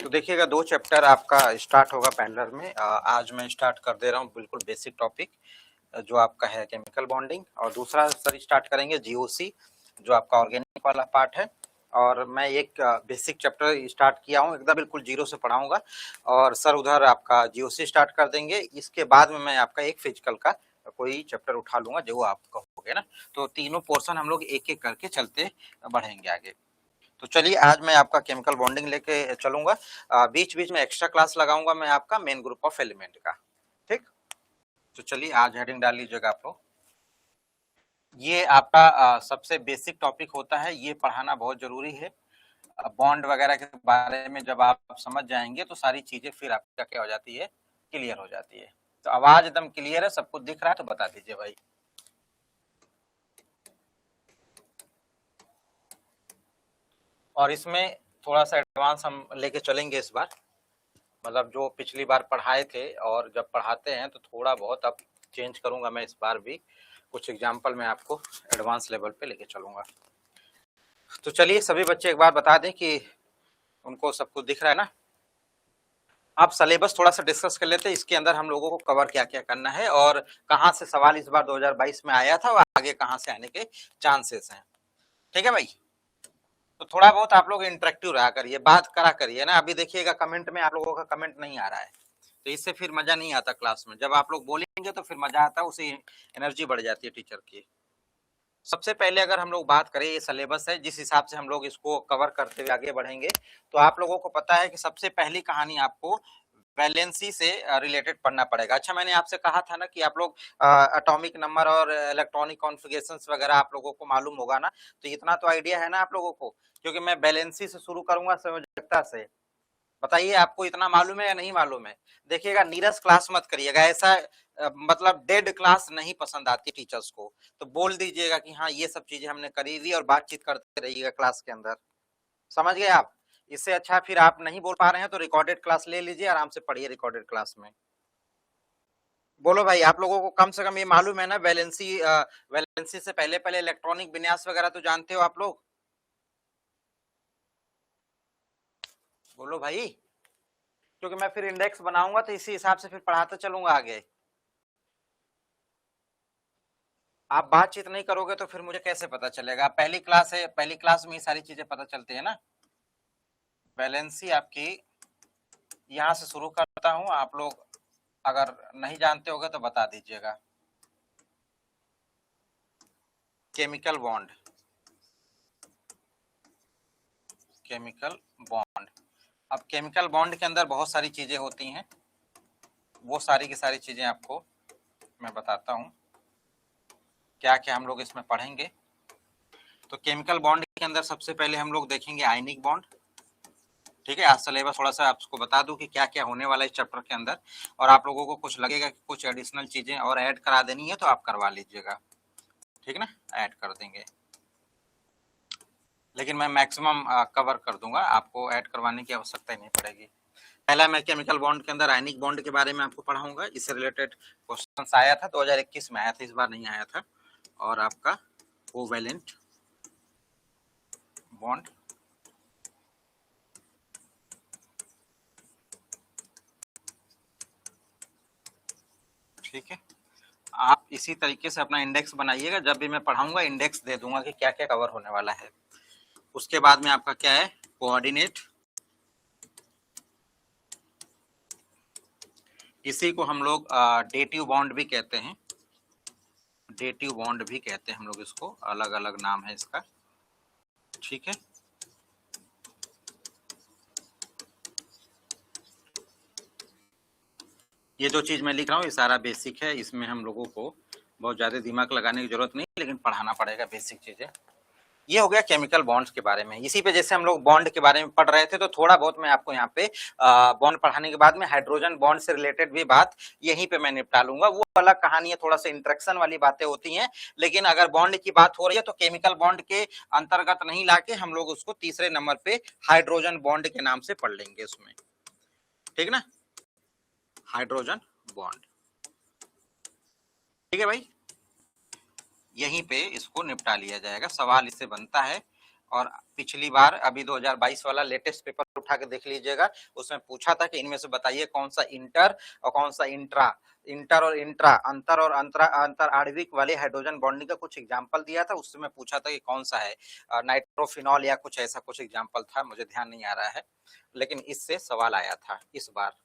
तो देखिएगा 2 चैप्टर आपका स्टार्ट होगा पैरेलल में। आज मैं स्टार्ट कर दे रहा हूँ बिल्कुल बेसिक टॉपिक जो आपका है केमिकल बॉन्डिंग, और दूसरा सर स्टार्ट करेंगे जीओसी जो आपका ऑर्गेनिक वाला पार्ट है। और मैं एक बेसिक चैप्टर स्टार्ट किया हूँ, एकदम बिल्कुल जीरो से पढ़ाऊंगा, और सर उधर आपका जीओसी स्टार्ट कर देंगे। इसके बाद में मैं आपका एक फिजिकल का कोई चैप्टर उठा लूंगा जो आप कहोगे ना। तो तीनों पोर्शन हम लोग एक एक करके चलते बढ़ेंगे आगे। तो चलिए आज मैं आपका केमिकल बॉन्डिंग लेके चलूंगा, बीच बीच में एक्स्ट्रा क्लास लगाऊंगा मैं आपका मेन ग्रुप ऑफ एलिमेंट का। ठीक, तो चलिए आज हेडिंग डाल लीजिएगा आप लोग। ये आपका सबसे बेसिक टॉपिक होता है, ये पढ़ाना बहुत जरूरी है। बॉन्ड वगैरह के बारे में जब आप समझ जाएंगे तो सारी चीजें फिर आपका क्या हो जाती है, क्लियर हो जाती है। तो आवाज एकदम क्लियर है, सब कुछ दिख रहा है तो बता दीजिए भाई। और इसमें थोड़ा सा एडवांस हम लेके चलेंगे इस बार, मतलब जो पिछली बार पढ़ाए थे और जब पढ़ाते हैं तो थोड़ा बहुत अब चेंज करूंगा मैं इस बार भी। कुछ एग्जाम्पल मैं आपको एडवांस लेवल पे लेके चलूंगा। तो चलिए सभी बच्चे एक बार बता दें कि उनको सब कुछ दिख रहा है ना। आप सिलेबस थोड़ा सा डिस्कस कर लेते हैं, इसके अंदर हम लोगों को कवर क्या क्या करना है और कहाँ से सवाल इस बार 2022 में आया था और आगे कहाँ से आने के चांसेस हैं। ठीक है भाई, तो थोड़ा बहुत आप लोग इंटरेक्टिव रहा करिए, बात करा करिए ना। अभी देखिएगा कमेंट में आप लोगों का कमेंट नहीं आ रहा है, तो इससे फिर मजा नहीं आता क्लास में। जब आप लोग बोलेंगे तो फिर मजा आता है, उसे एनर्जी बढ़ जाती है टीचर की। सबसे पहले अगर हम लोग बात करें, ये सिलेबस है जिस हिसाब से हम लोग इसको कवर करते हुए आगे बढ़ेंगे। तो आप लोगों को पता है कि सबसे पहली कहानी आपको वैलेंसी से रिलेटेड पढ़ना पड़ेगा। अच्छा, मैंने आपसे कहा था ना कि आप लोग एटॉमिक नंबर और इलेक्ट्रॉनिक कॉन्फ़िगरेशंस वगैरह आप लोगों को मालूम होगा ना। तो इतना तो आइडिया है ना आप लोगों को, क्योंकि मैं वैलेंसी से शुरू करूंगा संयोजकता से। बताइए आपको इतना मालूम है या नहीं मालूम है। देखिएगा नीरस क्लास मत करिएगा, ऐसा मतलब डेड क्लास नहीं पसंद आती टीचर्स को। तो बोल दीजिएगा कि हाँ ये सब चीजें हमने करी हुई, और बातचीत करते रहिएगा क्लास के अंदर। समझ गए आप। इससे अच्छा फिर आप नहीं बोल पा रहे हैं तो रिकॉर्डेड क्लास ले लीजिए, आराम से पढ़िए रिकॉर्डेड क्लास में। बोलो भाई, आप लोगों को कम से कम ये मालूम है ना, वैलेंसी से पहले पहले इलेक्ट्रॉनिक विन्यास वगैरह तो जानते हो आप लोग। बोलो भाई, क्योंकि मैं फिर इंडेक्स बनाऊंगा तो इसी हिसाब से फिर पढ़ाते चलूंगा आगे। आप बातचीत नहीं करोगे तो फिर मुझे कैसे पता चलेगा। पहली क्लास है, पहली क्लास में ये सारी चीजें पता चलती है ना। वैलेंसी आपकी यहां से शुरू करता हूं, आप लोग अगर नहीं जानते होगे तो बता दीजिएगा। Chemical bond, chemical bond. अब केमिकल बॉन्ड के अंदर बहुत सारी चीजें होती हैं, वो सारी की सारी चीजें आपको मैं बताता हूं क्या क्या हम लोग इसमें पढ़ेंगे। तो केमिकल बॉन्ड के अंदर सबसे पहले हम लोग देखेंगे आयनिक बॉन्ड। ठीक है, आज सिलेबस थोड़ा सा आपको बता दूं कि क्या क्या होने वाला है इस चैप्टर के अंदर, और आप लोगों को कुछ लगेगा कि कुछ एडिशनल चीजें और ऐड करा देनी है तो आप करवा लीजिएगा। ठीक ना, ऐड कर देंगे, लेकिन मैं मैक्सिमम कवर कर दूंगा, आपको ऐड करवाने की आवश्यकता ही नहीं पड़ेगी। पहला मैं केमिकल बॉन्ड के अंदर आयनिक बॉन्ड के बारे में आपको पढ़ाऊंगा। इससे रिलेटेड क्वेश्चन आया था 2021 में आया था, इस बार नहीं आया था। और आपका कोवैलेंट बॉन्ड, ठीक है। आप इसी तरीके से अपना इंडेक्स बनाइएगा, जब भी मैं पढ़ाऊंगा इंडेक्स दे दूंगा कि क्या क्या कवर होने वाला है। उसके बाद में आपका क्या है, कोऑर्डिनेट। इसी को हम लोग डेटिव बॉन्ड भी कहते हैं, डेटिव बॉन्ड भी कहते हैं हम लोग इसको, अलग अलग नाम है इसका। ठीक है, ये जो चीज मैं लिख रहा हूँ ये सारा बेसिक है, इसमें हम लोगों को बहुत ज्यादा दिमाग लगाने की जरूरत नहीं, लेकिन पढ़ाना पड़ेगा बेसिक चीजें। ये हो गया केमिकल बॉन्ड्स के बारे में। इसी पे जैसे हम लोग बॉन्ड के बारे में पढ़ रहे थे तो थोड़ा बहुत मैं आपको यहाँ पे बॉन्ड पढ़ाने के बाद में हाइड्रोजन बॉन्ड से रिलेटेड भी बात यहीं पे मैं निपटा लूंगा। वो अलग कहानी है, थोड़ा सा इंटरेक्शन वाली बातें होती हैं, लेकिन अगर बॉन्ड की बात हो रही है तो केमिकल बॉन्ड के अंतर्गत नहीं लाके हम लोग उसको तीसरे नंबर पे हाइड्रोजन बॉन्ड के नाम से पढ़ लेंगे उसमें। ठीक ना, हाइड्रोजन बॉन्ड। ठीक है भाई, यहीं पे इसको निपटा लिया जाएगा, सवाल इससे बनता है और पिछली बार अभी 2022 वाला लेटेस्ट पेपर उठा के देख लीजिएगा, उसमें पूछा था कि इनमें से बताइए कौन सा इंटर और कौन सा इंट्रा, इंटर और इंट्रा अंतर और अंतर आणविक वाले हाइड्रोजन बॉन्डिंग का कुछ एग्जांपल दिया था, उसमें पूछा था कि कौन सा है, नाइट्रोफिनॉल या कुछ ऐसा कुछ एग्जांपल था, मुझे ध्यान नहीं आ रहा है, लेकिन इससे सवाल आया था। इस बार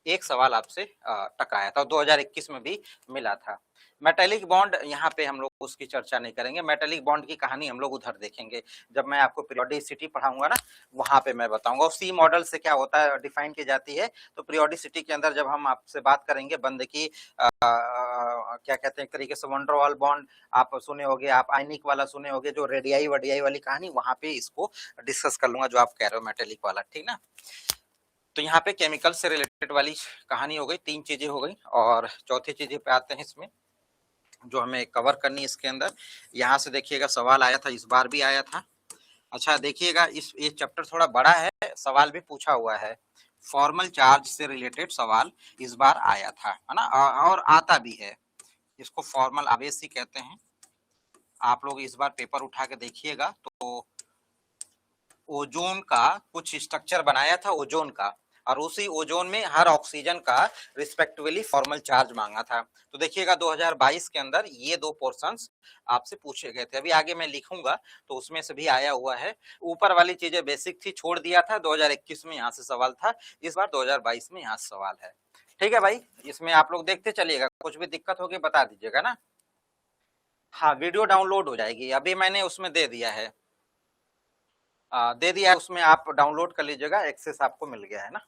एक सवाल आपसे टकाया था, 2021 में भी मिला था। मेटेलिक बॉन्ड यहाँ पे हम लोग उसकी चर्चा नहीं करेंगे, मेटेलिक बॉन्ड की कहानी हम लोग उधर देखेंगे, जब मैं आपको पीरियोडिसिटी पढ़ाऊंगा ना, वहां पे मैं बताऊंगा। और सी मॉडल से क्या होता है, डिफाइन की जाती है, तो पीरियोडिसिटी के अंदर जब हम आपसे बात करेंगे बंद की क्या कहते हैं, एक तरीके से वंडरवाल बॉन्ड आप सुने होंगे, आप आयनिक वाला सुने होंगे, जो रेडियाई वडियाई वाली कहानी, वहां पे इसको डिस्कस कर लूंगा, जो आप कह रहे हो मेटेलिक वाला, ठीक ना। तो यहाँ पे केमिकल से रिलेटेड वाली कहानी हो गई, 3 चीजें हो गई, और चौथी चीजें पे आते हैं इसमें जो हमें कवर करनी है इसके अंदर। यहाँ से देखिएगा सवाल आया था, इस बार भी आया था। अच्छा देखिएगा, इस ये चैप्टर थोड़ा बड़ा है, सवाल भी पूछा हुआ है, फॉर्मल चार्ज से रिलेटेड सवाल इस बार आया था, है ना, और आता भी है, इसको फॉर्मल आवेश ही कहते हैं। आप लोग इस बार पेपर उठा के देखिएगा तो ओजोन का कुछ स्ट्रक्चर बनाया था ओजोन का, और उसी ओजोन में हर ऑक्सीजन का रिस्पेक्टिवली फॉर्मल चार्ज मांगा था। तो देखिएगा 2022 के अंदर ये 2 पोर्शंस आपसे पूछे गए थे, अभी आगे मैं लिखूंगा तो उसमें से भी आया हुआ है। ऊपर वाली चीजें बेसिक थी, छोड़ दिया था, 2021 में यहाँ से सवाल था, इस बार 2022 में यहाँ से सवाल है। ठीक है भाई, इसमें आप लोग देखते चलिएगा, कुछ भी दिक्कत होगी बता दीजिएगा ना। हाँ, वीडियो डाउनलोड हो जाएगी, अभी मैंने उसमें दे दिया है, उसमें आप डाउनलोड कर लीजिएगा, एक्सेस आपको मिल गया है ना,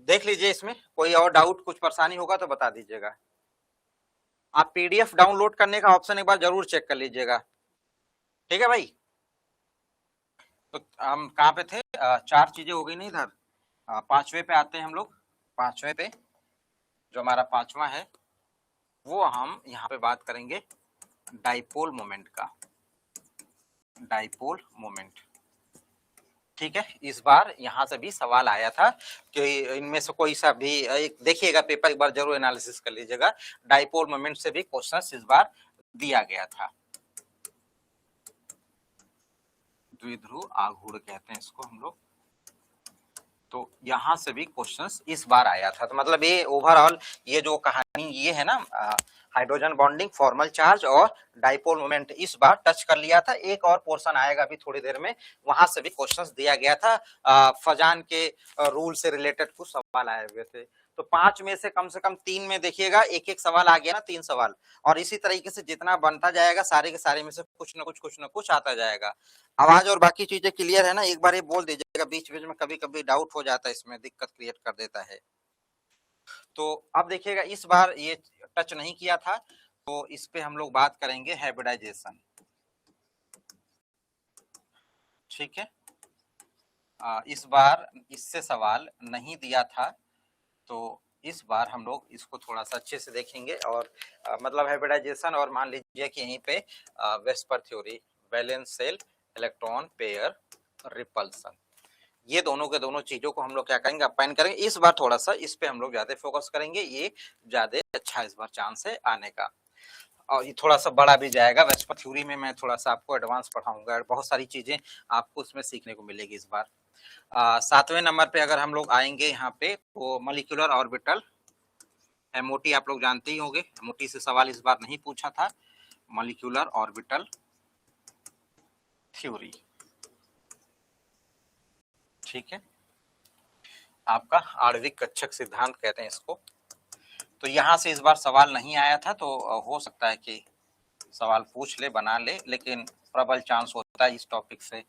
देख लीजिए। इसमें कोई और डाउट कुछ परेशानी होगा तो बता दीजिएगा। आप पीडीएफ डाउनलोड करने का ऑप्शन एक बार जरूर चेक कर लीजिएगा, ठीक है भाई। तो हम कहाँ पे थे, 4 चीजें हो गई नहीं इधर, 5वें पे आते हैं हम लोग। 5वें पे जो हमारा 5वां है वो हम यहाँ पे बात करेंगे डाइपोल मोमेंट का, डाइपोल मोमेंट, ठीक है। इस बार यहाँ से भी सवाल आया था कि इनमें से कोई सा भी देखिएगा, पेपर एक बार जरूर एनालिसिस कर लीजिएगा, डाइपोल मोमेंट से भी क्वेश्चन इस बार दिया गया था। द्विध्रुव आघूर्ण कहते हैं इसको हम लोग, तो यहाँ से भी क्वेश्चंस इस बार आया था। तो मतलब ये ओवरऑल ये जो कहानी ये है ना, हाइड्रोजन बॉन्डिंग, फॉर्मल चार्ज और डाइपोल मोमेंट, इस बार टच कर लिया था। एक और पोर्शन आएगा अभी थोड़ी देर में, वहां से भी क्वेश्चंस दिया गया था, फजान के रूल से रिलेटेड कुछ सवाल आए हुए थे। तो 5 में से कम 3 में देखिएगा एक एक सवाल आ गया ना, 3 सवाल, और इसी तरीके से जितना बनता जाएगा सारे के सारे में से कुछ ना कुछ आता जाएगा। आवाज और बाकी चीजें क्लियर है ना, एक बार ये बोल दीजिएगा, बीच बीच में कभी कभी डाउट हो जाता है, इसमें दिक्कत क्रिएट कर देता है। तो अब देखिएगा इस बार ये टच नहीं किया था, तो इस पे हम लोग बात करेंगे हाइब्रिडाइजेशन, ठीक है। इस बार इससे सवाल नहीं दिया था, तो इस बार हम लोग इसको थोड़ा सा अच्छे से देखेंगे, और मतलब हाइब्रिडाइजेशन, और मान लीजिए कि यहीं पे VSEPR theory, valence shell electron pair repulsion, ये दोनों के दोनों चीजों को हम लोग क्या करेंगे, अपाइन करेंगे। इस बार थोड़ा सा इस पे हम लोग ज्यादा फोकस करेंगे, ये ज्यादा अच्छा इस बार चांस है आने का, और ये थोड़ा सा बड़ा भी जाएगा। वेस्पर थ्योरी में मैं थोड़ा सा आपको एडवांस पढ़ाऊंगा, बहुत सारी चीजें आपको उसमें सीखने को मिलेगी इस बार। 7वें नंबर पे अगर हम लोग आएंगे यहाँ पे, तो मॉलिक्यूलर ऑर्बिटल, एमओटी आप लोग जानते ही होंगे, एमओटी से सवाल इस बार नहीं पूछा था, मॉलिक्यूलर ऑर्बिटल थ्योरी, ठीक है, आपका आणविक कक्षक सिद्धांत कहते हैं इसको। तो यहाँ से इस बार सवाल नहीं आया था, तो हो सकता है कि सवाल पूछ ले, बना ले, लेकिन प्रबल चांस होता है इस टॉपिक से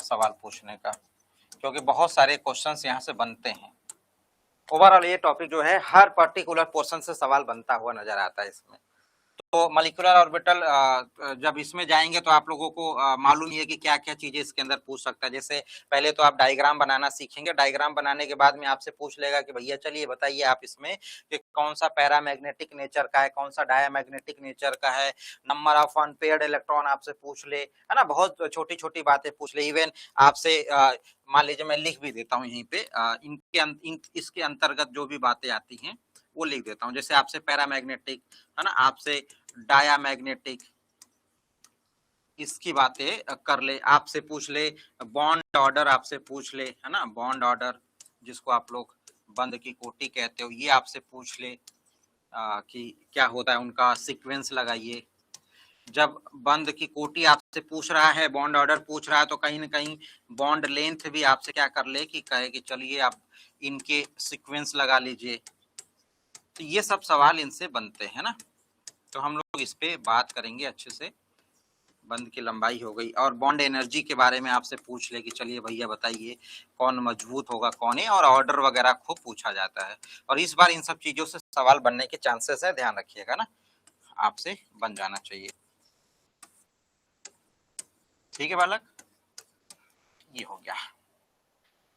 सवाल पूछने का, क्योंकि बहुत सारे क्वेश्चंस यहाँ से बनते हैं। ओवरऑल ये टॉपिक जो है हर पर्टिकुलर पोर्शन से सवाल बनता हुआ नजर आता है इसमें। तो मॉलिक्यूलर ऑर्बिटल जब इसमें जाएंगे तो आप लोगों को मालूम ही है कि क्या क्या चीजें इसके अंदर पूछ सकता है। जैसे पहले तो आप डायग्राम बनाना सीखेंगे, डायग्राम बनाने के बाद में आपसे पूछ लेगा कि भैया चलिए बताइए आप इसमें कि कौन सा पैरामैग्नेटिक नेचर का है, कौन सा डायमैग्नेटिक नेचर का है, नंबर ऑफ अनपेयर्ड इलेक्ट्रॉन आपसे पूछ ले, है ना, बहुत छोटी छोटी बातें पूछ ले। इवन आपसे मान लीजिए मैं लिख भी देता हूँ यहीं पे, इसके अंतर्गत जो भी बातें आती हैं वो लिख देता हूँ। जैसे आपसे पैरामैग्नेटिक, है ना, आपसे डायामैग्नेटिक, इसकी बातें कर ले, आपसे पूछ ले, बॉन्ड ऑर्डर आपसे पूछ ले, है ना, बॉन्ड ऑर्डर जिसको आप लोग बंद की कोटि कहते हो, ये आपसे पूछ ले कि क्या होता है, उनका सीक्वेंस लगाइए। जब बंद की कोटि आपसे पूछ रहा है, बॉन्ड ऑर्डर पूछ रहा है, तो कहीं ना कहीं बॉन्ड लेंथ भी आपसे क्या कर ले कि कहे कि चलिए आप इनके सीक्वेंस लगा लीजिए। तो ये सब सवाल इनसे बनते हैं ना, तो हम लोग इस पे बात करेंगे अच्छे से। बंद की लंबाई हो गई, और बॉन्ड एनर्जी के बारे में आपसे पूछ ले कि चलिए भैया बताइए कौन मजबूत होगा कौन है, और ऑर्डर वगैरह खूब पूछा जाता है। और इस बार इन सब चीजों से सवाल बनने के चांसेस है, ध्यान रखिएगा ना, आपसे बन जाना चाहिए। ठीक है बालक, ये हो गया।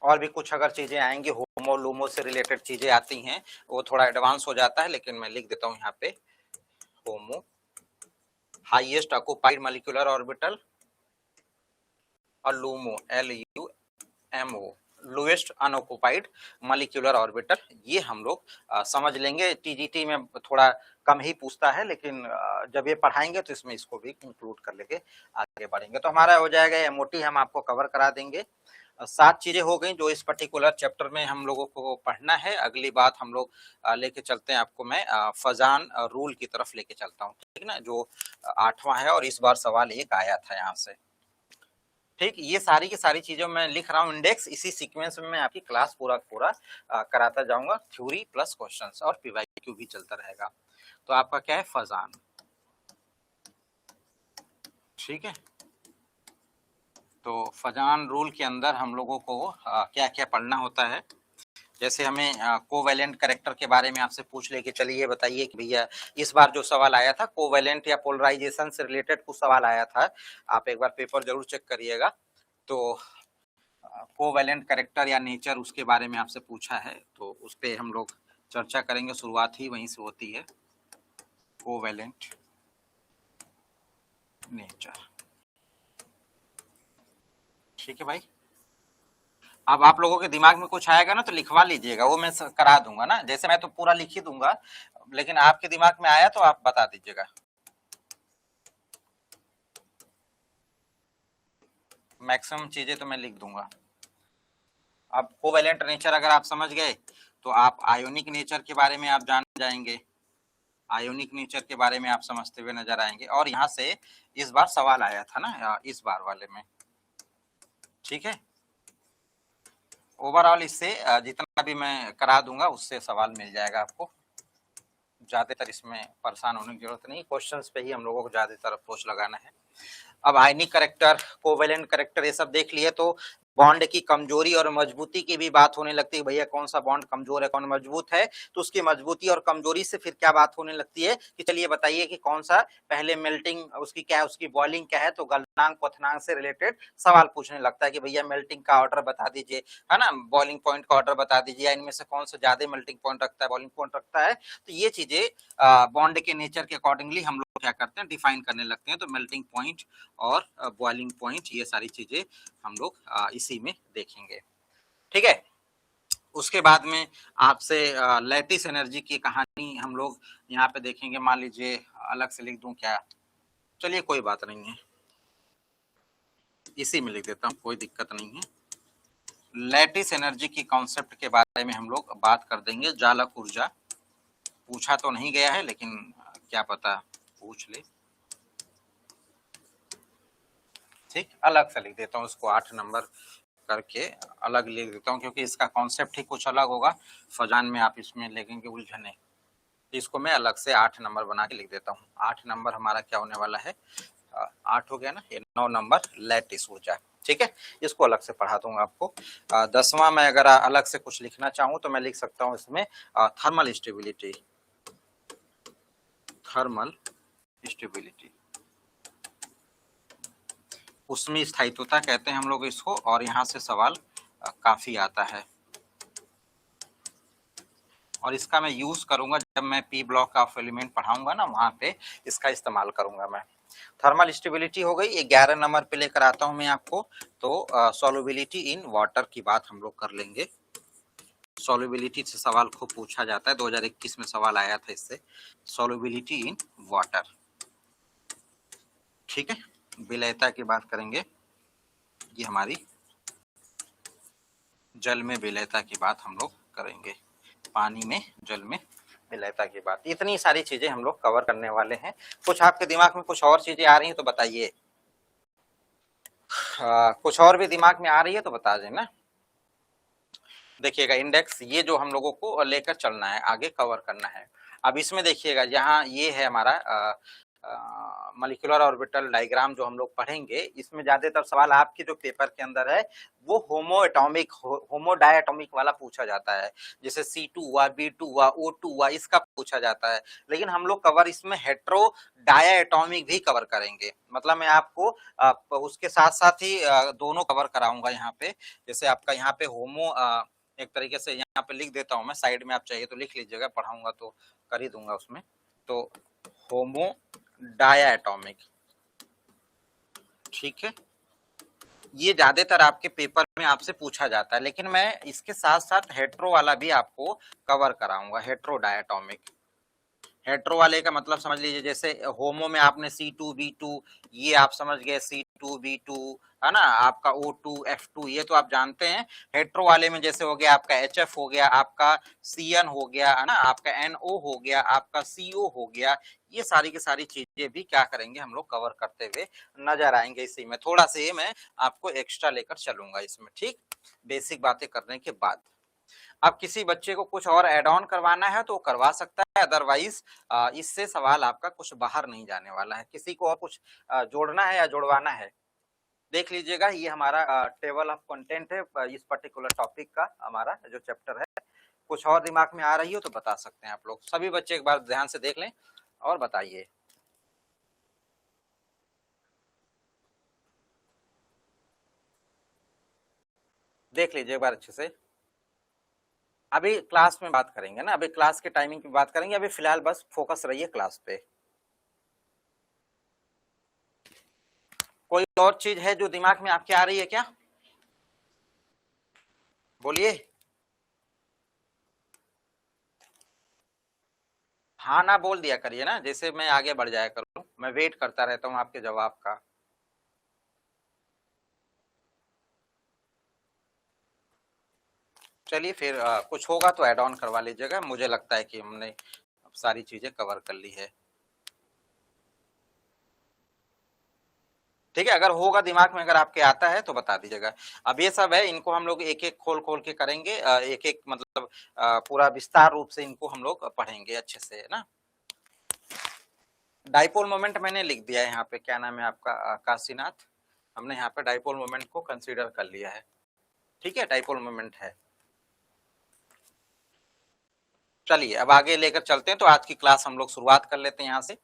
और भी कुछ अगर चीजें आएंगी, होमो लूमो से रिलेटेड चीजें आती हैं, वो थोड़ा एडवांस हो जाता है, लेकिन मैं लिख देता हूँ यहाँ पे, होमो हाईएस्ट ऑक्यूपाइड मॉलिक्यूलर ऑर्बिटल, और LUMO LUMO lowest unoccupied molecular orbital. ये हम लोग समझ लेंगे। TGT में थोड़ा कम ही पूछता है, लेकिन जब ये पढ़ाएंगे तो इसमें इसको भी इंक्लूड कर लेके आगे बढ़ेंगे। तो हमारा हो जाएगा MOT, हम आपको कवर करा देंगे। 7 चीजें हो गई जो इस पर्टिकुलर चैप्टर में हम लोगों को पढ़ना है। अगली बात हम लोग लेके चलते हैं आपको, मैं फजान रूल की तरफ लेके चलता हूँ, ठीक ना, जो 8वां है, और इस बार सवाल एक आया था यहाँ से। ठीक, ये सारी की सारी चीजों में लिख रहा हूँ इंडेक्स, इसी सीक्वेंस में मैं आपकी क्लास पूरा कराता जाऊंगा, थ्योरी प्लस क्वेश्चंस, और PYQ भी चलता रहेगा। तो आपका क्या है, फजान। ठीक है, तो फजान रूल के अंदर हम लोगों को क्या क्या पढ़ना होता है। जैसे हमें कोवेलेंट करेक्टर के बारे में आपसे पूछ ले कि चलिए बताइए कि भैया, इस बार जो सवाल आया था कोवेलेंट या पोलराइजेशन से रिलेटेड कुछ सवाल आया था, आप एक बार पेपर जरूर चेक करिएगा। तो कोवेलेंट करेक्टर या नेचर, उसके बारे में आपसे पूछा है, तो उस पर हम लोग चर्चा करेंगे। शुरुआत ही वहीं से होती है, कोवेलेंट नेचर। ठीक है भाई, अब आप लोगों के दिमाग में कुछ आएगा ना तो लिखवा लीजिएगा, वो मैं करा दूंगा ना, जैसे मैं तो पूरा लिख ही दूंगा, लेकिन आपके दिमाग में आया तो आप बता दीजिएगा। मैक्सिमम चीजें तो मैं लिख दूंगा। अब कोवेलेंट नेचर अगर आप समझ गए तो आप आयोनिक नेचर के बारे में आप जान जाएंगे, आयोनिक नेचर के बारे में आप समझते हुए नजर आएंगे। और यहाँ से इस बार सवाल आया था ना, इस बार वाले में। ठीक है, ओवरऑल इससे जितना भी मैं करा दूंगा उससे सवाल मिल जाएगा आपको। ज्यादातर इसमें परेशान होने की जरूरत नहीं, क्वेश्चंस पे ही हम लोगों को ज्यादातर अप्रोच लगाना है। अब आयनिक करेक्टर, कोवेलेंट करेक्टर, ये सब देख लिए, तो बॉन्ड की कमजोरी और मजबूती की भी बात होने लगती है। भैया कौन सा बॉन्ड कमजोर है कौन मजबूत है, तो उसकी मजबूती और कमजोरी से फिर क्या बात होने लगती है कि चलिए बताइए कि कौन सा पहले मेल्टिंग उसकी क्या है, उसकी बॉइलिंग क्या है, तो गलनांक क्वथनांक से रिलेटेड सवाल पूछने लगता है कि भैया मेल्टिंग का ऑर्डर बता दीजिए, है ना, बॉइलिंग पॉइंट का ऑर्डर बता दीजिए, इनमें से कौन सा ज्यादा मेल्टिंग पॉइंट रखता है, बॉइलिंग पॉइंट रखता है। तो ये चीजें बॉन्ड के नेचर के अकॉर्डिंगली हम लोग क्या करते हैं, डिफाइन करने लगते हैं। तो मेल्टिंग पॉइंट और बॉइलिंग पॉइंट, ये सारी चीजें हम लोग इसी में देखेंगे। ठीक है, उसके बाद में आपसे लैटिस एनर्जी की कहानी हम लोग यहाँ पे देखेंगे। मान लीजिए अलग से लिख दूं क्या, चलिए कोई बात नहीं है, इसी में लिख देता हूँ, कोई दिक्कत नहीं है। लैटिस एनर्जी की कॉन्सेप्ट के बारे में हम लोग बात कर देंगे। जालक ऊर्जा पूछा तो नहीं गया है, लेकिन क्या पता पूछ ले। ठीक, अलग से लिख देता हूँ इसको, 8 नंबर करके अलग लिख देता हूँ, क्योंकि इसका कॉन्सेप्ट ही कुछ अलग होगा। फजान में आप इसमें लिखेंगे उलझने, इसको मैं अलग से 8 नंबर बना के लिख देता हूँ। 8 नंबर हमारा क्या होने वाला है, 8 हो गया ना, ये 9 नंबर लैटिस ऊर्जा। ठीक है, इसको अलग से पढ़ा दूंगा आपको। 10वां में अगर अलग से कुछ लिखना चाहूँ तो मैं लिख सकता हूँ इसमें थर्मल स्टेबिलिटी, थर्मल स्टेबिलिटी, उष्मीय स्थायित्वता कहते हैं हम लोग इसको, और यहाँ से सवाल काफी आता है। और इसका मैं यूज करूंगा जब मैं पी ब्लॉक ऑफ एलिमेंट पढ़ाऊंगा ना, वहां पे इसका इस्तेमाल करूंगा मैं। थर्मल स्टेबिलिटी हो गई, 11 नंबर पे लेकर आता हूं मैं आपको। तो सॉल्युबिलिटी इन वाटर की बात हम लोग कर लेंगे। सॉल्युबिलिटी से सवाल खूब पूछा जाता है, 2021 में सवाल आया था इससे, सॉल्युबिलिटी इन वाटर। ठीक है, विलयता की बात करेंगे, ये हमारी जल में विलयता की बात हम लोग करेंगे, पानी में जल में विलयता की बात। इतनी सारी चीजें हम लोग कवर करने वाले हैं। कुछ आपके दिमाग में कुछ और चीजें आ रही हैं तो बताइए, कुछ और भी दिमाग में आ रही है तो बता देना। देखिएगा इंडेक्स, ये जो हम लोगों को लेकर चलना है, आगे कवर करना है। अब इसमें देखिएगा, यहाँ ये है हमारा मॉलिक्यूलर ऑर्बिटल डायग्राम जो हम लोग पढ़ेंगे, इसमें ज्यादातर सवाल आपके जो पेपर के अंदर है वो होमो एटॉमिक, होमो डायटॉमिक वाला पूछा जाता है। जैसे C2 हुआ, B2 हुआ, O2 हुआ, इसका पूछा जाता है। लेकिन हम लोग कवर इसमें हेट्रो डाया एटॉमिक भी कवर करेंगे। मतलब मैं आपको उसके साथ साथ ही दोनों कवर कराऊंगा यहाँ पे। जैसे आपका यहाँ पे होमो, एक तरीके से यहाँ पे लिख देता हूँ मैं, साइड में आप चाहिए तो लिख लीजिएगा, पढ़ाऊंगा तो कर ही दूंगा उसमें। तो होमो डाया एटॉमिक, ठीक है, ये ज्यादातर आपके पेपर में आपसे पूछा जाता है। लेकिन मैं इसके साथ साथ हेट्रो वाला भी आपको कवर कराऊंगा, हेट्रो डायटॉमिक। हेट्रो वाले का मतलब समझ लीजिए, जैसे होमो में आपने C2B2, ये आप समझ गए C2B2, है ना, आपका O2 F2, ये तो आप जानते हैं। हेट्रो वाले में जैसे हो गया आपका HF हो गया, आपका CN हो गया, है ना, आपका NO हो गया, आपका CO हो गया। ये सारी की सारी चीजें भी क्या करेंगे हम लोग कवर करते हुए नजर आएंगे। इसी में थोड़ा से मैं आपको एक्स्ट्रा लेकर चलूंगा इसमें, ठीक, बेसिक बातें करने के बाद। अब किसी बच्चे को कुछ और ऐड ऑन करवाना है तो करवा सकता है, अदरवाइज इससे सवाल आपका कुछ बाहर नहीं जाने वाला है। किसी को और कुछ जोड़ना है या जुड़वाना है, देख लीजिएगा। ये हमारा टेबल ऑफ कंटेंट है इस पर्टिकुलर टॉपिक का, हमारा जो चैप्टर है। कुछ और दिमाग में आ रही हो तो बता सकते हैं आप लोग। सभी बच्चे एक बार ध्यान से देख लें और बताइए। देख लीजिए एक बार अच्छे से। अभी क्लास में बात करेंगे ना, अभी क्लास के टाइमिंग की बात करेंगे। अभी फिलहाल बस फोकस रहिए क्लास पे। कोई और चीज है जो दिमाग में आपके आ रही है क्या, बोलिए। हाँ ना बोल दिया करिए ना, जैसे मैं आगे बढ़ जाया करूँ, मैं वेट करता रहता हूँ आपके जवाब का। चलिए फिर कुछ होगा तो ऐड ऑन करवा लीजिएगा। मुझे लगता है कि हमने सारी चीजें कवर कर ली है, ठीक है। अगर होगा दिमाग में, अगर आपके आता है तो बता दीजिएगा। अब ये सब है, इनको हम लोग एक एक खोल खोल के करेंगे, एक एक मतलब पूरा विस्तार रूप से इनको हम लोग पढ़ेंगे अच्छे से, है ना। डाइपोल मोमेंट मैंने लिख दिया है यहाँ पे, क्या नाम है आपका, काशीनाथ। हमने यहाँ पे डाइपोल मोमेंट को कंसीडर कर लिया है, ठीक है, डाइपोल मोमेंट है। चलिए अब आगे लेकर चलते हैं। तो आज की क्लास हम लोग शुरुआत कर लेते हैं यहाँ से,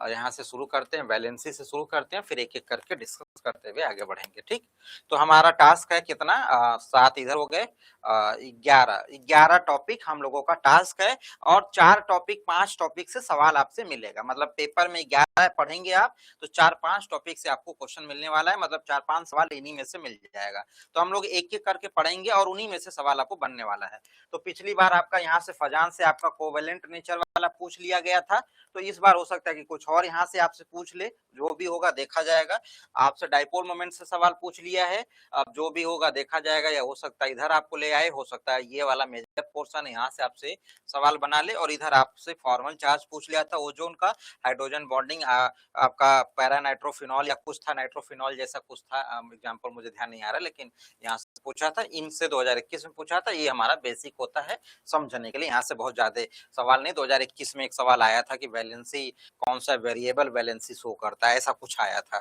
और यहाँ से शुरू करते हैं, वैलेंसी से शुरू करते हैं, फिर एक एक करके डिस्कस करते हुए आगे बढ़ेंगे, ठीक। तो हमारा टास्क है कितना, 7 इधर हो गए, 11 टॉपिक हम लोगों का टास्क है। और 4 टॉपिक 5 टॉपिक से सवाल आपसे मिलेगा। मतलब पेपर में 11 पढ़ेंगे आप तो 4-5 टॉपिक से आपको क्वेश्चन मिलने वाला है, मतलब 4-5 सवाल इन्हीं में से मिल जाएगा। तो हम लोग एक एक करके पढ़ेंगे और उन्हीं में से सवाल आपको बनने वाला है। तो पिछली बार आपका यहाँ से फजान से आपका कोवेलेंट नेचर वाला पूछ लिया गया था, तो इस बार हो सकता है कि कुछ और यहाँ से आपसे पूछ ले, जो भी होगा देखा जाएगा। आपसे डाइपोल मोमेंट से सवाल पूछ लिया है, अब जो भी होगा देखा जाएगा। या हो सकता है इधर आपको ले आए, हो सकता है ये वाला मेजर पोर्शन यहाँ से आपसे सवाल बना ले, और इधर आपसे फॉर्मल चार्ज पूछ लिया था ओजोन का, हाइड्रोजन बॉन्डिंग, आपका पैरा नाइट्रोफिनॉल या कुछ था, नाइट्रोफिनॉल जैसा कुछ था, एग्जाम्पल मुझे ध्यान नहीं आ रहा, लेकिन यहाँ से पूछा था। इनसे 2021 में पूछा था। ये हमारा बेसिक होता है समझने के लिए, यहाँ से बहुत ज्यादा सवाल नहीं। 2021 में एक सवाल आया था कि वैलेंसी कौन सा वेरिएबल वैलेंसी शो करता है, ऐसा कुछ आया था।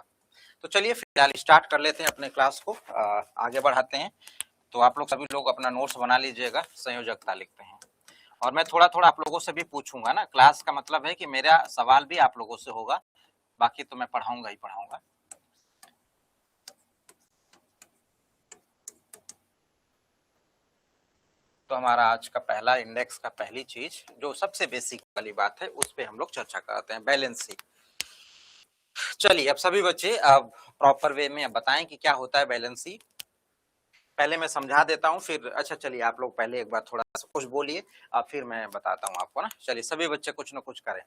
तो चलिए फिलहाल स्टार्ट कर लेते हैं अपने क्लास को, आगे बढ़ाते हैं। तो आप लोग सभी लोग अपना नोट्स बना लीजिएगा, संयोजकता लिखते हैं। और मैं थोड़ा थोड़ा आप लोगों से भी पूछूंगा ना, क्लास का मतलब है कि मेरा सवाल भी आप लोगों से होगा, बाकी तो मैं पढ़ाऊंगा ही पढ़ाऊंगा। तो हमारा आज का पहला इंडेक्स का पहली चीज जो सबसे बेसिक वाली बात है, उस पर हम लोग चर्चा करते हैं, बैलेंसी। चलिए अब सभी बच्चे अब प्रॉपर वे में बताएं कि क्या होता है बैलेंसी। पहले मैं समझा देता हूं, फिर अच्छा चलिए आप लोग पहले एक बार थोड़ा सा कुछ बोलिए, फिर मैं बताता हूं आपको ना। चलिए सभी बच्चे कुछ ना कुछ करें।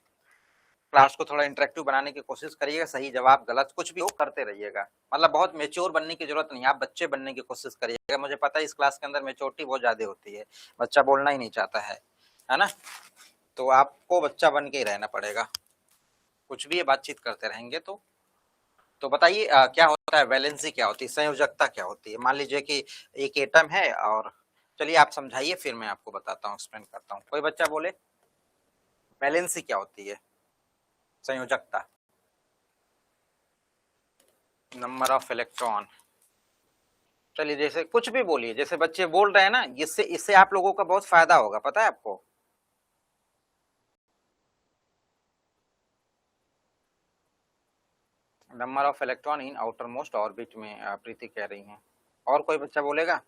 क्लास को थोड़ा इंटरेक्टिव बनाने की कोशिश करिएगा, सही जवाब गलत कुछ भी हो करते रहिएगा, मतलब बहुत मेच्योर बनने की जरूरत नहीं, आप बच्चे बनने की कोशिश करिएगा। मुझे पता है इस क्लास के अंदर मेच्योरिटी बहुत ज्यादा होती है, बच्चा बोलना ही नहीं चाहता है ना, तो आपको बच्चा बन के ही रहना पड़ेगा, कुछ भी बातचीत करते रहेंगे। तो बताइए क्या होता है वैलेंसी, क्या होती है संयोजकता, क्या होती है। मान लीजिए कि एक एटम है, और चलिए आप समझाइए फिर मैं आपको बताता हूँ, एक्सप्लेन करता हूँ। कोई बच्चा बोले वैलेंसी क्या होती है, संयोजकता, नंबर ऑफ इलेक्ट्रॉन। चलिए जैसे कुछ भी बोलिए, जैसे बच्चे बोल रहे हैं ना, इससे इससे आप लोगों का बहुत फायदा होगा, पता है आपको। Number of electron in outermost orbit में प्रीति कह रही हैं। और कोई बच्चा बोलेगा,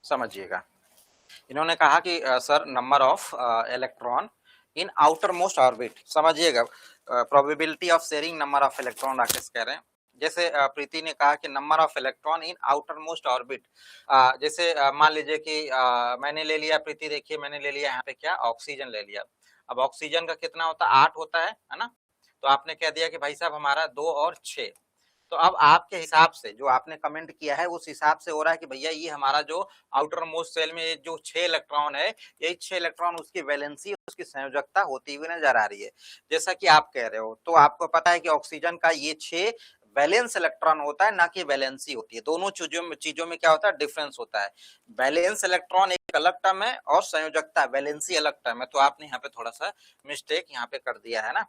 समझिएगा। इन्होंने कहा कि sir number of electron in outermost orbit, समझिएगा probability of sharing number of electron, Rakesh कह रहे हैं। जैसे प्रीति ने कहा कि number of electron in outermost orbit, जैसे मान लीजिए कि मैंने ले लिया, प्रीति देखिए मैंने ले लिया यहाँ पे क्या, ऑक्सीजन ले लिया। अब ऑक्सीजन का कितना होता है, 8 होता है ना, तो आपने कह दिया कि भाई साहब हमारा 2 और 6, तो अब आपके हिसाब से जो आपने कमेंट किया है उस हिसाब से हो रहा है कि भैया ये हमारा जो आउटर मोस्ट सेल में जो 6 इलेक्ट्रॉन है, यही 6 इलेक्ट्रॉन उसकी वैलेंसी, उसकी संयोजकता होती हुई नजर आ रही है, जैसा कि आप कह रहे हो। तो आपको पता है कि ऑक्सीजन का ये 6 वैलेंस इलेक्ट्रॉन होता है, ना कि वैलेंसी होती है। दोनों चीजों में क्या होता है, डिफरेंस होता है। वैलेंस इलेक्ट्रॉन एक अलग टर्म है और संयोजकता वैलेंसी अलग टर्म है, तो आपने यहाँ पे थोड़ा सा मिस्टेक यहाँ पे कर दिया है ना।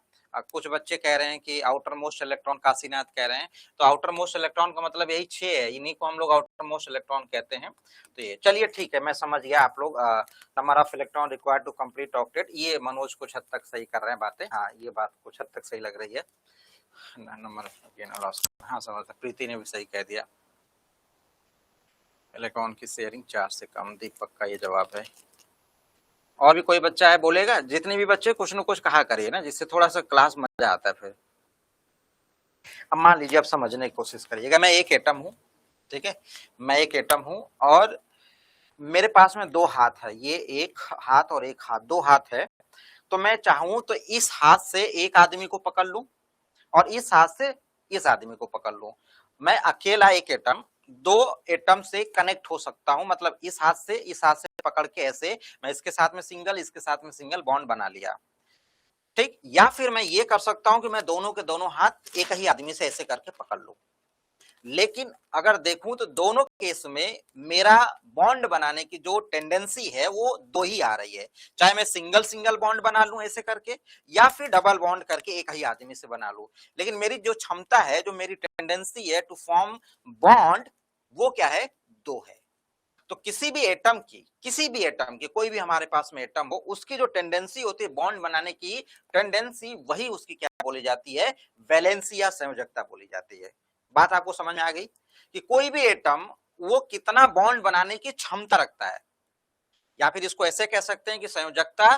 कुछ बच्चे कह रहे हैं कि आउटर मोस्ट इलेक्ट्रॉन, काशीनाथ कह रहे हैं, तो आउटर मोस्ट इलेक्ट्रॉन का मतलब यही 6 है, इन्हीं को हम लोग आउटर मोस्ट इलेक्ट्रॉन कहते हैं। तो ये चलिए ठीक है, मैं समझ गया। आप लोग number of electron required to complete octet, ये मनोज कुछ हद तक सही कर रहे हैं बातें, हाँ ये बात कुछ हद तक सही लग रही है। नंबर हाँ समझ, प्रीति ने भी सही कह दिया, इलेक्ट्रॉन की शेयरिंग 4 से कम, दीपक का ये जवाब है। और भी कोई बच्चा है बोलेगा, जितने भी बच्चे कुछ न कुछ कहा करिए ना, जिससे थोड़ा सा क्लास मजा आता है फिर। अब मान लीजिए आप समझने की कोशिश करिएगा, मैं एक एटम हूं, ठीक है, मैं एक एटम हूं और मेरे पास में 2 हाथ है, ये एक हाथ और एक हाथ, 2 हाथ है। तो मैं चाहूं तो इस हाथ से एक आदमी को पकड़ लूं और इस हाथ से इस आदमी को पकड़ लूं। मैं अकेला एक एटम 2 एटम से कनेक्ट हो सकता हूं, मतलब इस हाथ से इस हाथ से पकड़ के ऐसे, मैं इसके साथ में सिंगल, इसके साथ में सिंगल बॉन्ड बना लिया, ठीक। या फिर मैं ये कर सकता हूं कि मैं दोनों के दोनों हाथ एक ही आदमी से ऐसे करके पकड़ लूं। लेकिन अगर देखूं तो दोनों केस में मेरा बॉन्ड बनाने की जो टेंडेंसी है वो 2 ही आ रही है, चाहे मैं सिंगल सिंगल बॉन्ड बना लूं ऐसे करके, या फिर डबल बॉन्ड करके एक ही आदमी से बना लूं। लेकिन मेरी जो क्षमता है, जो मेरी टेंडेंसी है टू फॉर्म बॉन्ड, वो क्या है, 2 है। तो किसी भी एटम की कोई भी हमारे पास में एटम हो, उसकी जो टेंडेंसी होती है बॉन्ड बनाने की टेंडेंसी, वही उसकी क्या बोली जाती है, वैलेंसी या संयोजकता बोली जाती है। बात आपको समझ में आ गई कि कोई भी एटम वो कितना बॉन्ड बनाने की क्षमता रखता है, या फिर इसको ऐसे कह सकते हैं कि संयोजकता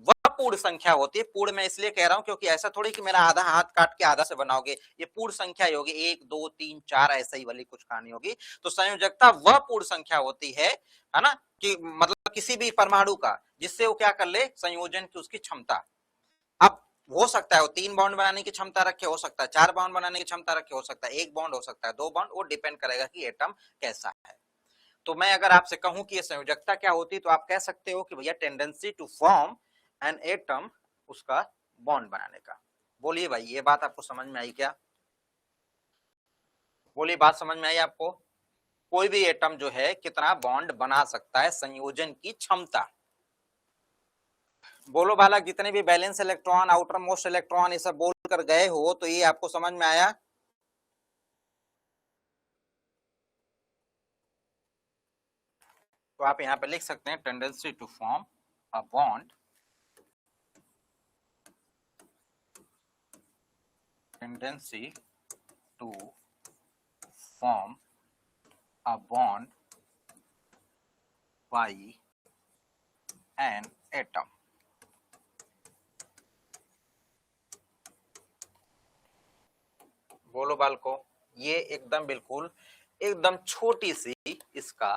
वह पूर्ण संख्या होती है। पूर्ण मैं इसलिए कह रहा हूं क्योंकि ऐसा थोड़ी कि मेरा आधा हाथ काट के आधा से बनाओगे, ये पूर्ण संख्या ही होगी, 1 2 3 4 ऐसा ही वाली कुछ कहानी होगी। तो संयोजकता वह पूर्ण संख्या होती है ना, कि मतलब किसी भी परमाणु का जिससे वो क्या कर ले, संयोजन की उसकी क्षमता। अब हो सकता है वो 3 बॉन्ड बनाने की क्षमता रखे, हो सकता है 4 बॉन्ड बनाने की क्षमता रखे, हो सकता है 1 बॉन्ड, हो सकता है 2 बॉन्ड, वो डिपेंड करेगा कि एटम कैसा है। तो मैं अगर आपसे कहूं कि ये संयोजकता क्या होती है, तो आप कह सकते हो कि भैया tendency to form an atom, उसका बॉन्ड बनाने का। बोलिए भाई, ये बात आपको समझ में आई क्या, बोलिए बात समझ में आई आपको। कोई भी एटम जो है कितना बॉन्ड बना सकता है, संयोजन की क्षमता। बोलो बालक, जितने भी balance electron, outer most electron, ये सब बोल कर गए हो, तो ये आपको समझ में आया। तो आप यहां पे लिख सकते हैं tendency to form a bond, tendency to form a bond by an atom। बोलो बालको, ये एकदम बिल्कुल एकदम छोटी सी इसका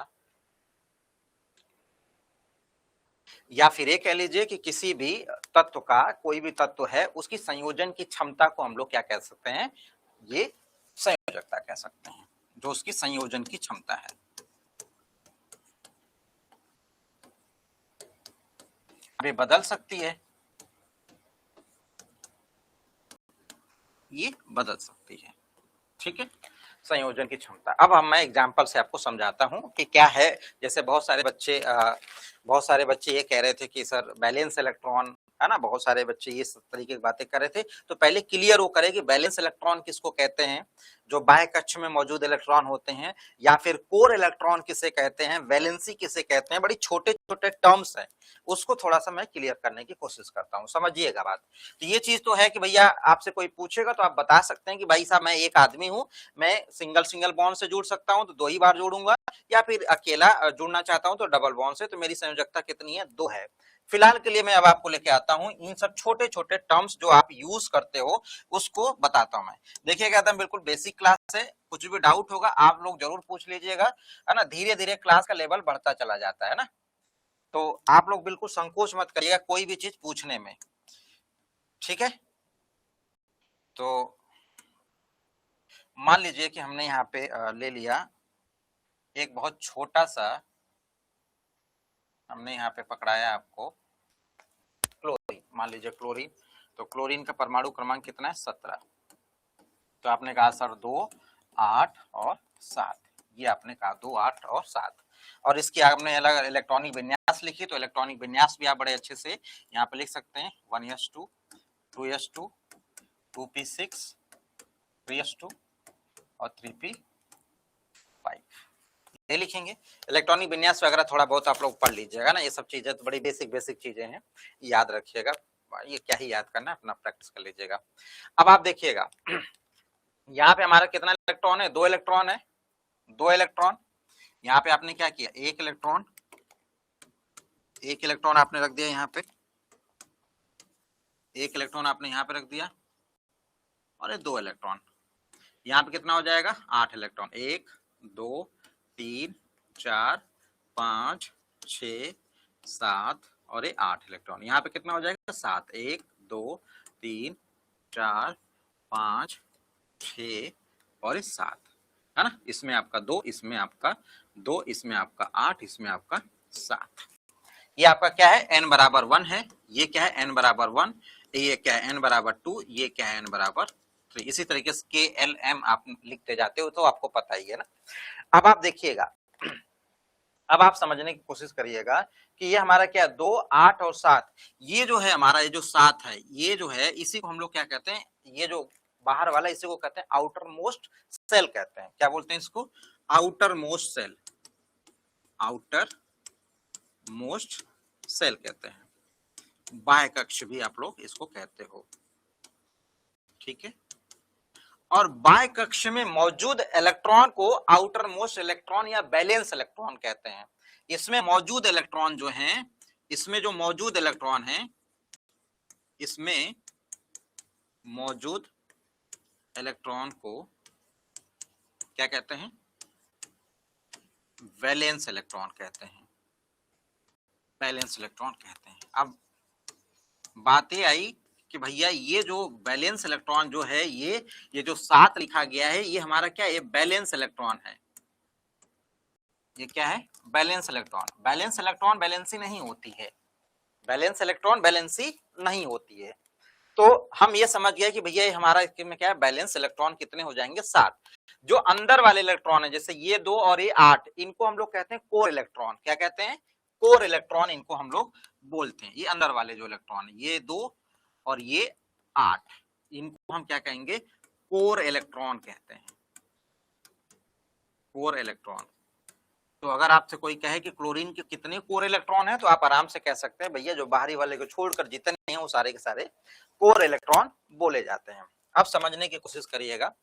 या फिर ये कह लीजिए कि किसी भी तत्व का, कोई भी तत्व है उसकी संयोजन की क्षमता को हम लोग क्या कह सकते हैं, ये संयोजकता कह सकते हैं, जो उसकी संयोजन की क्षमता है। अब ये बदल सकती है, ये बदल सकती है, ठीक है, संयोजन की क्षमता। अब हम मैं एग्जांपल से आपको समझाता हूं कि क्या है। जैसे बहुत सारे बच्चे ये कह रहे थे कि सर बैलेंस इलेक्ट्रॉन है ना, बहुत सारे बच्चे ये तरीके की बातें कर रहे थे। तो पहले क्लियर वो करे कि बैलेंस इलेक्ट्रॉन किसको कहते हैं, जो बाह्य कक्ष में मौजूद इलेक्ट्रॉन होते हैं, या फिर कोर इलेक्ट्रॉन किसे कहते हैं, वैलेंसी किसे कहते हैं। बड़ी छोटे छोटे टर्म्स हैं, उसको थोड़ा सा मैं क्लियर करने की कोशिश करता हूं, समझिएगा बात। तो ये चीज तो है कि भैया आपसे कोई पूछेगा तो आप बता सकते हैं कि भाई साहब मैं एक आदमी हूं, मैं सिंगल सिंगल बॉन्ड से जुड़ सकता हूं तो 2 ही बार जोड़ूंगा, या फिर अकेला जुड़ना चाहता हूं तो डबल बॉन्ड से, तो मेरी संयोजकता कितनी है, 2 है। फिलहाल के लिए मैं अब आपको लेके आता हूं इन सब छोटे छोटे टर्म्स जो आप यूज करते हो उसको बताता हूं मैं। देखिएगा एकदम बिल्कुल बेसिक क्लास है, कुछ भी डाउट होगा आप लोग जरूर पूछ लीजिएगा, है ना। धीरे धीरे क्लास का लेवल बढ़ता चला जाता है ना, तो आप लोग बिल्कुल संकोच मत करिएगा कोई भी चीज पूछने में, ठीक है। तो मान लीजिए कि हमने यहाँ पे ले लिया एक बहुत छोटा सा, हमने यहाँ पे पकड़ाया आपको क्लोरीन, मान लीजिए क्लोरीन। तो क्लोरीन का परमाणु क्रमांक कितना है, 17। तो आपने कहा सर 2, 8 और 7, ये आपने कहा 2, 8 और 7। और इसकी आपने अलग इलेक्ट्रॉनिक विन्यास लिखी, तो इलेक्ट्रॉनिक विन्यास भी आप बड़े अच्छे से यहाँ पे लिख सकते हैं, 1s2, 2s2, 2p6, 3s2 और 3p5, ये लिखेंगे। इलेक्ट्रॉनिक विन्यास वगैरह थोड़ा बहुत आप लोग पढ़ लीजिएगा ना, ये सब चीजें तो बड़ी बेसिक चीजें हैं, याद रखिएगा। ये क्या ही याद करना, अपना प्रैक्टिस कर लीजिएगा। अब आप देखिएगा यहाँ पे हमारा कितना इलेक्ट्रॉन है, 2 इलेक्ट्रॉन है, 2 इलेक्ट्रॉन। यहाँ पे आपने क्या किया, एक इलेक्ट्रॉन आपने रख दिया यहाँ पे, एक इलेक्ट्रॉन आपने यहाँ पे रख दिया, और ये 2 इलेक्ट्रॉन। यहाँ पे कितना हो जाएगा, 8 इलेक्ट्रॉन, 1 2 3 4 5 6 7 और ये 8 इलेक्ट्रॉन। यहाँ पे कितना हो जाएगा, 7, 1 2 3 4 5 6 और 7, है ना। इसमें आपका 2, इसमें आपका 2, इसमें आपका 8, इसमें आपका 7। ये आपका क्या है, n बराबर 1 है, ये क्या है n बराबर 1, ये क्या है n बराबर 2, ये क्या है n बराबर 3। इसी तरीके से KLM आप लिखते जाते हो तो आपको पता ही है ना। अब आप देखिएगा, अब आप समझने की कोशिश करिएगा कि ये हमारा क्या, 2, 8 और 7, ये जो है हमारा, ये जो 7 है, ये जो है इसी को हम लोग क्या कहते हैं, ये जो बाहर वाला इसी को कहते हैं आउटर मोस्ट सेल कहते हैं। क्या बोलते हैं इसको, outermost shell, outermost shell कहते हैं, बाह्य कक्ष भी आप लोग इसको कहते हो, ठीक है। और बाह्य कक्ष में मौजूद इलेक्ट्रॉन को आउटर मोस्ट इलेक्ट्रॉन या बैलेंस इलेक्ट्रॉन कहते हैं। इसमें मौजूद इलेक्ट्रॉन जो हैं, इसमें जो मौजूद इलेक्ट्रॉन हैं, इसमें मौजूद इलेक्ट्रॉन को क्या कहते हैं, वैलेंस इलेक्ट्रॉन कहते हैं, बैलेंस इलेक्ट्रॉन कहते हैं। अब बात ये आई कि भैया ये जो बैलेंस इलेक्ट्रॉन जो है, ये जो 7 लिखा गया है, ये हमारा क्या है, ये बैलेंस इलेक्ट्रॉन है। ये क्या है, balance electron. Balance electron valency नहीं होती है, बैलेंस इलेक्ट्रॉन बैलेंसी नहीं होती है। तो हम ये समझ गए कि भैया ये हमारा इसमें क्या है, बैलेंस इलेक्ट्रॉन कितने हो जाएंगे, 7। जो अंदर वाले इलेक्ट्रॉन है, जैसे ये 2 और ये 8, इनको हम लोग कहते हैं कोर इलेक्ट्रॉन। क्या कहते हैं, कोर इलेक्ट्रॉन इनको हम लोग बोलते हैं। ये अंदर वाले जो इलेक्ट्रॉन है, ये 2 और ये 8, इनको हम क्या कहेंगे, कोर इलेक्ट्रॉन कहते हैं, कोर इलेक्ट्रॉन। तो अगर आपसे कोई कहे कि क्लोरीन के कितने कोर इलेक्ट्रॉन है, तो आप आराम से कह सकते हैं भैया जो बाहरी वाले को छोड़कर जितने हैं वो सारे के सारे कोर इलेक्ट्रॉन बोले जाते हैं। अब समझने की कोशिश करिएगा,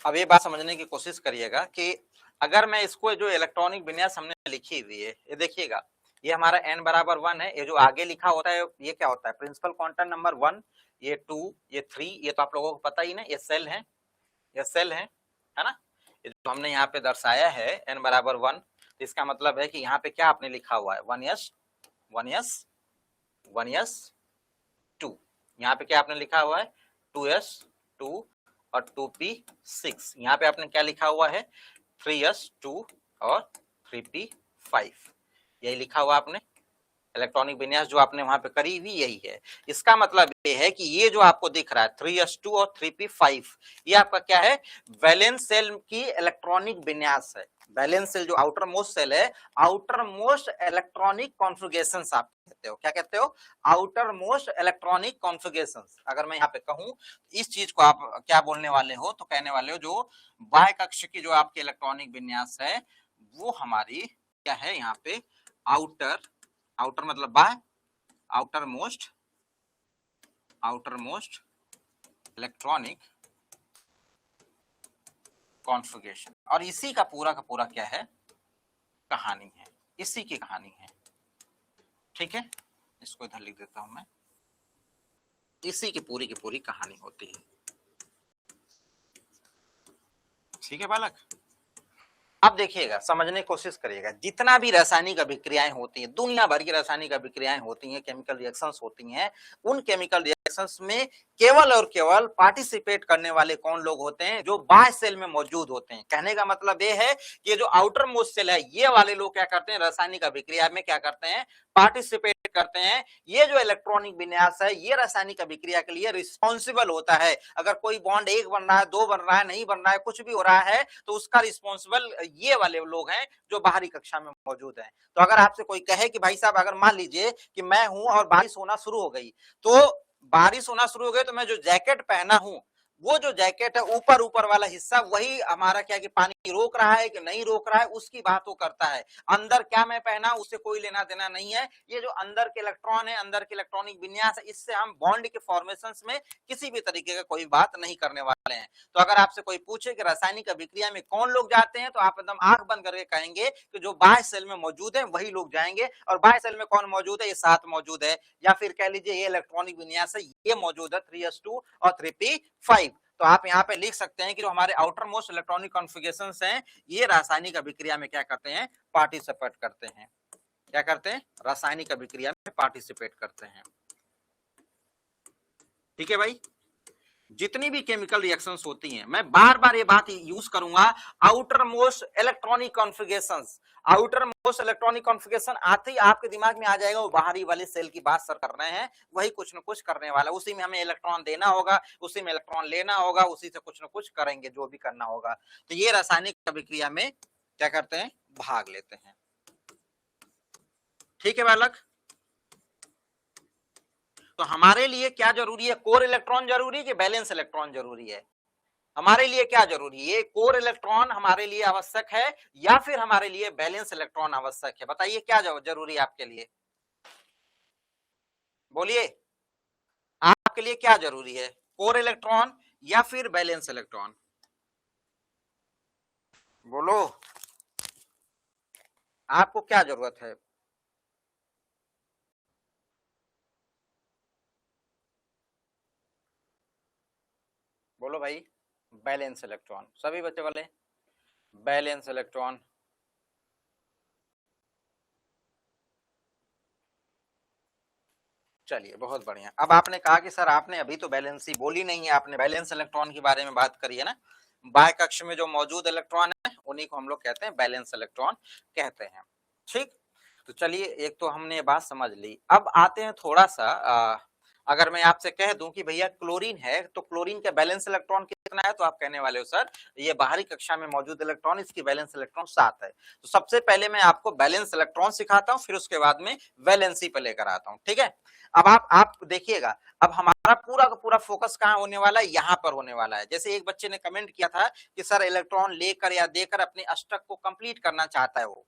अब ये बात समझने की कोशिश करिएगा कि अगर मैं इसको जो इलेक्ट्रॉनिक विन्यास हमने लिखी हुई है, ये देखिएगा, ये हमारा n बराबर 1 है। ये जो आगे लिखा होता है ये क्या होता है, प्रिंसिपल क्वांटम नंबर 1, ये 2, ये 3, ये तो आप लोगों को पता ही ना, ये सेल है, ये सेल है ना। ये जो हमने यहाँ पे दर्शाया है n बराबर 1, इसका मतलब है कि यहाँ पे क्या आपने लिखा हुआ है 1s 1s 1s 2, यहाँ पे क्या आपने लिखा हुआ है 2s 2 और 2p 6, यहाँ पे आपने क्या लिखा हुआ है 3s 2 और 3p 5, यही लिखा हुआ आपने। इलेक्ट्रॉनिक विन्यास जो आपने वहां पे करी हुई यही है। इसका मतलब ये है कि ये जो आपको दिख रहा है 3s2 और 3p5, ये आपका क्या है वैलेंस सेल की इलेक्ट्रॉनिक विन्यास है। वैलेंस सेल जो आउटर मोस्ट सेल है, आउटर मोस्ट इलेक्ट्रॉनिक कॉन्फ़िगरेशन आप कहते हो, क्या कहते हो आउटर मोस्ट इलेक्ट्रॉनिक कॉन्फ़िगरेशन। अगर मैं यहाँ पे कहूं इस चीज को आप क्या बोलने वाले हो, तो कहने वाले हो जो बाह्य कक्ष की जो आपकी इलेक्ट्रॉनिक विन्यास है वो हमारी क्या है यहाँ पे आउटर, आउटर मतलब बाय, आउटर मोस्ट इलेक्ट्रॉनिक कॉन्फ़िगरेशन। और इसी का पूरा क्या है कहानी है, इसी की कहानी है। ठीक है, इसको इधर लिख देता हूं मैं, इसी की पूरी कहानी होती है। ठीक है बालक, अब देखिएगा, समझने की कोशिश करिएगा, जितना भी रासायनिक अभिक्रियाएं होती हैं, दुनिया भर की रासायनिक अभिक्रियाएं होती हैं, केमिकल रिएक्शंस होती हैं, उन केमिकल रिएक्शंस में केवल और केवल पार्टिसिपेट करने वाले कौन लोग होते हैं, जो बाह्य सेल में मौजूद होते हैं। कहने का मतलब ये है कि जो आउटर मोस्ट सेल है, ये वाले लोग क्या करते हैं रासायनिक अभिक्रिया में क्या करते हैं पार्टिसिपेट करते हैं। ये जो इलेक्ट्रॉनिक विन्यास है ये रासायनिक अभिक्रिया के लिए रिस्पॉन्सिबल होता है। अगर कोई बॉन्ड 1 बन रहा है, 2 बन रहा है, नहीं बन रहा है, कुछ भी हो रहा है, तो उसका रिस्पॉन्सिबल ये वाले लोग हैं जो बाहरी कक्षा में मौजूद हैं। तो अगर आपसे कोई कहे कि भाई साहब अगर मान लीजिए कि मैं हूं और बारिश होना शुरू हो गई, तो मैं जो जैकेट पहना हूं, वो जो जैकेट है ऊपर वाला हिस्सा वही हमारा क्या कि पानी रोक रहा है कि नहीं रोक रहा है उसकी बात वो करता है। अंदर क्या मैं पहना उससे कोई लेना देना नहीं है। ये जो अंदर के इलेक्ट्रॉन है, अंदर के इलेक्ट्रॉनिक विन्यास है, इससे हम बॉन्ड के फॉर्मेशंस में किसी भी तरीके का कोई बात नहीं करने वाले हैं। तो अगर आपसे कोई पूछे कि रासायनिक अभिक्रिया में कौन लोग जाते हैं, तो आप एकदम आंख बंद करके कहेंगे कि जो बाह्य सेल में मौजूद है वही लोग जाएंगे। और बाह्य सेल में कौन मौजूद है, ये 7 मौजूद है, या फिर कह लीजिए ये इलेक्ट्रॉनिक विन्यास है ये मौजूद है 3s2 और 3p5। तो आप यहाँ पे लिख सकते हैं कि जो हमारे आउटर मोस्ट इलेक्ट्रॉनिक कॉन्फ़िगरेशंस हैं, ये रासायनिक अभिक्रिया में क्या करते हैं पार्टिसिपेट करते हैं। क्या करते हैं रासायनिक अभिक्रिया में पार्टिसिपेट करते हैं। ठीक है भाई, जितनी भी केमिकल रिएक्शंस होती हैं, मैं बार बार ये बात यूज करूंगा, outer most electronic configurations. Outer most electronic configuration आते ही आपके दिमाग में आ जाएगा वो बाहरी वाले सेल की बात सर कर रहे हैं, वही कुछ न कुछ करने वाला, उसी में हमें इलेक्ट्रॉन देना होगा, उसी में इलेक्ट्रॉन लेना होगा, उसी से कुछ न कुछ करेंगे जो भी करना होगा। तो ये रासायनिक अभिक्रिया में क्या करते हैं भाग लेते हैं। ठीक है बालक, तो हमारे लिए क्या जरूरी है, कोर इलेक्ट्रॉन जरूरी है कि बैलेंस इलेक्ट्रॉन जरूरी है? हमारे लिए क्या जरूरी है, कोर इलेक्ट्रॉन हमारे लिए आवश्यक है या फिर हमारे लिए बैलेंस इलेक्ट्रॉन आवश्यक है? बताइए क्या जरूरी है आपके लिए, बोलिए आपके लिए क्या जरूरी है, कोर इलेक्ट्रॉन या फिर बैलेंस इलेक्ट्रॉन? बोलो आपको क्या जरूरत है? बोलो भाई, बैलेंस इलेक्ट्रॉन, सभी बच्चे वाले बैलेंस इलेक्ट्रॉन। चलिए बहुत बढ़िया। अब आपने कहा कि सर आपने अभी तो बैलेंसी बोली नहीं है, आपने बैलेंस इलेक्ट्रॉन के बारे में बात करी है ना, बाह्य कक्ष में जो मौजूद इलेक्ट्रॉन है उन्हीं को हम लोग कहते हैं बैलेंस इलेक्ट्रॉन कहते हैं। ठीक, तो चलिए एक तो हमने बात समझ ली। अब आते हैं थोड़ा सा अगर मैं आपसे कह दूं कि भैया क्लोरीन है, तो क्लोरीन का बैलेंस इलेक्ट्रॉन कितना है, तो आप कहने वाले हो सर ये बाहरी कक्षा में मौजूद इलेक्ट्रॉन, इसकी बैलेंस इलेक्ट्रॉन 7 है। तो सबसे पहले मैं आपको बैलेंस इलेक्ट्रॉन सिखाता हूं, फिर उसके बाद में वैलेंसी पे लेकर आता हूं। ठीक है, अब आप देखिएगा, अब हमारा पूरा का पूरा फोकस कहाँ होने वाला है, यहाँ पर होने वाला है। जैसे एक बच्चे ने कमेंट किया था कि सर इलेक्ट्रॉन लेकर या देकर अपने अष्टक को कंप्लीट करना चाहता है, वो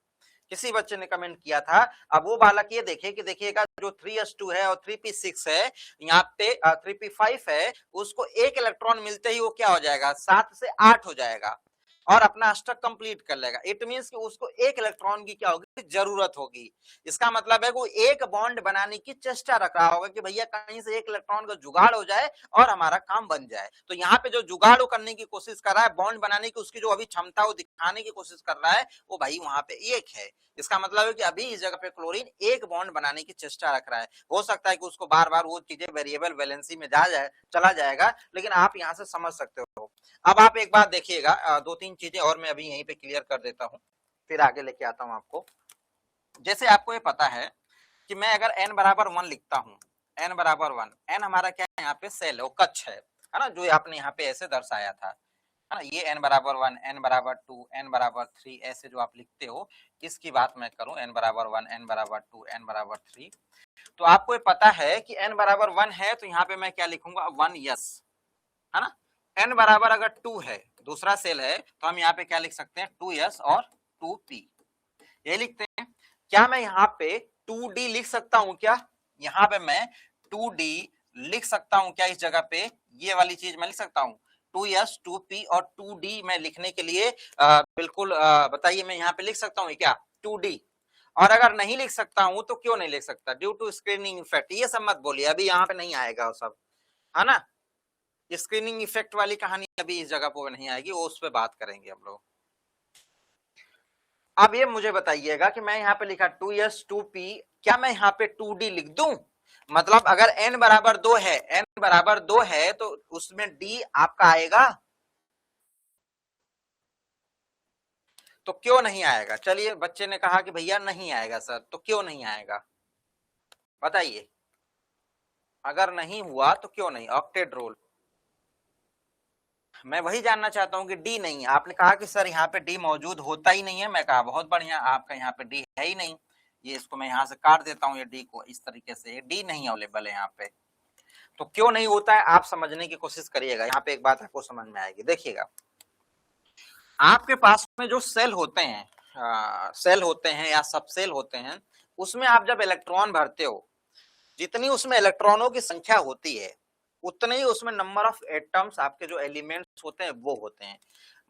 किसी बच्चे ने कमेंट किया था। अब वो बालक ये देखे कि देखिएगा जो 3s2 है और 3p6 है, यहाँ पे 3p5 है, उसको एक इलेक्ट्रॉन मिलते ही वो क्या हो जाएगा 7 से 8 हो जाएगा। और अपना अष्टक कंप्लीट कर लेगा। इट मींस कि उसको एक इलेक्ट्रॉन की क्या होगी, जरूरत होगी। इसका मतलब है वो एक बॉन्ड बनाने की चेष्टा रख रहा होगा कि भैया कहीं से एक इलेक्ट्रॉन का जुगाड़ हो जाए और हमारा काम बन जाए। तो यहाँ पे जो जुगाड़ करने की कोशिश कर रहा है, बॉन्ड बनाने की उसकी जो अभी क्षमता वो दिखाने की कोशिश कर रहा है, वो भाई वहां पे एक है। इसका मतलब है कि अभी इस जगह पे क्लोरीन एक बॉन्ड बनाने की चेष्टा रख रहा है। हो सकता है कि उसको बार बार वो चीजें वेरिएबल वैलेंसी में चला जाएगा, लेकिन आप यहाँ से समझ सकते हो। अब आप एक बात देखिएगा, दो तीन चीजें और मैं अभी यहीं पे क्लियर कर देता हूं, फिर आगे लेके आता हूं आपको। जैसे आपको ये पता है कि मैं अगर n बराबर 1 लिखता हूं, n बराबर 1, n हमारा क्या है, यहाँ पे सेल है, वो कक्ष है ना, जो आपने यहाँ पे ऐसे दर्शाया था, है ना। ये n बराबर 1, n बराबर 2, n बराबर 3, ऐसे जो आप लिखते हो, इसकी बात मैं करूं, n बराबर 1, n बराबर 2, n बराबर 3, तो आपको ये पता है कि n बराबर 1 है तो यहाँ पे मैं क्या लिखूंगा, 1s, है ना। n बराबर अगर 2 है, दूसरा सेल है, तो हम यहाँ पे क्या लिख सकते हैं, 2s और 2p, ये लिखते हैं। क्या मैं यहाँ पे 2d लिख सकता हूं क्या, यहाँ पे मैं 2d लिख सकता हूं क्या, इस जगह पे ये वाली चीज मैं लिख सकता हूं, 2s 2p और 2d मैं लिखने के लिए बिल्कुल बताइए, मैं यहाँ पे लिख सकता हूँ क्या 2d। और अगर नहीं लिख सकता हूं तो क्यों नहीं लिख सकता, ड्यू टू स्क्रीनिंग इफेक्ट, ये सब मत बोलिए, अभी यहाँ पे नहीं आएगा वो सब, है ना। स्क्रीनिंग इफेक्ट वाली कहानी अभी इस जगह पर नहीं आएगी, वो उस पर बात करेंगे हम लोग। अब ये मुझे बताइएगा कि मैं यहाँ पे लिखा 2s 2p, क्या मैं यहाँ पे 2d लिख दूं, मतलब अगर n बराबर 2 है, n बराबर 2 है तो उसमें d आपका आएगा, तो क्यों नहीं आएगा, चलिए बच्चे ने कहा कि भैया नहीं आएगा सर, तो क्यों नहीं आएगा बताइए, अगर नहीं हुआ तो क्यों नहीं, ऑक्टेट रूल, मैं वही जानना चाहता हूं कि डी नहीं है। आपने कहा कि सर यहाँ पे डी मौजूद होता ही नहीं है, मैं कहा बहुत बढ़िया, आपका यहाँ पे डी है ही नहीं, ये इसको मैं यहाँ से काट देता हूँ, ये डी को इस तरीके से, डी नहीं अवेलेबल है यहाँ पे, तो क्यों नहीं होता है आप समझने की कोशिश करिएगा। यहाँ पे एक बात आपको समझ में आएगी, देखिएगा आपके पास में जो सेल होते हैं, सेल होते हैं या सब सेल होते हैं, उसमें आप जब इलेक्ट्रॉन भरते हो, जितनी उसमें इलेक्ट्रॉनों की संख्या होती है उतने ही उसमें नंबर ऑफ एटम्स, आपके जो एलिमेंट्स होते हैं वो होते हैं।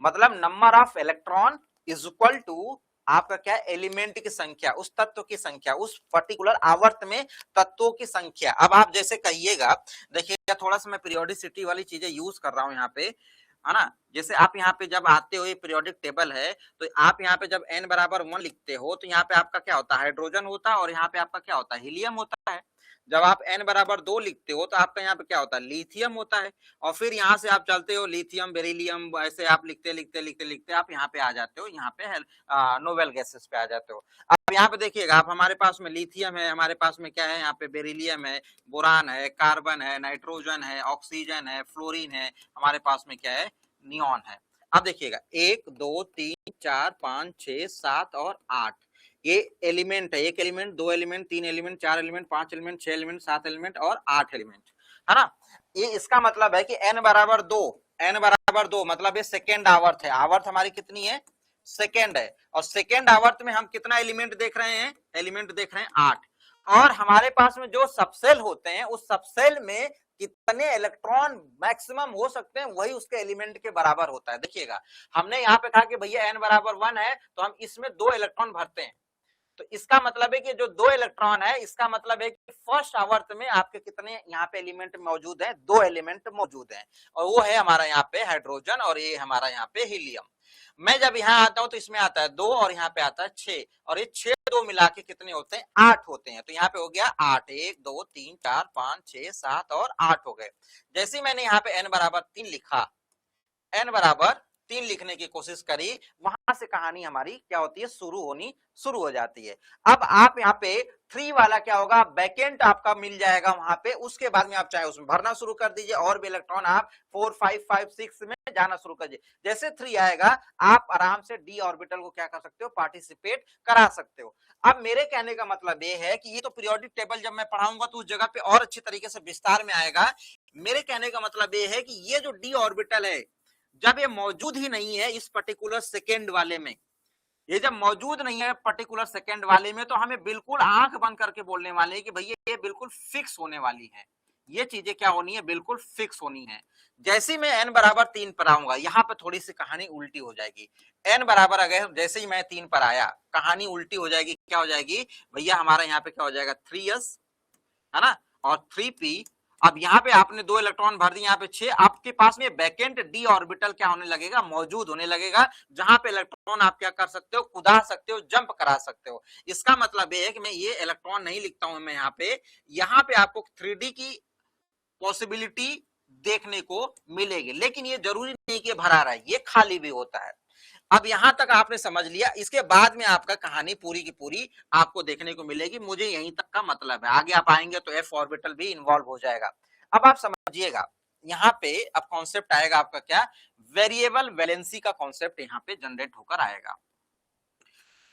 मतलब number of electron is equal to आपका क्या, एलिमेंट की संख्या, उस तत्व की संख्या, उस पर्टिकुलर आवर्त में तत्वों की संख्या। अब आप जैसे कहिएगा, देखिएगा थोड़ा सा मैं पीरियोडिसिटी वाली चीजें यूज कर रहा हूं यहाँ पे, है ना। जैसे आप यहाँ पे जब आते हो, ये पीरियोडिक टेबल है, तो आप यहाँ पे जब n बराबर 1 लिखते हो तो यहाँ पे आपका क्या होता है, हाइड्रोजन होता है, और यहाँ पे आपका क्या होता है, हीलियम होता है। जब आप n बराबर 2 लिखते हो तो आपका यहाँ पे क्या होता है, लिथियम होता है। और फिर यहाँ से आप चलते हो, लिथियम, बेरिलियम, ऐसे आप लिखते लिखते लिखते लिखते आप यहाँ पे आ जाते हो, यहाँ पे नोबेल गैसेस पे आ जाते हो। अब यहाँ पे देखिएगा, आप हमारे पास में लिथियम है, हमारे पास में क्या है, यहाँ पे बेरिलियम है, बोरान है, कार्बन है, नाइट्रोजन है, ऑक्सीजन है, फ्लोरीन है, हमारे पास में क्या है, नियॉन है। अब देखिएगा 1 2 3 4 5 6 7 और 8, ये एलिमेंट है, एक एलिमेंट, दो एलिमेंट, तीन एलिमेंट, चार एलिमेंट, पांच एलिमेंट, छह एलिमेंट, सात एलिमेंट और 8 एलिमेंट, है ना। ये इसका मतलब है कि n बराबर 2, n बराबर 2 मतलब ये सेकेंड आवर्त है, आवर्त हमारी कितनी है, सेकेंड है, और सेकेंड आवर्त में हम कितना एलिमेंट देख रहे हैं, एलिमेंट देख रहे हैं 8। और हमारे पास में जो सबसेल होते हैं, उस सबसेल में कितने इलेक्ट्रॉन मैक्सिमम हो सकते हैं, वही उसके एलिमेंट के बराबर होता है। देखिएगा हमने यहाँ पे कहा कि भैया n बराबर 1 है तो हम इसमें 2 इलेक्ट्रॉन भरते हैं, तो इसका मतलब है कि जो 2 इलेक्ट्रॉन है, इसका मतलब है कि फर्स्ट आवर्त में आपके कितने यहाँ पे एलिमेंट मौजूद है, 2 एलिमेंट मौजूद हैं, और वो है हमारा यहाँ पे हाइड्रोजन और ये हमारा यहाँ पे हीलियम। मैं जब यहाँ आता हूं तो इसमें आता है 2 और यहाँ पे आता है 6, और ये 6 2 मिला के कितने होते हैं, 8 होते हैं। तो यहाँ पे हो गया 8, 1 2 3 4 5 6 7 और 8 हो गए। जैसे मैंने यहाँ पे n बराबर 3 लिखा, n बराबर 3 लिखने की कोशिश करी, वहां से कहानी हमारी क्या होती है, शुरू हो जाती है। अब आप यहाँ पे 3 वाला क्या होगा, बैकेंट आपका मिल जाएगा वहां पे, उसके बाद में आप चाहे उसमें भरना शुरू कर दीजिए, और भी इलेक्ट्रॉन आप 4 5 5 6 में जाना शुरू कर दीजिए। जैसे 3 आएगा आप आराम से डी ऑर्बिटल को क्या कर सकते हो, पार्टिसिपेट करा सकते हो। अब मेरे कहने का मतलब ये है कि ये तो पीरियोडिक टेबल जब मैं पढ़ाऊंगा तो उस जगह पे और अच्छी तरीके से विस्तार में आएगा। मेरे कहने का मतलब ये है कि ये जो डी ऑर्बिटल है, जब ये मौजूद ही नहीं है इस पर्टिकुलर सेकेंड वाले में, ये जब मौजूद नहीं है पर्टिकुलर सेकेंड वाले में, तो हमें बिल्कुल आंख बंद करके बोलने वाले हैं कि भैया ये बिल्कुल फिक्स होने वाली है, ये चीजें क्या होनी है, बिल्कुल फिक्स होनी है। जैसे ही मैं n बराबर 3 पर आऊंगा, यहाँ पे थोड़ी सी कहानी उल्टी हो जाएगी। n बराबर अगर जैसे ही मैं 3 पर आया, कहानी उल्टी हो जाएगी। क्या हो जाएगी भैया, हमारा यहाँ पे क्या हो जाएगा 3s, है ना, और 3p। अब यहाँ पे आपने 2 इलेक्ट्रॉन भर दिए, यहाँ पे 6, आपके पास में वैकेंट d ऑर्बिटल क्या होने लगेगा, मौजूद होने लगेगा, जहां पे इलेक्ट्रॉन आप क्या कर सकते हो, कूदा सकते हो, जंप करा सकते हो। इसका मतलब ये है कि मैं ये इलेक्ट्रॉन नहीं लिखता हूं मैं यहाँ पे आपको 3d की पॉसिबिलिटी देखने को मिलेगी, लेकिन ये जरूरी नहीं कि भरा रहा है, ये खाली भी होता है। अब यहां तक आपने समझ लिया, इसके बाद में आपका कहानी पूरी की पूरी आपको देखने को मिलेगी। मुझे यहीं तक का मतलब है, आगे आप आएंगे तो एफ ऑर्बिटल भी इन्वॉल्व हो जाएगा। अब आप समझिएगा, यहाँ पे अब कॉन्सेप्ट आएगा आपका क्या, वेरिएबल वैलेंसी का कॉन्सेप्ट यहाँ पे जनरेट होकर आएगा।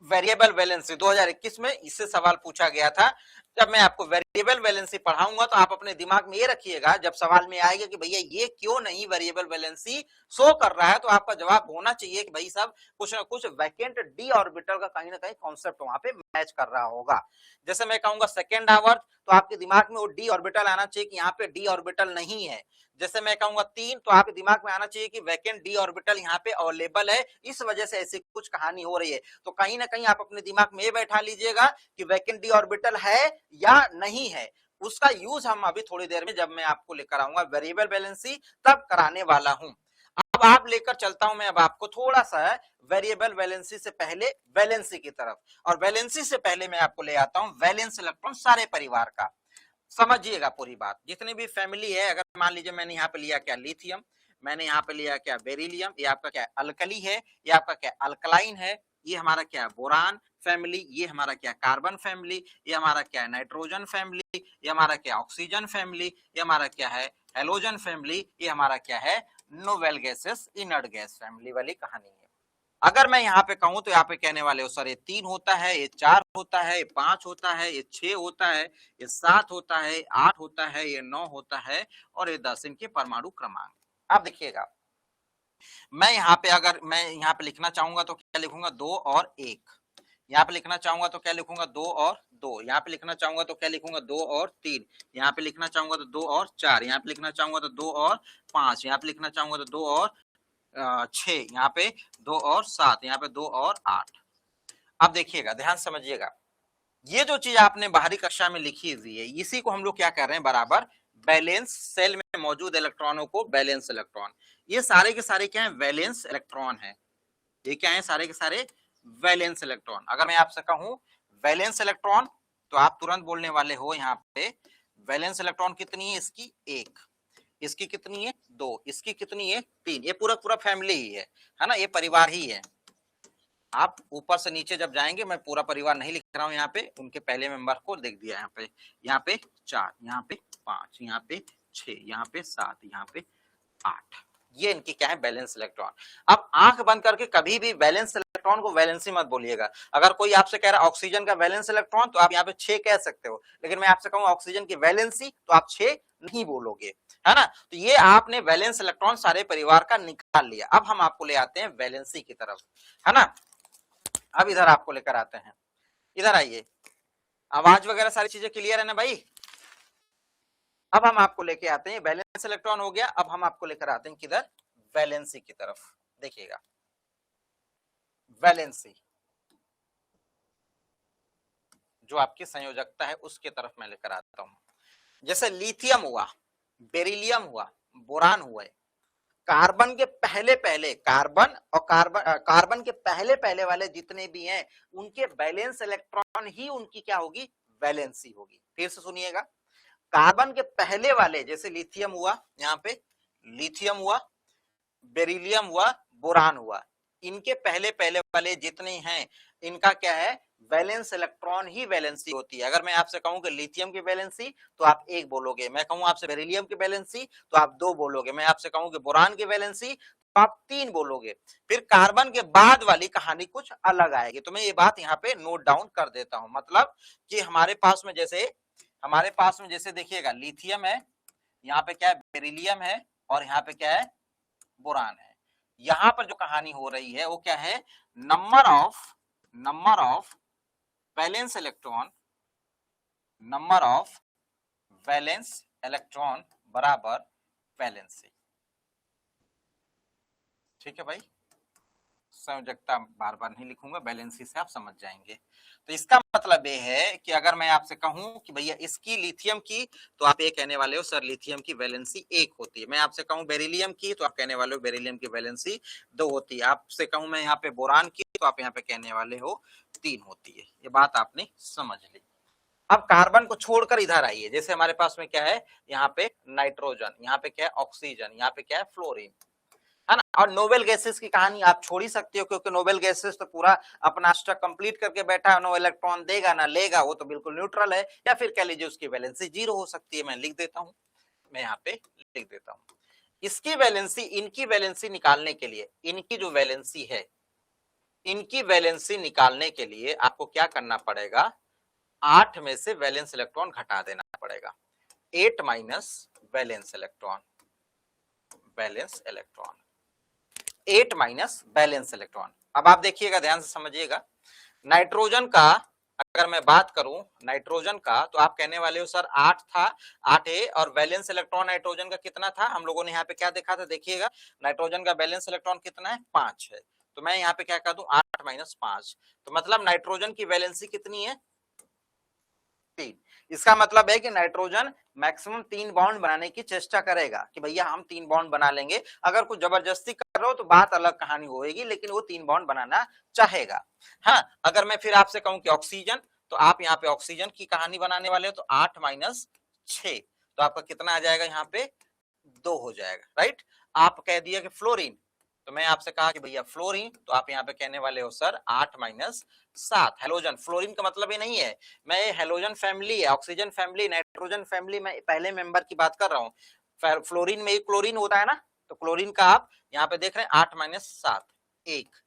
वेरिएबल वैलेंसी 2021 में इससे सवाल पूछा गया था। जब मैं आपको वेरिएबल वैलेंसी पढ़ाऊंगा तो आप अपने दिमाग में ये रखिएगा, जब सवाल में आएगा कि भैया ये क्यों नहीं वेरिएबल वैलेंसी शो कर रहा है, तो आपका जवाब होना चाहिए कि भाई साहब कुछ ना कुछ वैकेंट डी ऑर्बिटल का कहीं ना कहीं कॉन्सेप्ट वहां पे मैच कर रहा होगा। जैसे मैं कहूंगा सेकेंड आवर, तो आपके दिमाग में वो डी ऑर्बिटल आना चाहिए कि यहाँ पे डी ऑर्बिटल नहीं है। जैसे मैं कहूंगा 3, तो आपके दिमाग में आना चाहिए कि वैकेंट डी ऑर्बिटल यहाँ पे अवेलेबल है, इस वजह से ऐसी कुछ कहानी हो रही है। तो कहीं ना कहीं आप अपने दिमाग में ये बैठा लीजिएगा कि वैकेंट डी ऑर्बिटल है या नहीं है। उसका यूज हम अभी थोड़ी देर में, जब मैं आपको लेकर आऊंगा वेरिएबल वैलेंसी, तब कराने वाला हूं। अब आप लेकर चलता हूं मैं अब आपको थोड़ा सा वेरिएबल वैलेंसी से पहले वैलेंसी की तरफ, और वैलेंसी से पहले मैं आपको ले आता हूं वैलेंस इलेक्ट्रॉन सारे परिवार का। समझिएगा पूरी बात, जितनी भी फैमिली है, अगर मान लीजिए मैंने यहाँ पे लिया क्या लिथियम, मैंने यहाँ पे लिया क्या बेरिलियम, ये आपका क्या अल्कली है, ये आपका क्या अल्कलाइन है, ये हमारा क्या बोरान फैमिली, ये हमारा क्या कार्बन फैमिली, ये हमारा क्या नाइट्रोजन फैमिली, ये हमारा क्या ऑक्सीजन फैमिली, ये हमारा क्या है हेलोजन फैमिली, ये हमारा क्या है novel gases inert gas family वाली कहानी है। अगर मैं यहाँ पे कहूं तो यहाँ पे कहने वाले हो सर ये 3 होता है, ये 4 होता है, ये 5 होता है, ये 6 होता है, ये 7 होता है, 8 होता है, ये 9 होता है, और ये 10 इनके परमाणु क्रमांक। अब देखिएगा, मैं यहाँ पे अगर मैं यहाँ पे लिखना चाहूंगा तो क्या लिखूंगा 2 और 1, यहाँ पे लिखना चाहूंगा तो क्या लिखूंगा 2 और 2, यहाँ पे लिखना चाहूंगा तो क्या लिखूंगा 2 और 3, यहाँ पे लिखना चाहूंगा तो 2 और 4, यहाँ पे लिखना चाहूंगा तो 2 और 5, यहाँ पे लिखना चाहूंगा तो 2 और 6, यहाँ पे 2 और 7, यहाँ पे 2 और 8। अब देखिएगा, ध्यान समझिएगा, ये जो चीज आपने बाहरी कक्षा में लिखी हुई है, इसी को हम लोग क्या कर रहे हैं, बराबर बैलेंस सेल में मौजूद इलेक्ट्रॉनों को बैलेंस इलेक्ट्रॉन। ये सारे के सारे क्या है, वैलेंस इलेक्ट्रॉन है। ये क्या है, सारे के सारे वैलेंस इलेक्ट्रॉन। अगर मैं आपसे कहूं वैलेंस इलेक्ट्रॉन, तो आप तुरंत बोलने वाले हो यहाँ पे वैलेंस इलेक्ट्रॉन कितनी है, इसकी 1, इसकी कितनी है 2, इसकी कितनी है 3। ये पूरा पूरा फैमिली ही है ना, ये परिवार ही है। आप ऊपर से नीचे जब जाएंगे, मैं पूरा परिवार नहीं लिख रहा हूं यहाँ पे, उनके पहले मेंबर को देख दिया, यहाँ पे 4, यहाँ पे 5, यहाँ पे 6, यहाँ पे 7, यहाँ पे 8। ये इनकी क्या है, बैलेंस इलेक्ट्रॉन। अब आंख बंद करके कभी भी बैलेंस इलेक्ट्रॉन को वैलेंसी मत बोलिएगा। अगर कोई आपसे कह रहा है ऑक्सीजन का वैलेंस इलेक्ट्रॉन, तो आप यहाँ पे 6 कह सकते हो, लेकिन मैं आपसे कहूँ ऑक्सीजन की वैलेंसी, तो आप 6 नहीं बोलोगे, है ना। तो ये आपने वैलेंस इलेक्ट्रॉन सारे परिवार का निकाल लिया। अब हम आपको ले आते हैं वैलेंसी की तरफ, है ना। अब इधर आपको लेकर आते हैं, इधर आइए, आवाज वगैरह सारी चीजें क्लियर है ना भाई। अब हम आपको लेके आते हैं, बैलेंस इलेक्ट्रॉन हो गया, अब हम आपको लेकर आते हैं किधर, वैलेंसी की तरफ। देखिएगा वैलेंसी जो आपकी संयोजकता है उसके तरफ मैं लेकर आता हूं। जैसे लिथियम हुआ, बेरिलियम हुआ, बोरान हुआ, कार्बन के पहले पहले कार्बन और कार्बन के पहले पहले वाले जितने भी हैं, उनके बैलेंस इलेक्ट्रॉन ही उनकी क्या होगी, वैलेंसी होगी। फिर से सुनिएगा, कार्बन के पहले वाले जैसे लिथियम हुआ, यहाँ पे लिथियम हुआ, बेरिलियम हुआ, बोरान हुआ, इनके पहले पहले वाले जितने हैं, इनका क्या है, वैलेंस इलेक्ट्रॉन ही वैलेंसी होती है। अगर मैं आपसे कहूं कि लिथियम की वैलेंसी, तो आप 1 बोलोगे। मैं कहूं आपसे बेरिलियम की वैलेंसी, तो आप 2 बोलोगे। मैं आपसे कहूं कि बोरान की वैलेंसी, तो आप 3 बोलोगे। फिर कार्बन के बाद वाली कहानी कुछ अलग आएगी। तो मैं ये बात यहाँ पे नोट डाउन कर देता हूं, मतलब कि हमारे पास में जैसे देखिएगा लिथियम है, यहाँ पे क्या है बेरिलियम है, और यहाँ पे क्या है बोरान है। यहां पर जो कहानी हो रही है वो क्या है, number of valence electron, number of valence electron बराबर वैलेंसी। ठीक है भाई, संयोजकता बार बार नहीं लिखूंगा, वैलेंसी से आप समझ जाएंगे। तो इसका मतलब ये है कि अगर मैं आपसे कहूं कि भैया इसकी लिथियम की, तो आप ये कहने वाले हो सर लिथियम की वैलेंसी 1 होती है। मैं आपसे कहूं बेरिलियम की, तो आप कहने वाले हो बेरिलियम की वैलेंसी 2 होती है। आपसे कहूं मैं यहाँ पे बोरान की, तो आप यहाँ पे कहने वाले हो 3 होती है। ये बात आपने समझ ली। अब कार्बन को छोड़कर इधर आइए, जैसे हमारे पास में क्या है, यहाँ पे नाइट्रोजन, यहाँ पे क्या है ऑक्सीजन, यहाँ पे क्या है फ्लोरीन, है ना। और नोबेल गैसेस की कहानी आप छोड़ ही सकते हो, क्योंकि नोबेल गैसेस तो पूरा अपना स्ट्रक्चर कंप्लीट करके बैठा है, नो इलेक्ट्रॉन देगा ना लेगा, वो तो बिल्कुल न्यूट्रल है। या फिर कह लीजिए उसकी वैलेंसी 0 हो सकती है। मैं लिख देता हूं, मैं यहाँ पे लिख देता हूं इसकी वैलेंसी, इनकी वैलेंसी निकालने के लिए, इनकी जो वैलेंसी है, इनकी वैलेंसी निकालने के लिए आपको क्या करना पड़ेगा, 8 में से वैलेंस इलेक्ट्रॉन घटा देना पड़ेगा। 8 minus valence electron, valence electron 8 minus balance electron. अब आप देखिएगा, ध्यान से समझिएगा, नाइट्रोजन का अगर मैं बात करूं, नाइट्रोजन का, तो आप कहने वाले हो सर 8 था, 8 है, और वैलेंस इलेक्ट्रॉन नाइट्रोजन का कितना था, हम लोगों ने यहाँ पे क्या देखा था, देखिएगा नाइट्रोजन का बैलेंस इलेक्ट्रॉन कितना है, 5 है। तो मैं यहाँ पे क्या कर दूं, 8 माइनस 5, तो मतलब नाइट्रोजन की वैलेंसी कितनी है, 3। इसका मतलब है कि नाइट्रोजन मैक्सिमम 3 बॉन्ड बनाने की चेष्टा करेगा कि भैया हम 3 बॉन्ड बना लेंगे। अगर कुछ जबरदस्ती कर रहे हो तो बात अलग कहानी होगी, लेकिन वो 3 बॉन्ड बनाना चाहेगा। हाँ, अगर मैं फिर आपसे कहूं कि ऑक्सीजन, तो आप यहाँ पे ऑक्सीजन की कहानी बनाने वाले हो, तो 8 माइनस 6, तो आपका कितना आ जाएगा, यहाँ पे 2 हो जाएगा, राइट। आप कह दिया कि फ्लोरीन, तो मैं आपसे कहा कि भैया फ्लोरीन, तो आप यहाँ पे कहने वाले हो सर 8 माइनस 7। हेलोजन, फ्लोरीन का मतलब ये नहीं है, मैं हेलोजन फैमिली है, ऑक्सीजन फैमिली, नाइट्रोजन फैमिली, मैं पहले मेंबर की बात कर रहा हूँ। फ्लोरीन में एक क्लोरीन होता है ना, तो क्लोरीन का आप यहाँ पे देख रहे हैं 8 माइनस 7, 1,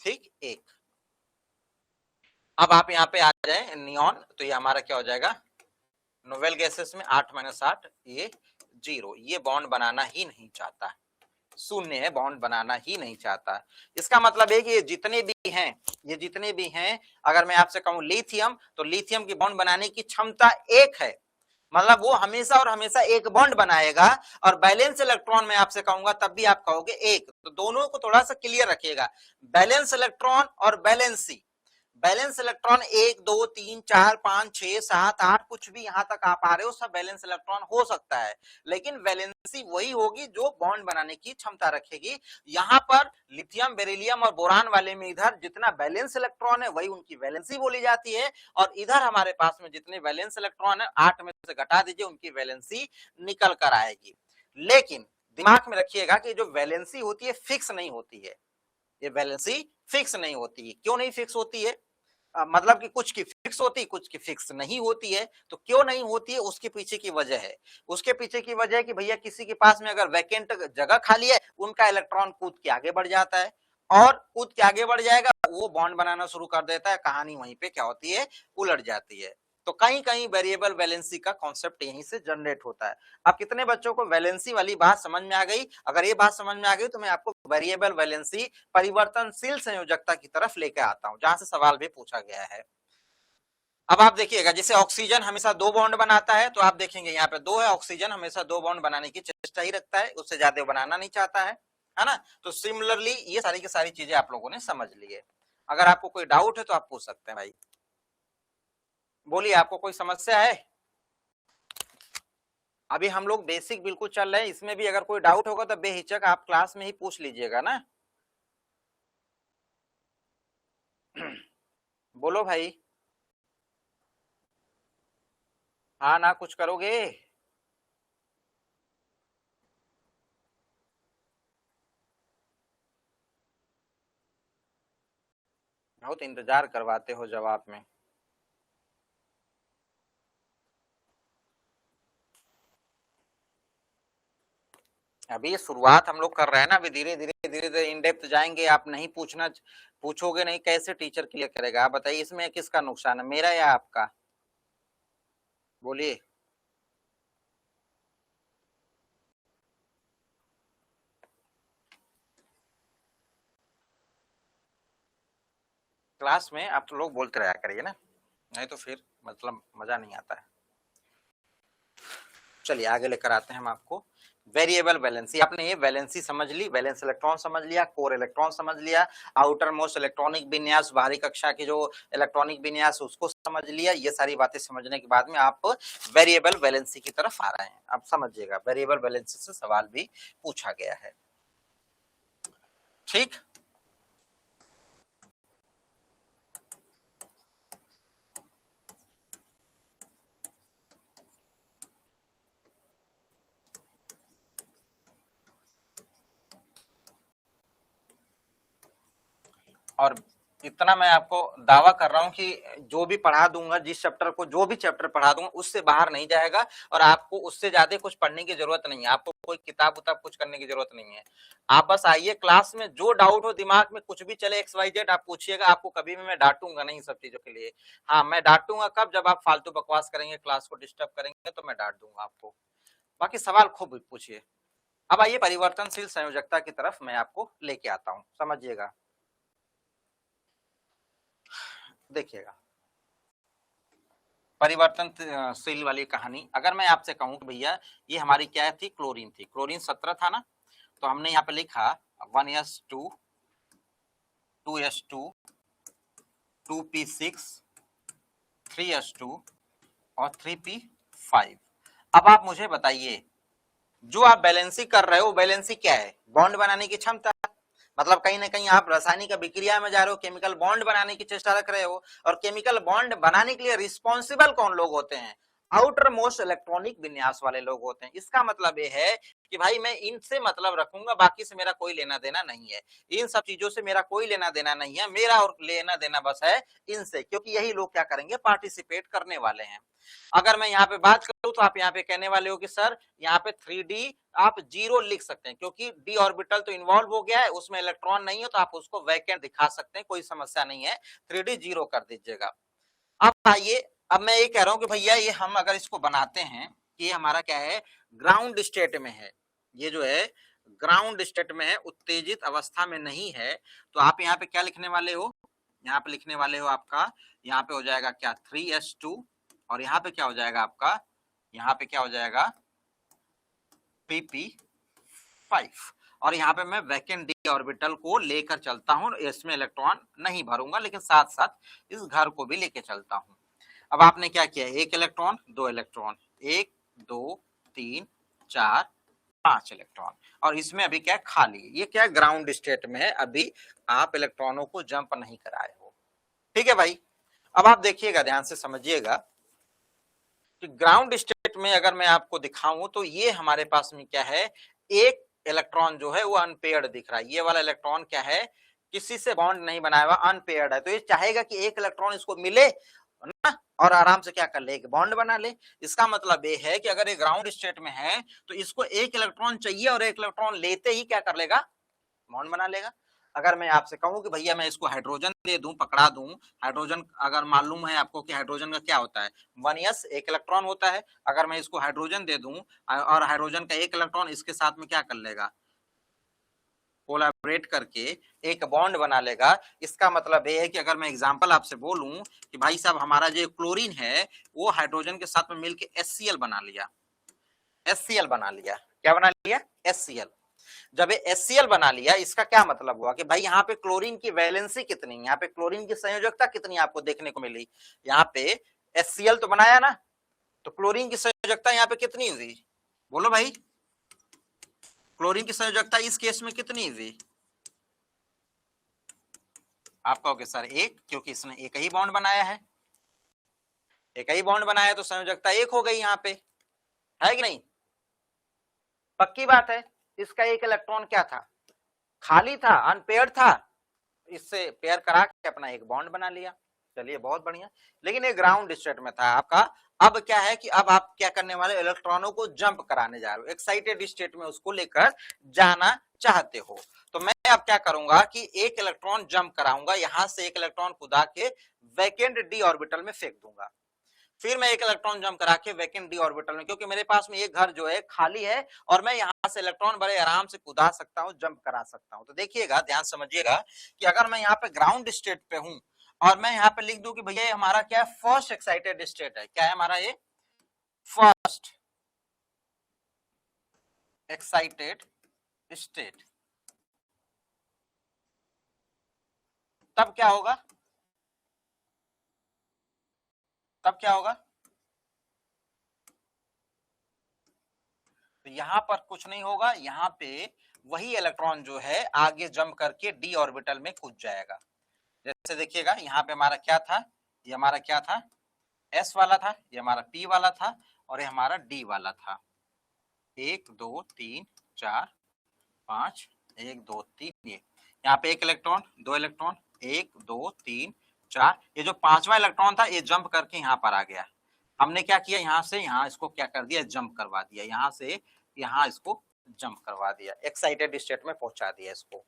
ठीक 1। अब आप यहाँ पे आ जाए नियॉन, तो ये हमारा क्या हो जाएगा, नोवेल गैसेस में 8 माइनस 8, ये 0, ये बॉन्ड बनाना ही नहीं चाहता, शून्य है, बॉन्ड बनाना ही नहीं चाहता। इसका मतलब है कि ये जितने भी हैं, ये जितने भी हैं, अगर मैं आपसे कहूं लिथियम, तो लिथियम की बॉन्ड बनाने की क्षमता 1 है, मतलब वो हमेशा और हमेशा एक बॉन्ड बनाएगा। और बैलेंस इलेक्ट्रॉन में आपसे कहूंगा तब भी आप कहोगे 1, तो दोनों को थोड़ा सा क्लियर रखिएगा, बैलेंस इलेक्ट्रॉन और बैलेंसी। बैलेंस इलेक्ट्रॉन 1 2 3 4 5 6 7 8, कुछ भी यहां तक आप आ रहे हो, सब बैलेंस इलेक्ट्रॉन हो सकता है, लेकिन वैलेंसी वही होगी जो बॉन्ड बनाने की क्षमता रखेगी। यहां पर लिथियम, बेरिलियम और बोरान वाले में इधर जितना बैलेंस इलेक्ट्रॉन है वही उनकी वैलेंसी बोली जाती है, और इधर हमारे पास में जितने वैलेंस इलेक्ट्रॉन है 8 में से घटा दीजिए, उनकी वैलेंसी निकल कर आएगी। लेकिन दिमाग में रखिएगा कि जो वैलेंसी होती है फिक्स नहीं होती है, ये वैलेंसी फिक्स नहीं होती है। क्यों नहीं फिक्स होती है, मतलब कि कुछ की फिक्स होती है, कुछ की फिक्स नहीं होती है। तो क्यों नहीं होती है, उसके पीछे की वजह है, उसके पीछे की वजह है कि भैया किसी के पास में अगर वैकेंट जगह खाली है, उनका इलेक्ट्रॉन कूद के आगे बढ़ जाता है, और कूद के आगे बढ़ जाएगा, वो बॉन्ड बनाना शुरू कर देता है, कहानी वहीं पे क्या होती है, उलट जाती है। तो कहीं कहीं वेरिएबल वैलेंसी का कॉन्सेप्ट यहीं से जनरेट होता है। अब कितने बच्चों को वैलेंसी वाली बात समझ में आ गई? अगर ये बात समझ में आ गई तो मैं आपको वेरिएबल वैलेंसी, परिवर्तनशील संयोजकता की तरफ लेकर आता हूं, जहां से सवाल भी पूछा गया है। अब आप देखिएगा, जैसे ऑक्सीजन हमेशा 2 बॉन्ड बनाता है, तो आप देखेंगे यहाँ पे 2 है, ऑक्सीजन हमेशा 2 बॉन्ड बनाने की चेष्टा ही रखता है, उससे ज्यादा बनाना नहीं चाहता है ना। तो सिमिलरली ये सारी की सारी चीजें आप लोगों ने समझ ली है। अगर आपको कोई डाउट है तो आप पूछ सकते हैं भाई, बोलिए आपको कोई समस्या है? अभी हम लोग बेसिक बिल्कुल चल रहे हैं, इसमें भी अगर कोई डाउट होगा तो बेहिचक आप क्लास में ही पूछ लीजिएगा ना। बोलो भाई, हाँ ना कुछ करोगे? बहुत इंतजार करवाते हो जवाब में। अभी शुरुआत हम लोग कर रहे हैं ना, अभी धीरे धीरे धीरे धीरे इन डेप्थ जाएंगे। आप नहीं पूछना, पूछोगे नहीं, कैसे टीचर क्लियर करेगा? आप बताइए, इसमें किसका नुकसान है, मेरा या आपका? बोलिए। क्लास में आप तो लोग बोलते रहा करिए ना, नहीं तो फिर मतलब मजा नहीं आता है। चलिए आगे लेकर आते हैं हम आपको वेरिएबल वैलेंसी। आपने ये वैलेंसी समझ ली, वैलेंस इलेक्ट्रॉन समझ लिया, कोर इलेक्ट्रॉन समझ लिया, आउटर मोस्ट इलेक्ट्रॉनिक विन्यास, बाहरी कक्षा की जो इलेक्ट्रॉनिक विन्यास उसको समझ लिया। ये सारी बातें समझने के बाद में आप वेरिएबल वैलेंसी की तरफ आ रहे हैं। आप समझिएगा वेरिएबल वैलेंसी से सवाल भी पूछा गया है। ठीक, और इतना मैं आपको दावा कर रहा हूं कि जो भी पढ़ा दूंगा, जिस चैप्टर को जो भी चैप्टर पढ़ा दूंगा उससे बाहर नहीं जाएगा, और आपको उससे ज्यादा कुछ पढ़ने की जरूरत नहीं है। आपको कोई किताब उताब कुछ करने की जरूरत नहीं है। आप बस आइए क्लास में, जो डाउट हो दिमाग में कुछ भी चले XYZ आप पूछिएगा। आपको कभी भी मैं डांटूंगा नहीं सब चीजों के लिए। हाँ, मैं डांटूंगा कब, जब आप फालतू बकवास करेंगे, क्लास को डिस्टर्ब करेंगे, तो मैं डांट दूंगा आपको। बाकी सवाल खूब पूछिए। अब आइए परिवर्तनशील संयोजकता की तरफ मैं आपको लेके आता हूं, समझिएगा। देखिएगा परिवर्तनशील वाली कहानी। अगर मैं आपसे कहूं कि भैया ये हमारी क्या थी, क्लोरीन थी, क्लोरीन 17 था ना, तो हमने यहाँ पे लिखा 1s2 2s2 2p6 3s2 और 3p5। अब आप मुझे बताइए, जो आप बैलेंसिंग कर रहे हो बैलेंसिंग क्या है, बॉन्ड बनाने की क्षमता। मतलब कहीं ना कहीं आप रासायनिक अभिक्रिया में जा रहे हो, केमिकल बॉन्ड बनाने की चेष्टा रख रहे हो, और केमिकल बॉन्ड बनाने के लिए रिस्पॉन्सिबल कौन लोग होते हैं, आउटर मोस्ट इलेक्ट्रॉनिक विन्यास वाले लोग होते हैं। इसका मतलब ये है कि भाई मैं इनसे मतलब रखूंगा, बाकी से मेरा कोई लेना देना नहीं है, इन सब चीजों से मेरा कोई लेना देना नहीं है, मेरा और लेना देना बस है इनसे, क्योंकि यही लोग क्या करेंगे, पार्टिसिपेट करने वाले हैं। अगर मैं यहाँ पे बात करूं तो आप यहाँ पे कहने वाले हो कि सर यहाँ पे 3D आप 0 लिख सकते हैं, क्योंकि d ऑर्बिटल तो इन्वॉल्व हो गया है, उसमें इलेक्ट्रॉन नहीं है, तो आप उसको वैकेंट दिखा सकते हैं, कोई समस्या नहीं है, 3D 0 कर दीजिएगा। अब आइए, अब मैं ये कह रहा हूं कि भैया ये हम अगर इसको बनाते हैं कि ये हमारा क्या है, ग्राउंड स्टेट में है, ये जो है ग्राउंड स्टेट में है, उत्तेजित अवस्था में नहीं है, तो आप यहाँ पे क्या लिखने वाले हो, यहाँ पे लिखने वाले हो आपका, यहाँ पे हो जाएगा क्या 3s2, और यहाँ पे क्या हो जाएगा आपका, यहाँ पे क्या हो जाएगा pp5, और यहाँ पे मैं वैकेंट डी ऑर्बिटल को लेकर चलता हूँ, इसमें इलेक्ट्रॉन नहीं भरूंगा, लेकिन साथ साथ इस घर को भी लेके चलता हूँ। अब आपने क्या किया, एक इलेक्ट्रॉन, दो इलेक्ट्रॉन, 1 2 3 4 5 इलेक्ट्रॉन, और इसमें अभी क्या खाली, ये क्या ग्राउंड स्टेट में है, अभी आप इलेक्ट्रॉनों को जंप नहीं कराए हो। ठीक है भाई, अब आप देखिएगा, ध्यान से समझिएगा कि ग्राउंड स्टेट में अगर मैं आपको दिखाऊं तो ये हमारे पास में क्या है, एक इलेक्ट्रॉन जो है वो अनपेयर्ड दिख रहा है, ये वाला इलेक्ट्रॉन क्या है, किसी से बॉन्ड नहीं बनाया हुआ, अनपेयर्ड है, तो ये चाहेगा कि एक इलेक्ट्रॉन इसको मिले ना, और आराम से क्या कर ले, एक बॉन्ड बना ले। इसका मतलब ये है कि अगर ये ग्राउंड स्टेट में है तो इसको एक इलेक्ट्रॉन चाहिए, और एक इलेक्ट्रॉन लेते ही क्या कर लेगा, बॉन्ड बना लेगा। अगर मैं आपसे कहूं कि भैया मैं इसको हाइड्रोजन दे दूं, पकड़ा दूं, हाइड्रोजन अगर मालूम है आपको कि हाइड्रोजन का क्या होता है, 1s एक इलेक्ट्रॉन होता है, अगर मैं इसको हाइड्रोजन दे दूं और हाइड्रोजन का एक इलेक्ट्रॉन इसके साथ में क्या कर लेगा, कोलैबोरेट करके एक बॉन्ड बना लेगा। इसका मतलब ये है कि अगर मैं एग्जांपल आपसे बोलूं कि भाई साहब हमारा जो क्लोरीन है वो हाइड्रोजन के साथ में मिलके HCl बना लिया, HCl बना लिया, क्या बना लिया, HCl। जब ये HCl बना लिया, इसका क्या मतलब हुआ कि भाई यहाँ पे क्लोरीन की वैलेंसी कितनी, यहाँ पे क्लोरीन की संयोजकता कितनी आपको देखने को मिली, यहाँ पे HCl तो बनाया ना, तो क्लोरीन की संयोजकता यहाँ पे कितनी हुई, बोलो भाई, क्लोरीन की संयोजकता इस केस में कितनी हुई, आप कहोगे सर एक, क्योंकि इसने एक ही बॉन्ड बनाया है, एक ही बॉन्ड बनाया तो संयोजकता एक हो गई यहाँ पे, है कि नहीं, पक्की बात है। इसका एक इलेक्ट्रॉन क्या था, खाली था, अनपेयर्ड था, इससे पेयर करा के अपना एक बॉन्ड बना लिया, चलिए बहुत बढ़िया। लेकिन ये ग्राउंड स्टेट में था आपका। अब क्या है कि अब आप क्या करने वाले, इलेक्ट्रॉनों को जंप कराने जा रहे हो, एक्साइटेड स्टेट में उसको लेकर जाना चाहते हो। तो मैं अब क्या करूंगा कि एक इलेक्ट्रॉन जंप कराऊंगा, यहां से एक इलेक्ट्रॉन खुदा के वैकेंट डी ऑर्बिटल में फेंक दूंगा, फिर मैं एक इलेक्ट्रॉन जंप करा के वैकेंट डी ऑर्बिटल में, क्योंकि मेरे पास में ये घर जो है खाली है, और मैं यहां से इलेक्ट्रॉन बड़े आराम से कूदा सकता हूं, जंप करा सकता हूं। तो देखिएगा, ध्यान समझिएगा कि अगर मैं यहाँ पे ग्राउंड स्टेट पे हूं और मैं यहाँ पे लिख दूं कि भैया हमारा क्या है, फर्स्ट एक्साइटेड स्टेट है, क्या है हमारा ये, फर्स्ट एक्साइटेड स्टेट, तब क्या होगा, तब क्या होगा, तो यहां पर कुछ नहीं होगा, यहां पे वही इलेक्ट्रॉन जो है आगे जंप करके डी ऑर्बिटल में कूद जाएगा। जैसे देखिएगा यहाँ पे हमारा क्या था, ये हमारा क्या था, एस वाला था, ये हमारा पी वाला था, और ये हमारा डी वाला था। 1 2 3 4 5, 1 2 3, ये यहाँ पे एक इलेक्ट्रॉन, दो इलेक्ट्रॉन, 1 2 3 4, ये जो पांचवा इलेक्ट्रॉन था ये जंप करके यहाँ पर आ गया। हमने क्या किया, यहाँ से यहाँ इसको क्या कर दिया, जंप करवा दिया, यहाँ से यहाँ इसको जंप करवा दिया, एक्साइटेड स्टेट में पहुंचा दिया इसको।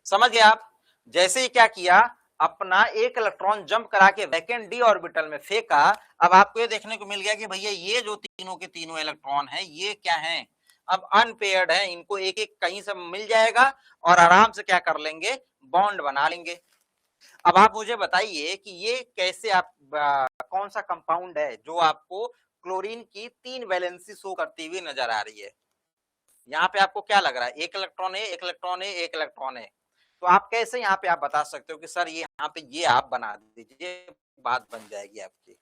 समझ गए आप? जैसे ही क्या किया, अपना एक इलेक्ट्रॉन जंप करा के वैकेंट डी ऑर्बिटल में फेंका। अब आपको ये देखने को मिल गया कि भैया ये जो तीनों के तीनों इलेक्ट्रॉन है ये क्या है, अब अनपेयर्ड है, इनको एक एक कहीं से मिल जाएगा और आराम से क्या कर लेंगे, बॉन्ड बना लेंगे। अब आप मुझे बताइए कि ये कैसे आप कौन सा कंपाउंड है जो आपको क्लोरीन की 3 वैलेंसी शो करती हुई नजर आ रही है। यहाँ पे आपको क्या लग रहा है, एक इलेक्ट्रॉन है, एक इलेक्ट्रॉन है, एक इलेक्ट्रॉन है, तो आप कैसे यहाँ पे आप बता सकते हो कि सर ये यहाँ पे ये आप बना दीजिए, बात बन जाएगी आपकी।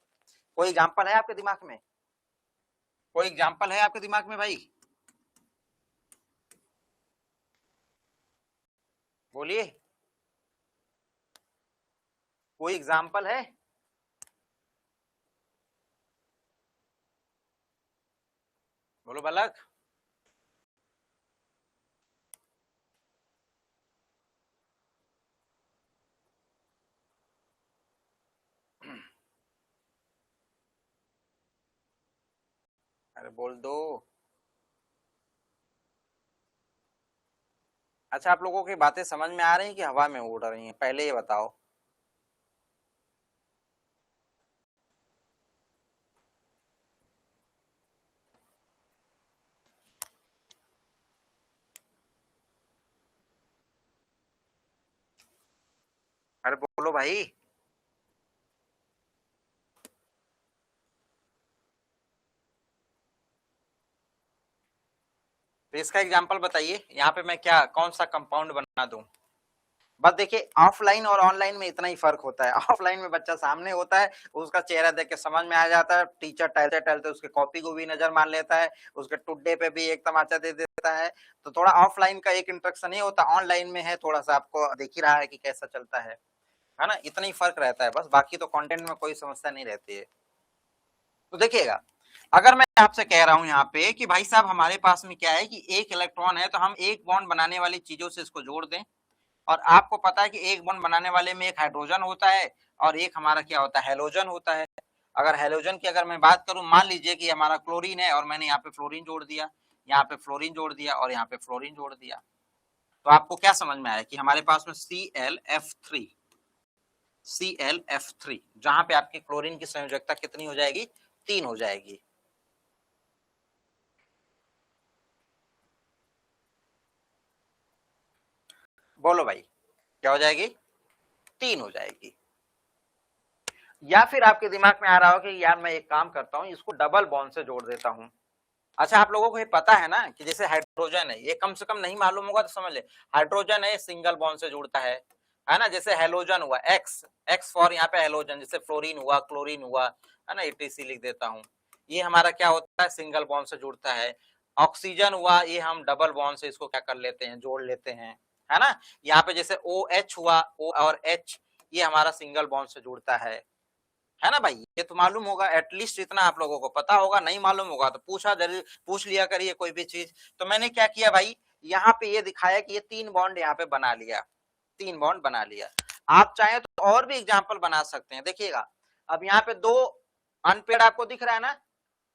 कोई एग्जांपल है आपके दिमाग में, कोई एग्जांपल है आपके दिमाग में भाई, बोलिए, कोई एग्जांपल है? बोलो बालक। अरे बोल दो। अच्छा, आप लोगों की बातें समझ में आ रही हैं कि हवा में उड़ रही हैं, पहले ये बताओ। अरे बोलो भाई। तो इसका एग्जांपल बताइए, यहाँ पे मैं क्या कौन सा कंपाउंड बना दूं। बस देखिए, ऑफलाइन और ऑनलाइन में इतना ही फर्क होता है। ऑफलाइन में बच्चा सामने होता है, उसका चेहरा देख के समझ में आ जाता है, टीचर टहलते टहलते उसके कॉपी को भी नजर मान लेता है, उसके टुड्डे पे भी एक तमाचा दे देता है। तो थोड़ा ऑफलाइन का एक इंटरेक्शन नहीं होता, ऑनलाइन में है, थोड़ा सा आपको देख ही रहा है कि कैसा चलता है ना, इतना ही फर्क रहता है बस, बाकी तो कंटेंट में कोई समस्या नहीं रहती है। तो देखिएगा, अगर मैं आपसे कह रहा हूं यहाँ पे कि भाई साहब हमारे पास में क्या है कि एक इलेक्ट्रॉन है, तो हम एक बॉन्ड बनाने वाली चीजों से इसको जोड़ दें, और आपको पता है कि एक बॉन्ड बनाने वाले में एक हाइड्रोजन होता है और एक हमारा क्या होता है, हेलोजन होता है। अगर हेलोजन की अगर मैं बात करूं, मान लीजिए कि हमारा क्लोरीन है और मैंने यहाँ पे फ्लोरीन जोड़ दिया, यहाँ पे फ्लोरीन जोड़ दिया और यहाँ पे फ्लोरीन जोड़ दिया, तो आपको क्या समझ में आया कि हमारे पास में ClF3, ClF3, जहां पे आपकी क्लोरीन की संयोजकता कितनी हो जाएगी, 3 हो जाएगी। बोलो भाई, क्या हो जाएगी, 3 हो जाएगी। या फिर आपके दिमाग में आ रहा हो कि यार मैं एक काम करता हूं, इसको डबल बॉन्ड से जोड़ देता हूं। अच्छा, आप लोगों को ये पता है ना कि जैसे हाइड्रोजन है, ये कम से कम नहीं मालूम होगा तो समझ ले, हाइड्रोजन है सिंगल बॉन्ड से जुड़ता है ना, जैसे हेलोजन हुआ, एक्स एक्स फॉर यहाँ पे हेलोजन, जैसे फ्लोरीन हुआ, क्लोरीन हुआ, है ना, ETC लिख देता हूँ, ये हमारा क्या होता है, सिंगल बॉन्ड से जुड़ता है। ऑक्सीजन हुआ, ये हम डबल बॉन्ड से इसको क्या कर लेते हैं, जोड़ लेते हैं, है ना। यहाँ पे जैसे OH हुआ, O और H, ये हमारा सिंगल बॉन्ड से जुड़ता है ना भाई, ये तो मालूम होगा, एटलीस्ट इतना आप लोगों को पता होगा, नहीं मालूम होगा तो पूछा जरूर, पूछ लिया करिए कोई भी चीज। तो मैंने क्या किया भाई, यहाँ पे ये दिखाया कि ये 3 बॉन्ड यहाँ पे बना लिया, 3 बॉन्ड बना लिया। आप चाहें तो और भी एग्जाम्पल बना सकते हैं, देखिएगा, अब यहाँ पे 2 अनपेड आपको दिख रहा है ना,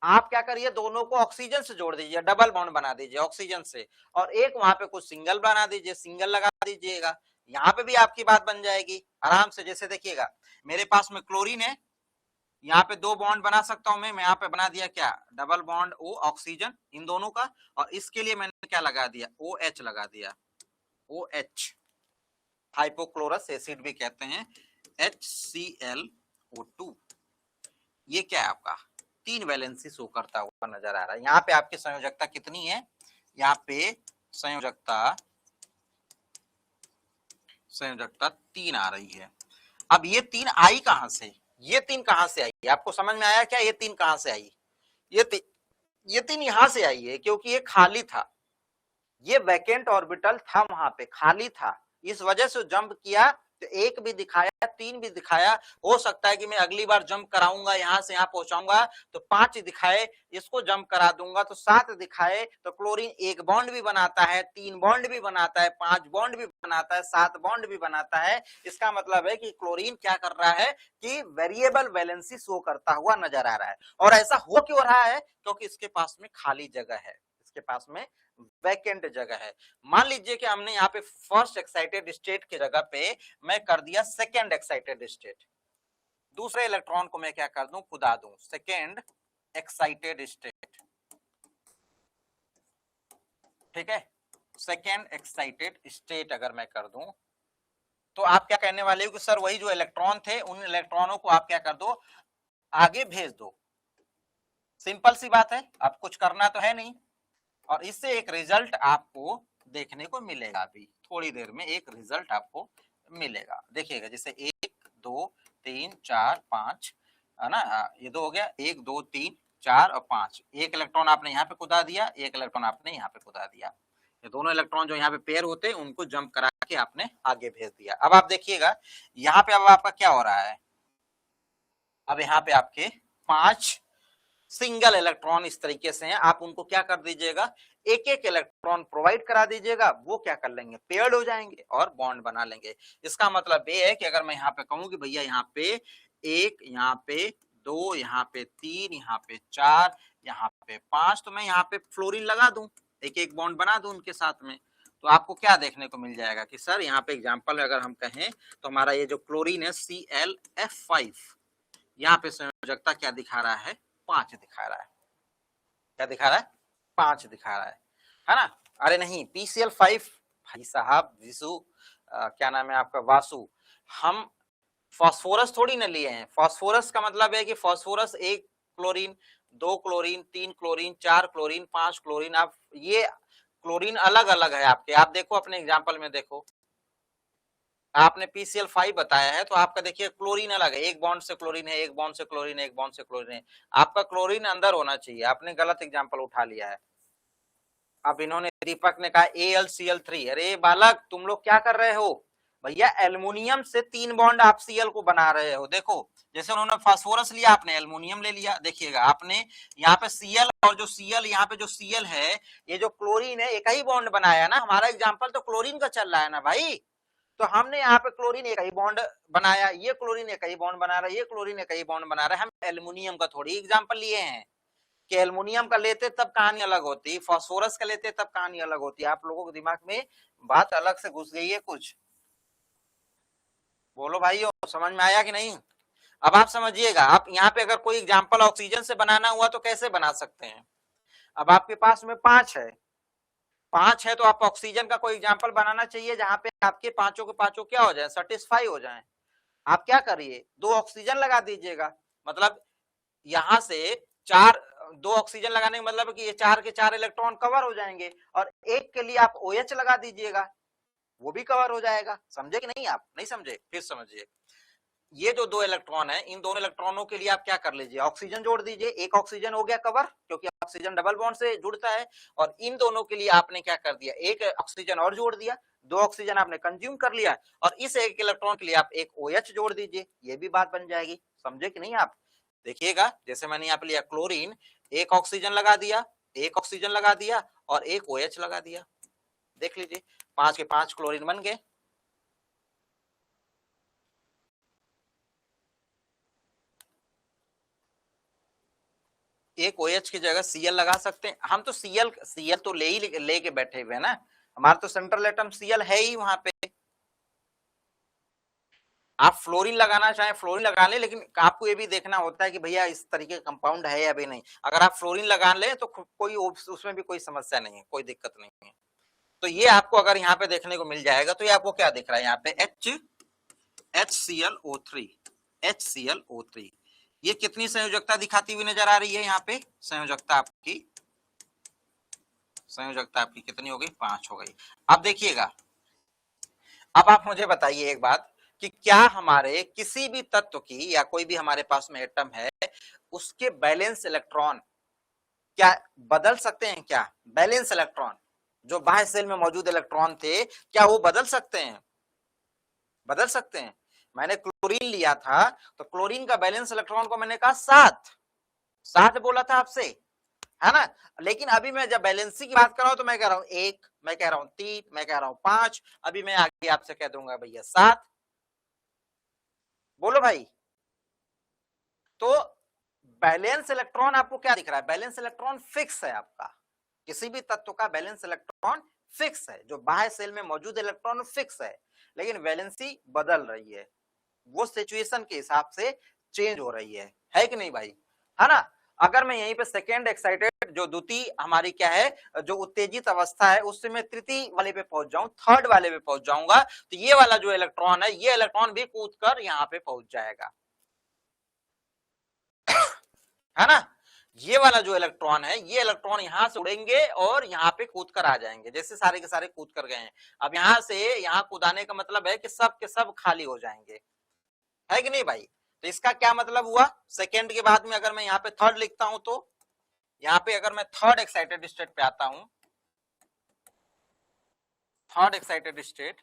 आप क्या करिए, दोनों को ऑक्सीजन से जोड़ दीजिए, डबल बॉन्ड बना दीजिए ऑक्सीजन से, और एक वहां पे कुछ सिंगल बना दीजिए, सिंगल लगा दीजिएगा, यहाँ पे भी आपकी बात बन जाएगी आराम से। जैसे देखिएगा, मेरे पास में क्लोरीन है, यहाँ पे 2 बॉन्ड बना सकता हूं मैं यहाँ पे बना दिया क्या, double bond O oxygen in दोनों का, और इसके लिए मैंने क्या लगा दिया, OH लगा दिया, OH, हाइपोक्लोरस एसिड भी कहते हैं, HClO2। ये क्या है आपका 3 वैलेंसी शो करता हुआ नजर आ रहा है। यहाँ पे आपकी संयोजकता कितनी है, यहाँ पे संयोजकता 3 आ रही है। अब ये 3 आई कहां से, ये 3 कहां से आई, आपको समझ में आया क्या? ये 3 कहां से आई? ये 3 यहां से आई है, क्योंकि ये खाली था, ये वैकेंट ऑर्बिटल था, वहां पे खाली था, इस वजह से जंप किया तो 1 भी दिखाया, 3 भी दिखाया। हो सकता है कि मैं अगली बार जंप कराऊंगा, यहां से यहां पहुंचाऊंगा तो 5 दिखाए, इसको जंप करा दूंगा तो 7 दिखाए। तो क्लोरीन 1 बॉन्ड भी बनाता है, 3 बॉन्ड भी बनाता है, 5 बॉन्ड भी बनाता है, 7 बॉन्ड भी बनाता है। इसका मतलब है कि क्लोरीन क्या कर रहा है कि वेरिएबल वैलेंसी शो करता हुआ नजर आ रहा है। और ऐसा हो क्यों रहा है? क्योंकि इसके पास में खाली जगह है, इसके पास में वैकेंट जगह है। मान लीजिए कि हमने यहाँ पे फर्स्ट एक्साइटेड स्टेट की जगह पे मैं कर दिया सेकेंड एक्साइटेड स्टेट, दूसरे इलेक्ट्रॉन को मैं क्या कर दूं, खुदा दूं, सेकेंड एक्साइटेड स्टेट। ठीक है, सेकेंड एक्साइटेड स्टेट अगर मैं कर दूं तो आप क्या कहने वाले हो कि सर वही जो इलेक्ट्रॉन थे उन इलेक्ट्रॉनों को आप क्या कर दो, आगे भेज दो। सिंपल सी बात है, अब कुछ करना तो है नहीं, और इससे एक रिजल्ट आपको देखने को मिलेगा। अभी थोड़ी देर में एक रिजल्ट आपको मिलेगा, देखिएगा। जैसे 1 2 3 4 5 है ना, ये 2 हो गया, 1 2 3 4 और 5। एक इलेक्ट्रॉन आपने यहाँ पे कुदा दिया, एक इलेक्ट्रॉन आपने यहाँ पे कुदा दिया। ये दोनों इलेक्ट्रॉन जो यहाँ पे पेयर होते हैं उनको जंप करा के आपने आगे भेज दिया। अब आप देखिएगा यहाँ पे अब आपका क्या हो रहा है, अब यहाँ पे आपके 5 सिंगल इलेक्ट्रॉन इस तरीके से हैं, आप उनको क्या कर दीजिएगा, एक एक इलेक्ट्रॉन प्रोवाइड करा दीजिएगा, वो क्या कर लेंगे, पेयर्ड हो जाएंगे और बॉन्ड बना लेंगे। इसका मतलब ये है कि अगर मैं यहाँ पे कहूं कि भैया यहाँ पे 1, यहाँ पे 2, यहाँ पे 3, यहाँ पे 4, यहाँ पे 5, तो मैं यहाँ पे फ्लोरीन लगा दूं, एक एक बॉन्ड बना दूं उनके साथ में, तो आपको क्या देखने को मिल जाएगा कि सर यहाँ पे एग्जाम्पल अगर हम कहें तो हमारा ये जो क्लोरीन है ClF5, यहाँ पे संयोजकता क्या दिखा रहा है, 5 दिखा रहा है। क्या दिखा रहा है, 5 दिखा रहा है ना। अरे नहीं, PCl5 भाई साहब, विशु क्या नाम है आपका, वासु, हम फास्फोरस थोड़ी ना लिए हैं। फास्फोरस का मतलब है कि phosphorus 1 chlorine, 2 chlorine, 3 chlorine, 4 chlorine, 5 chlorine. आप ये क्लोरीन अलग अलग है आपके, आप देखो अपने एग्जाम्पल में देखो, आपने PCl5 बताया है तो आपका देखिए क्लोरीन अलग है, एक बॉन्ड से क्लोरीन है, एक बॉन्ड से क्लोरीन है, एक बॉन्ड से क्लोरीन है। आपका क्लोरीन अंदर होना चाहिए, आपने गलत एग्जांपल उठा लिया है। अब इन्होंने, दीपक ने कहा AlCl3, अरे बालक तुम लोग क्या कर रहे हो भैया, एल्युमिनियम से 3 बॉन्ड आप Cl को बना रहे हो। देखो जैसे उन्होंने फास्फोरस लिया, आपने एल्युमिनियम ले लिया। देखिएगा आपने यहाँ पे Cl और जो Cl, यहाँ पे जो Cl है, ये जो क्लोरीन है, एक ही बॉन्ड बनाया ना। हमारा एग्जाम्पल तो क्लोरीन का चल रहा है ना भाई, तो हमने यहाँ पे क्लोरीन एक ही बॉन्ड बनाया, ये क्लोरीन एक ही बॉन्ड बना रहा है, ये क्लोरीन एक ही बॉन्ड बना रहा है। हम एल्युमिनियम का थोड़ी एग्जांपल लिए हैं कि एल्युमिनियम का लेते तब कहानी अलग होती, फास्फोरस का लेते तब कहानी अलग होती। आप लोगों के दिमाग में बात अलग से घुस गई है कुछ, बोलो भाइयों, समझ में आया कि नहीं? अब आप समझिएगा, आप यहाँ पे अगर कोई एग्जाम्पल ऑक्सीजन से बनाना हुआ तो कैसे बना सकते हैं। अब आपके पास में 5 है, 5 है तो आप ऑक्सीजन का कोई एग्जाम्पल बनाना चाहिए जहां पे आपके पांचों के पांचों क्या हो जाए, सेटिस्फाई हो जाए। आप क्या करिए, 2 ऑक्सीजन लगा दीजिएगा, मतलब यहां से 4, 2 ऑक्सीजन लगाने का मतलब कि ये 4 के 4 इलेक्ट्रॉन कवर हो जाएंगे, और एक के लिए आप OH लगा दीजिएगा, वो भी कवर हो जाएगा। समझे कि नहीं? आप नहीं समझे, फिर समझिए। ये जो 2 इलेक्ट्रॉन है, इन दोनों इलेक्ट्रॉनों के लिए आप क्या कर लीजिए, ऑक्सीजन जोड़ दीजिए, एक ऑक्सीजन हो गया कवर, क्योंकि ऑक्सीजन डबल बॉन्ड से जुड़ता है। और इन दोनों के लिए आपने क्या कर दिया, एक ऑक्सीजन और जोड़ दिया, 2 ऑक्सीजन आपने कंज्यूम कर लिया, और इस एक इलेक्ट्रॉन के लिए आप एक OH जोड़ दीजिए, ये भी बात बन जाएगी। समझे कि नहीं आप? देखिएगा, जैसे मैंने यहाँ पे लिया क्लोरीन, एक ऑक्सीजन लगा दिया, एक ऑक्सीजन लगा दिया और एक OH लगा दिया, देख लीजिए 5 के 5 क्लोरीन बन गए। एक OH की जगह Cl लगा सकते हैं हम, तो Cl तो लेके बैठे हुए ना, हमारा तो सेंट्रल एटम Cl है ही वहां पे। आप फ्लोरीन लगाना चाहें फ्लोरीन लगा लें, लेकिन आपको ये भी देखना होता है कि भैया इस तरीके का कंपाउंड है या भी नहीं। अगर आप फ्लोरीन लगा लें तो कोई उसमें भी कोई समस्या नहीं है, कोई दिक्कत नहीं है। तो ये आपको अगर यहाँ पे देखने को मिल जाएगा, तो ये आपको क्या दिख रहा है, यहाँ पे HClO3, ये कितनी संयोजकता दिखाती हुई नजर आ रही है, यहाँ पे संयोजकता आपकी संयोजकता आपकी कितनी हो गई, 5 हो गई। अब देखिएगा, अब आप मुझे बताइए एक बात कि क्या हमारे किसी भी तत्व की या कोई भी हमारे पास में एटम है, उसके बैलेंस इलेक्ट्रॉन क्या बदल सकते हैं? क्या बैलेंस इलेक्ट्रॉन जो बाह्य सेल में मौजूद इलेक्ट्रॉन थे, क्या वो बदल सकते हैं? बदल सकते हैं। मैंने क्लोरीन लिया था तो क्लोरीन का बैलेंस इलेक्ट्रॉन को मैंने कहा 7 बोला था आपसे, है ना। लेकिन अभी मैं जब बैलेंसी की बात कर रहा हूं तो मैं कह रहा हूं 1, मैं कह रहा हूं 3, मैं कह रहा हूं 5, अभी मैं आगे आपसे कह दूंगा भैया 7। बोलो भाई। तो बैलेंस इलेक्ट्रॉन आपको क्या दिख रहा है? बैलेंस इलेक्ट्रॉन फिक्स है आपका, किसी भी तत्व का बैलेंस इलेक्ट्रॉन फिक्स है, जो बाह्य सेल में मौजूद इलेक्ट्रॉन फिक्स है, लेकिन वैलेंसी बदल रही है, वो सिचुएशन के हिसाब से चेंज हो रही है कि नहीं भाई, है ना। अगर मैं यहीं पे सेकेंड एक्साइटेड जो द्वितीय हमारी क्या है, जो उत्तेजित अवस्था है, उससे मैं तृतीय वाले पे पहुंच जाऊं, थर्ड वाले पे पहुंच जाऊंगा, तो ये वाला जो इलेक्ट्रॉन है, ये इलेक्ट्रॉन भी कूद कर यहां पे पहुंच जाएगा, है ना। ये वाला जो इलेक्ट्रॉन है, ये इलेक्ट्रॉन यहां से उड़ेंगे और यहाँ पे कूद कर आ जाएंगे, जैसे सारे के सारे कूद कर गए हैं। अब यहां से यहां कूदाने का मतलब है कि सब के सब खाली हो जाएंगे, है कि नहीं भाई। तो इसका क्या मतलब हुआ, सेकेंड के बाद में अगर मैं यहाँ पे थर्ड लिखता हूं, तो यहाँ पे अगर मैं थर्ड एक्साइटेड स्टेट पे आता हूं, थर्ड एक्साइटेड स्टेट,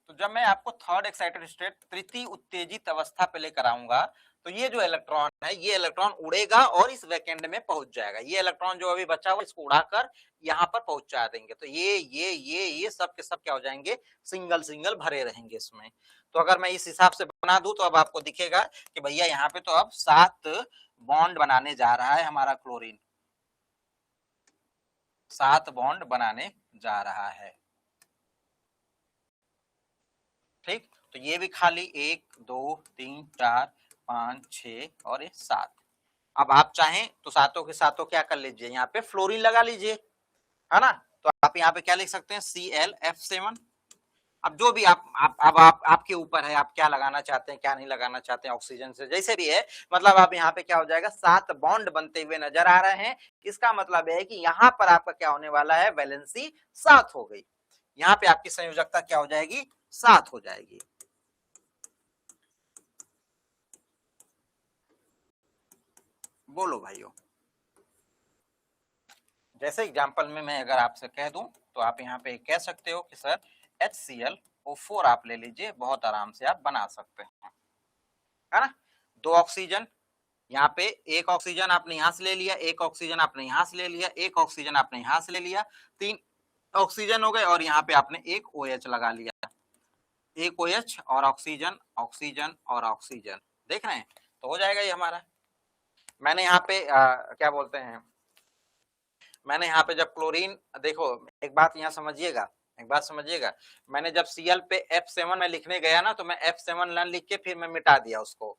तो जब मैं आपको थर्ड एक्साइटेड स्टेट तृतीय उत्तेजित अवस्था पे लेकर आऊंगा, तो ये जो इलेक्ट्रॉन है, ये इलेक्ट्रॉन उड़ेगा और इस वैकेंड में पहुंच जाएगा। ये इलेक्ट्रॉन जो अभी बचा हुआ, इसको उड़ाकर यहां पर पहुंचा देंगे, तो ये सब के सब क्या हो जाएंगे, सिंगल सिंगल भरे रहेंगे इसमें। तो अगर मैं इस हिसाब से बना दूं, तो अब आपको दिखेगा कि भैया यहाँ पे तो अब 7 बॉन्ड बनाने जा रहा है हमारा क्लोरीन, 7 बॉन्ड बनाने जा रहा है, ठीक। तो ये भी खाली 1 2 3 4 5 6 और ये 7। अब आप चाहें तो सातों के सातों क्या कर लीजिए, यहाँ पे फ्लोरीन लगा लीजिए, है ना। तो आप यहाँ पे क्या लिख सकते हैं, ClF7। अब जो भी आप आपके ऊपर है, आप क्या लगाना चाहते हैं क्या नहीं लगाना चाहते हैं, ऑक्सीजन से जैसे भी है, मतलब आप यहाँ पे क्या हो जाएगा, 7 बॉन्ड बनते हुए नजर आ रहे हैं। इसका मतलब है कि यहाँ पर आपका क्या होने वाला है, वैलेंसी 7 हो गई, यहाँ पे आपकी संयोजकता क्या हो जाएगी, 7 हो जाएगी। बोलो भाइयों। जैसे एग्जांपल में मैं अगर आपसे कह दूं, तो आप यहाँ पे कह सकते हो कि सर HClO4 आप ले लीजिए, बहुत आराम से आप बना सकते हैं, है ना। 2 ऑक्सीजन, यहाँ पे एक ऑक्सीजन आपने यहां से ले लिया, एक ऑक्सीजन आपने यहां से ले लिया, एक ऑक्सीजन आपने यहां से ले लिया, 3 ऑक्सीजन हो गए, और यहाँ पे आपने एक OH लगा लिया, एक OH और ऑक्सीजन, ऑक्सीजन और ऑक्सीजन, देख रहे हैं, तो हो जाएगा ये हमारा। मैंने यहाँ पे क्या बोलते हैं, मैंने यहाँ पे जब क्लोरीन, देखो एक बात यहाँ समझिएगा, एक बात समझिएगा, मैंने जब Cl पे F7 में लिखने गया ना, तो मैं F7 न लिख के फिर मैं मिटा दिया उसको,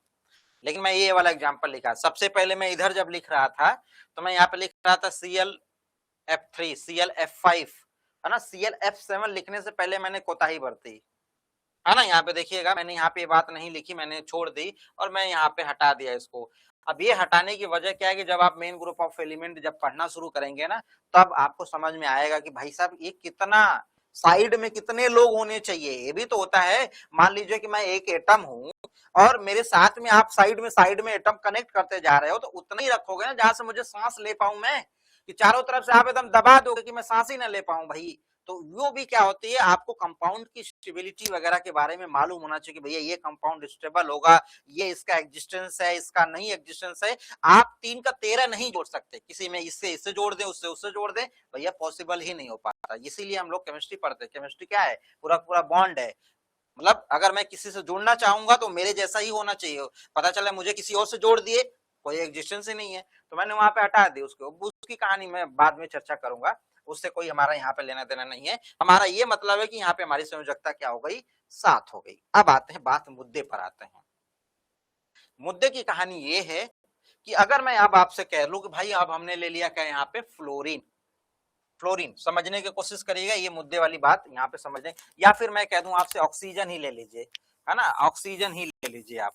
लेकिन मैं ये वाला एग्जांपल लिखा। सबसे पहले मैं इधर जब लिख रहा था, तो मैं यहाँ पे लिख रहा था ClF3, ClF5, है ना। ClF7 लिखने से पहले मैंने कोताही बरती, है ना। यहाँ पे देखिएगा, मैंने यहाँ पे बात नहीं लिखी, मैंने छोड़ दी और मैं यहाँ पे हटा दिया इसको। अब ये हटाने की वजह क्या है कि जब आप मेन ग्रुप ऑफ एलिमेंट जब पढ़ना शुरू करेंगे ना, तब आपको समझ में आएगा कि भाई साहब ये कितना, साइड में कितने लोग होने चाहिए। ये भी तो होता है, मान लीजिए कि मैं एक एटम हूं और मेरे साथ में आप साइड में एटम कनेक्ट करते जा रहे हो, तो उतना ही रखोगे ना जहां से मुझे सांस ले पाऊं मैं, कि चारों तरफ से आप एकदम दबा दोगे कि मैं सांस ही ना ले पाऊं भाई। तो वो भी क्या होती है, आपको कंपाउंड की स्टेबिलिटी वगैरह के बारे में मालूम होना चाहिए कि भैया ये कंपाउंड स्टेबल होगा, ये इसका एग्जिस्टेंस है, इसका नहीं एग्जिस्टेंस है। आप 3 का 13 नहीं जोड़ सकते, किसी में इससे इससे जोड़ दें, उससे उससे जोड़ दें, भैया पॉसिबल ही नहीं हो पाता। इसीलिए हम लोग केमिस्ट्री पढ़ते हैं। केमिस्ट्री क्या है, पूरा पूरा बॉन्ड है, मतलब अगर मैं किसी से जुड़ना चाहूंगा तो मेरे जैसा ही होना चाहिए। पता चला मुझे किसी और से जोड़ दिए, कोई एग्जिस्टेंस ही नहीं है, तो मैंने वहां पे हटा दी उसको। उसकी कहानी मैं बाद में चर्चा करूंगा, उससे कोई हमारा यहाँ पे लेना देना नहीं है। हमारा ये मतलब है कि यहाँ पे हमारी संयोजकता क्या हो गई, 7 हो गई। अब आते हैं बात मुद्दे पर आते हैं। मुद्दे की कहानी ये है कि अगर मैं अब आपसे कह लूं कि भाई अब हमने ले लिया क्या यहाँ पे, फ्लोरीन। फ्लोरीन समझने की कोशिश करिएगा, ये मुद्दे वाली बात यहाँ पे समझने, या फिर मैं कह दूं आपसे ऑक्सीजन ही ले लीजिए, है ना, ऑक्सीजन ही ले लीजिए आप।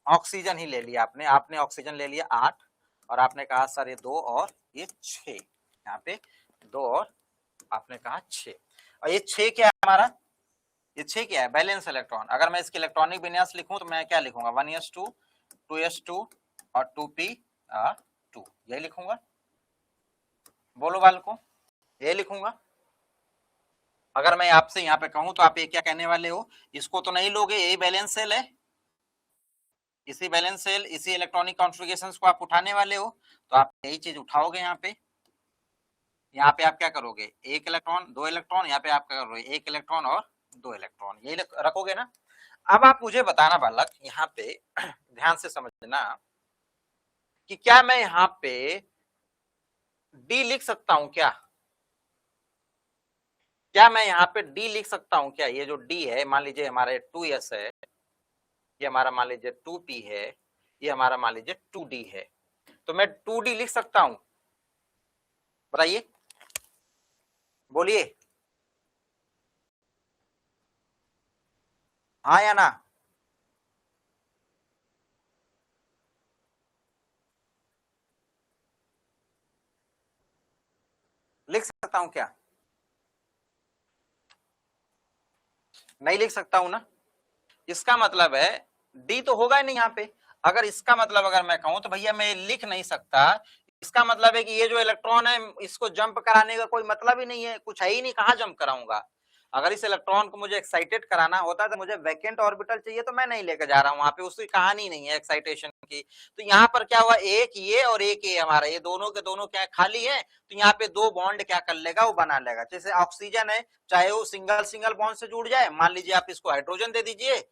ऑक्सीजन ही ले लिया आपने, आपने ऑक्सीजन ले लिया 8 और आपने कहा सर ये 2 और ये 6, यहाँ पे 2 और आपने कहा 6, और ये 6 क्या है हमारा, ये 6 क्या है, बैलेंस इलेक्ट्रॉन। अगर मैं इसके इलेक्ट्रॉनिक विन्यास लिखूं तो मैं क्या लिखूंगा, 1s2 2s2 और 2p2, यही लिखूंगा। बोलो बालको, ये लिखूंगा। अगर मैं आपसे यहाँ पे कहूं तो आप ये क्या कहने वाले हो, इसको तो नहीं लोगे, यही बैलेंस सेल है, इसी बैलेंस सेल, इसी इलेक्ट्रॉनिक कॉन्फ़िगरेशंस को आप उठाने वाले हो, तो आप यही चीज उठाओगे। यहाँ पे आप क्या करोगे, एक इलेक्ट्रॉन 2 इलेक्ट्रॉन, यहाँ पे आप क्या करोगे, एक इलेक्ट्रॉन और 2 इलेक्ट्रॉन, यही रखोगे ना। अब आप मुझे बताना बालक, यहाँ पे ध्यान से समझना कि क्या मैं यहाँ पे डी लिख सकता हूं क्या, क्या मैं यहाँ पे डी लिख सकता हूं क्या, ये जो डी है मान लीजिए हमारे 2s है, ये हमारा मान लीजिए 2p है, ये हमारा मान लीजिए 2d है, तो मैं 2d लिख सकता हूं, बताइए, बोलिए हाँ या ना। लिख सकता हूं क्या, नहीं लिख सकता हूं ना, इसका मतलब है डी तो होगा ही नहीं यहाँ पे। अगर इसका मतलब अगर मैं कहूं तो भैया मैं लिख नहीं सकता, इसका मतलब है कि ये जो इलेक्ट्रॉन है इसको जंप कराने का कोई मतलब ही नहीं है, कुछ है ही नहीं, कहां जंप कराऊंगा। अगर इस इलेक्ट्रॉन को मुझे एक्साइटेड कराना होता तो मुझे वैकेंट ऑर्बिटल चाहिए, तो मैं नहीं लेकर जा रहा हूं वहां पे, उसकी कहानी नहीं है एक्साइटेशन की। तो यहाँ पर क्या हुआ, एक ये और एक ये हमारा, ये दोनों के दोनों क्या खाली है, तो यहाँ पे 2 बॉन्ड क्या कर लेगा, वो बना लेगा। जैसे ऑक्सीजन है, चाहे वो सिंगल सिंगल बॉन्ड से जुड़ जाए, मान लीजिए आप इसको हाइड्रोजन दे दीजिए,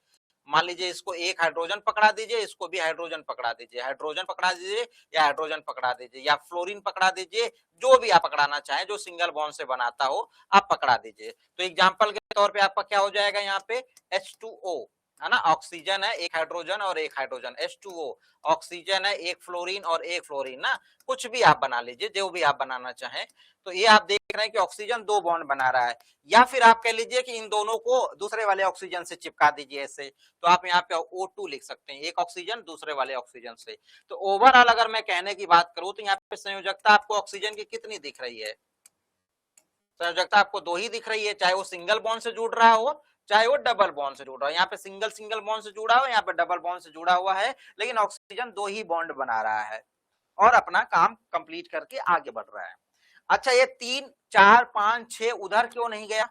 मान लीजिए इसको एक हाइड्रोजन पकड़ा दीजिए, इसको भी हाइड्रोजन पकड़ा दीजिए, हाइड्रोजन पकड़ा दीजिए या हाइड्रोजन पकड़ा दीजिए या फ्लोरीन पकड़ा दीजिए, जो भी आप पकड़ाना चाहें, जो सिंगल बॉन्ड से बनाता हो आप पकड़ा दीजिए। तो एग्जांपल के तौर पे आपका क्या हो जाएगा, यहाँ पे H2O है ना, ऑक्सीजन है, एक हाइड्रोजन और एक हाइड्रोजन, H2O, ऑक्सीजन है, एक फ्लोरीन और एक फ्लोरीन ना, कुछ भी आप बना लीजिए, जो भी आप बनाना चाहें। तो ये आप देख रहे हैं कि ऑक्सीजन 2 बॉन्ड बना रहा है, या फिर आप कह लीजिए कि इन दोनों को दूसरे वाले ऑक्सीजन से चिपका दीजिए ऐसे, तो आप यहाँ पे O2 लिख सकते हैं, एक ऑक्सीजन दूसरे वाले ऑक्सीजन से। तो ओवरऑल अगर मैं कहने की बात करूं तो यहाँ पे संयोजकता आपको ऑक्सीजन की कितनी दिख रही है, संयोजकता आपको 2 ही दिख रही है, चाहे वो सिंगल बॉन्ड से जुड़ रहा हो चाहे वो डबल बॉन्ड से जुड़ रहा है। यहाँ पे सिंगल सिंगल बॉन्ड से जुड़ा हुआ है, यहाँ पे डबल बॉन्ड से जुड़ा हुआ है, लेकिन ऑक्सीजन 2 ही बॉन्ड बना रहा है और अपना काम कंप्लीट करके आगे बढ़ रहा है। अच्छा ये 3 4 5 6 उधर क्यों नहीं गया,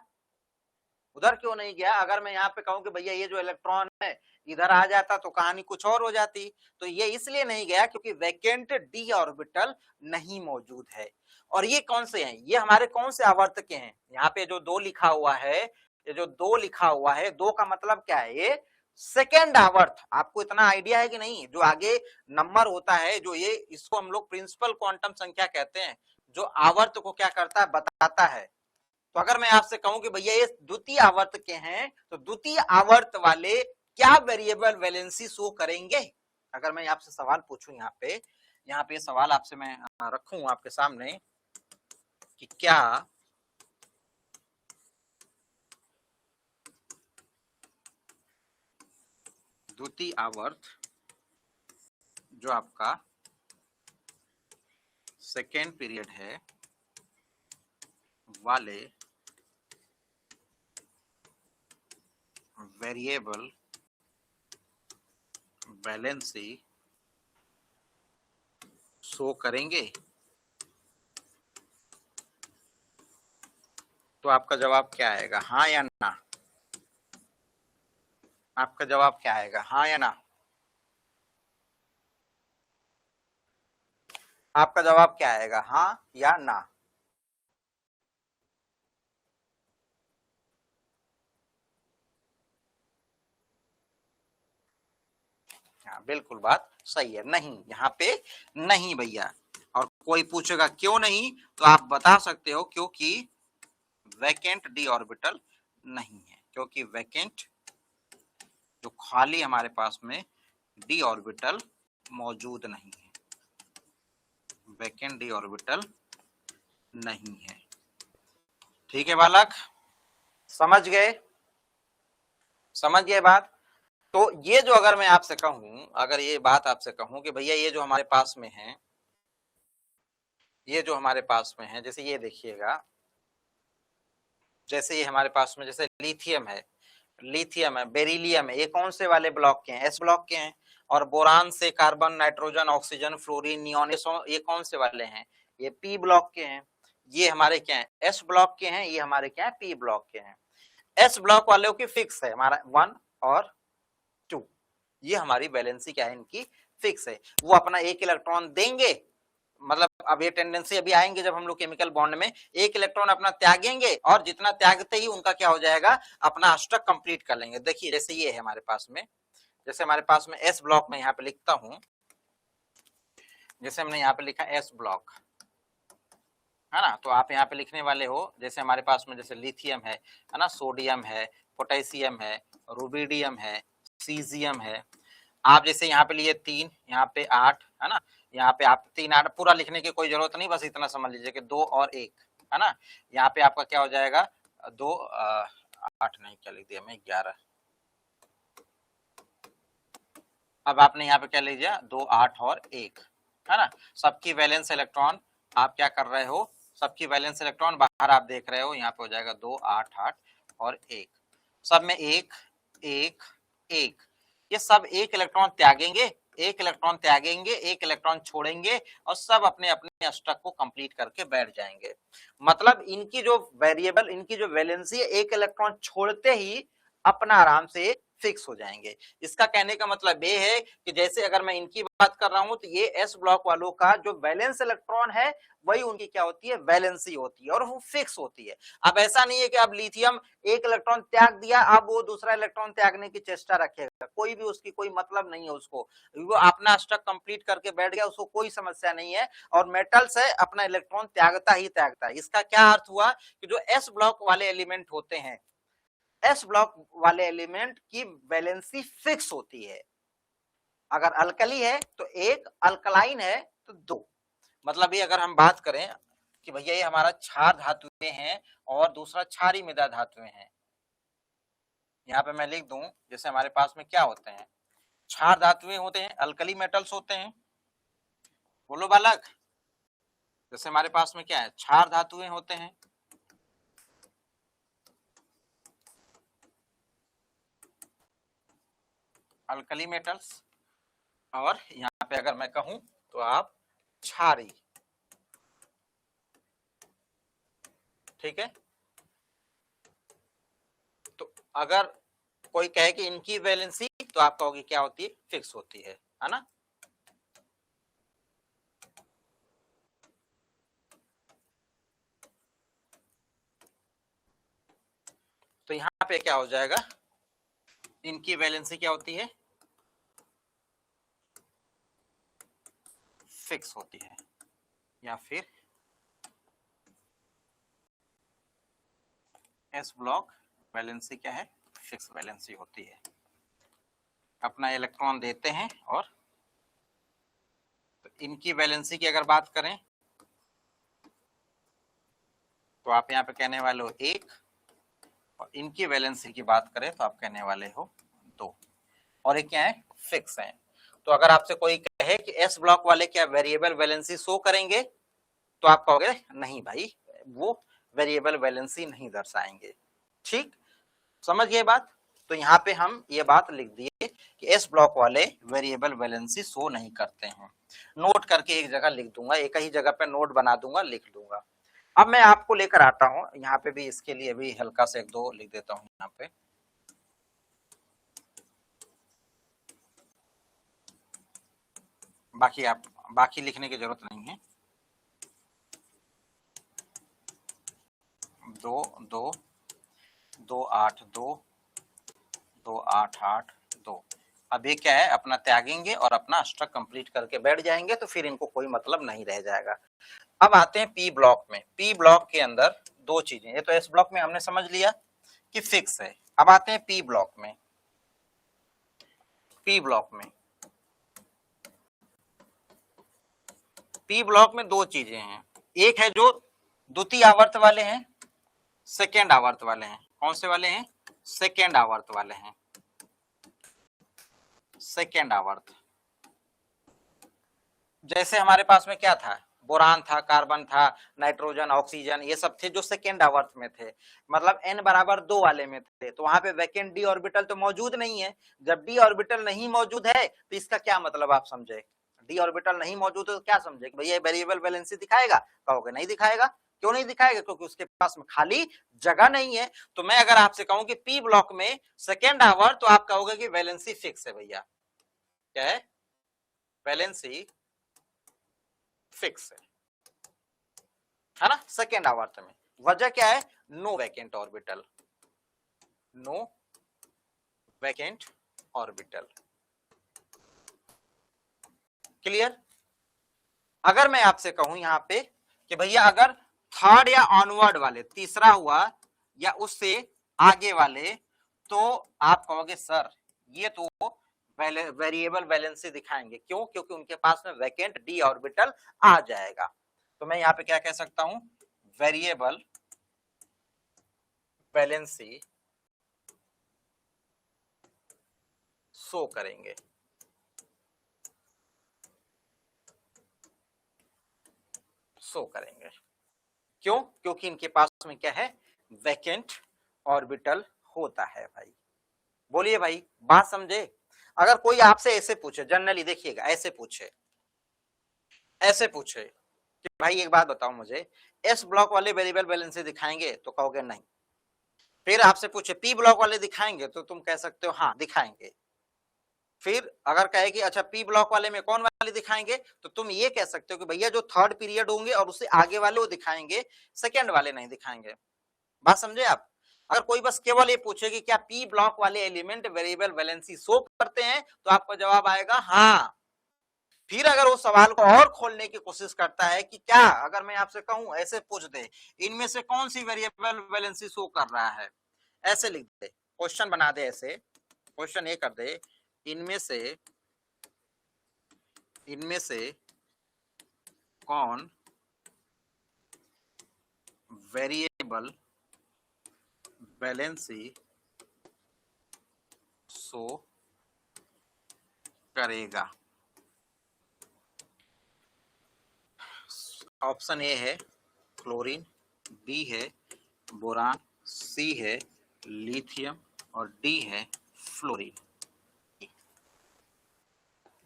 उधर क्यों नहीं गया। अगर मैं यहाँ पे कहूं कि भैया ये जो इलेक्ट्रॉन है इधर आ जाता तो कहानी कुछ और हो जाती, तो ये इसलिए नहीं गया क्योंकि वैकेंट डी ऑर्बिटल नहीं मौजूद है। और ये कौन से हैं, ये हमारे कौन से आवर्त के हैं, यहाँ पे जो 2 लिखा हुआ है, ये जो 2 लिखा हुआ है, 2 का मतलब क्या है, ये सेकेंड आवर्त। आपको इतना आइडिया है कि नहीं, जो आगे नंबर होता है, जो ये इसको हम लोग प्रिंसिपल क्वांटम संख्या कहते हैं, जो आवर्त को क्या करता है, बताता है। तो अगर मैं आपसे कहूं कि भैया ये द्वितीय आवर्त के हैं, तो द्वितीय आवर्त वाले क्या वेरिएबल वैलेंसी शो करेंगे। अगर मैं आपसे सवाल पूछूं, यहाँ पे सवाल आपसे मैं रखूं आपके सामने कि क्या द्वितीय आवर्त जो आपका सेकेंड पीरियड है वाले वेरिएबल वैलेंसी शो करेंगे, तो आपका जवाब क्या आएगा, हाँ या ना। आपका जवाब क्या आएगा, हाँ या ना। आपका जवाब क्या आएगा, हाँ या ना। हाँ बिल्कुल बात सही है, नहीं, यहाँ पे नहीं भैया। और कोई पूछेगा क्यों नहीं, तो आप बता सकते हो क्योंकि वैकेंट डी ऑर्बिटल नहीं है, क्योंकि वैकेंट जो खाली हमारे पास में डी ऑर्बिटल मौजूद नहीं है, वैकेंट डी ऑर्बिटल नहीं है। ठीक है बालक, समझ गए, समझ गए बात। तो ये जो अगर मैं आपसे कहूं, अगर ये बात आपसे कहूं कि भैया ये जो हमारे पास में है, ये जो हमारे पास में है, जैसे ये देखिएगा, जैसे ये हमारे पास में जैसे लिथियम है, लिथियम है, बेरिलियम है, ये कौन से वाले ब्लॉक के हैं? एस ब्लॉक के हैं। और बोरान से carbon, nitrogen, oxygen, fluorine, neon, ये कौन से वाले हैं? ये पी ब्लॉक के हैं। ये हमारे क्या है? एस ब्लॉक के हैं। ये हमारे क्या है? पी ब्लॉक के हैं। एस ब्लॉक वालों की फिक्स है हमारा 1 और 2, ये हमारी वैलेंसी क्या है? इनकी फिक्स है। वो अपना एक इलेक्ट्रॉन देंगे, मतलब अब ये टेंडेंसी अभी आएंगे जब हम लोग केमिकल बॉन्ड में एक इलेक्ट्रॉन अपना त्यागेंगे, और जितना त्यागते ही उनका क्या हो जाएगा? अपना अष्टक कंप्लीट कर लेंगे। देखिए जैसे ये है हमारे पास में, जैसे हमारे पास में एस ब्लॉक में यहाँ पे लिखता हूं, जैसे हमने यहाँ पे लिखा एस ब्लॉक, है ना, तो आप यहाँ पे लिखने वाले हो, जैसे हमारे पास में जैसे लिथियम है ना, सोडियम है, पोटेशियम है, रुबिडियम है, सीजियम है। आप जैसे यहाँ पे लिए 3, यहाँ पे 8, है ना, यहाँ पे आप 3 8 पूरा लिखने की कोई जरूरत नहीं, बस इतना समझ लीजिए कि 2 और 1, है ना। यहाँ पे आपका क्या हो जाएगा? 2 8 नहीं, क्या लिख दिया मैं? 11। अब आपने यहाँ पे क्या लिख दिया? 2 8 और 1, है ना। सबकी वैलेंस इलेक्ट्रॉन आप क्या कर रहे हो? सबकी वैलेंस इलेक्ट्रॉन बाहर आप देख रहे हो, यहाँ पे हो जाएगा 2 8 8 और 1। सब में 1 1 1, ये सब एक इलेक्ट्रॉन त्यागेंगे, एक इलेक्ट्रॉन त्यागेंगे, एक इलेक्ट्रॉन छोड़ेंगे, और सब अपने अपने अष्टक को कंप्लीट करके बैठ जाएंगे। मतलब इनकी जो वेरिएबल, इनकी जो वैलेंसी है, एक इलेक्ट्रॉन छोड़ते ही अपना आराम से फिक्स हो जाएंगे। इसका कहने का मतलब ये है कि जैसे अगर मैं इनकी बात कर रहा हूं, तो ये एस ब्लॉक वालों का जो वैलेंस इलेक्ट्रॉन है, वही उनकी क्या होती है? वैलेंसी होती है, और वो फिक्स होती है। अब ऐसा नहीं है कि अब लिथियम एक इलेक्ट्रॉन त्याग दिया, अब वो दूसरा इलेक्ट्रॉन त्यागने की चेष्टा रखेगा, कोई भी उसकी कोई मतलब नहीं है उसको, वो अपना अष्टक कंप्लीट करके बैठ गया, उसको कोई समस्या नहीं है। और मेटल्स है, अपना इलेक्ट्रॉन त्यागता ही त्यागता है। इसका क्या अर्थ हुआ कि जो एस ब्लॉक वाले एलिमेंट होते हैं, एस ब्लॉक वाले एलिमेंट की वैलेंसी फिक्स होती है। अगर अल्कली है तो 1, अल्कलाइन है तो 2। मतलब ये अगर हम बात करें कि भैया ये हमारा क्षार धातुएं हैं और दूसरा क्षारी मृदा धातुएं हैं, यहाँ पे मैं लिख दूं, जैसे हमारे पास में क्या होते हैं? क्षार धातुएं होते हैं, अल्कली मेटल्स होते हैं। बोलो बालक, जैसे हमारे पास में क्या है? क्षार धातुएं होते हैं, अल्कली मेटल्स, और यहाँ पे अगर मैं कहूं तो आप क्षारी, ठीक है। तो अगर कोई कहे कि इनकी वैलेंसी, तो आप कहोगे क्या होती है? फिक्स होती है ना। तो यहाँ पे क्या हो जाएगा? इनकी वैलेंसी क्या होती है? फिक्स होती है, या फिर एस ब्लॉक वैलेंसी क्या है? फिक्स वैलेंसी होती है। अपना इलेक्ट्रॉन देते हैं, और तो इनकी वैलेंसी की अगर बात करें तो आप यहाँ पे कहने वाले हो 1, और इनकी वैलेंसी की बात करें तो आप कहने वाले हो 2, और ये क्या है? फिक्स है। तो अगर आपसे कोई कहे कि एस ब्लॉक वाले क्या वेरिएबल वैलेंसी शो करेंगे, तो आप कहोगे नहीं भाई, वो वेरिएबल वैलेंसी नहीं दर्शाएंगे। ठीक, समझ गए बात? तो यहाँ पे हम ये बात लिख दिए कि एस ब्लॉक वाले वेरिएबल वैलेंसी शो नहीं करते हैं। नोट करके एक जगह लिख दूंगा, एक ही जगह पे नोट बना दूंगा, लिख दूंगा। अब मैं आपको लेकर आता हूं यहाँ पे भी, इसके लिए भी हल्का से 1 2 लिख देता हूं यहाँ पे। बाकी लिखने की जरूरत नहीं है। 2 2 2 8 2 2 8 8 2। अब ये क्या है? अपना त्यागेंगे और अपना अष्टक कंप्लीट करके बैठ जाएंगे, तो फिर इनको कोई मतलब नहीं रह जाएगा। अब आते हैं पी ब्लॉक में। पी ब्लॉक के अंदर 2 चीजें, ये तो एस ब्लॉक में हमने समझ लिया कि फिक्स है। अब आते हैं पी ब्लॉक में। पी ब्लॉक में, पी ब्लॉक में 2 चीजें हैं। एक है जो द्वितीय आवर्त वाले हैं, सेकेंड आवर्त वाले हैं। कौन से वाले हैं? सेकेंड आवर्त वाले हैं। सेकेंड आवर्त। जैसे हमारे पास में क्या था, बोरान था, कार्बन था, नाइट्रोजन, ऑक्सीजन, ये सब थे जो सेकेंड आवर्त में थे, मतलब n बराबर 2 वाले में थे, तो वहां पे वैकेंट डी ऑर्बिटल तो मौजूद नहीं है। जब डी ऑर्बिटल नहीं मौजूद है तो इसका क्या मतलब आप समझे, डी ऑर्बिटल नहीं मौजूद है तो क्या समझे कि भैया वेरिएबल वैलेंसी दिखाएगा, कहोगे नहीं दिखाएगा। क्यों नहीं दिखाएगा, क्योंकि उसके पास में खाली जगह नहीं है। तो मैं अगर आपसे कहूं कि पी ब्लॉक में सेकेंड आवर, तो आप कहोगे कि वैलेंसी फिक्स है भैया, क्या है, वैलेंसी फिक्स है ना, सेकेंड आवर्त में। वजह क्या है, no vacant orbital, no vacant orbital. Clear. अगर मैं आपसे कहूं यहां पे कि भैया अगर थर्ड या ऑनवर्ड वाले, तीसरा हुआ या उससे आगे वाले, तो आप कहोगे सर ये तो वेरिएबल वैलेंसी दिखाएंगे। क्यों, क्योंकि उनके पास में वैकेंट डी ऑर्बिटल आ जाएगा। तो मैं यहां पे क्या कह सकता हूं, वेरिएबल वैलेंसी शो करेंगे। शो करेंगे क्यों, क्योंकि इनके पास में क्या है, वैकेंट ऑर्बिटल होता है भाई। बोलिए भाई, बात समझे। अगर कोई आपसे ऐसे पूछे, जनरली देखिएगा, ऐसे पूछे कि भाई एक बात बताओ मुझे, एस ब्लॉक वाले वेरिएबल वैलेंसी दिखाएंगे, तो कहोगे नहीं। फिर आपसे पूछे पी ब्लॉक वाले दिखाएंगे, तो तुम कह सकते हो हाँ दिखाएंगे। फिर अगर कहे कि अच्छा पी ब्लॉक वाले में कौन वाले दिखाएंगे, तो तुम ये कह सकते हो कि भैया जो थर्ड पीरियड होंगे और उससे आगे वाले वो दिखाएंगे, सेकेंड वाले नहीं दिखाएंगे। बात समझे आप। अगर कोई बस केवल ये पूछे कि क्या पी ब्लॉक वाले एलिमेंट वेरिएबल वैलेंसी शो करते हैं, तो आपका जवाब आएगा हाँ। फिर अगर वो सवाल को और खोलने की कोशिश करता है कि क्या, अगर मैं आपसे कहूं, ऐसे पूछ दे, इनमें से कौन सी वेरिएबल वैलेंसी शो कर रहा है, ऐसे लिख दे, क्वेश्चन बना दे, ऐसे क्वेश्चन ये कर दे, इनमें से कौन वेरिएबल वैलेंसी शो करेगा। ऑप्शन ए है क्लोरीन, बी है बोरान, सी है लिथियम और डी है फ्लोरीन।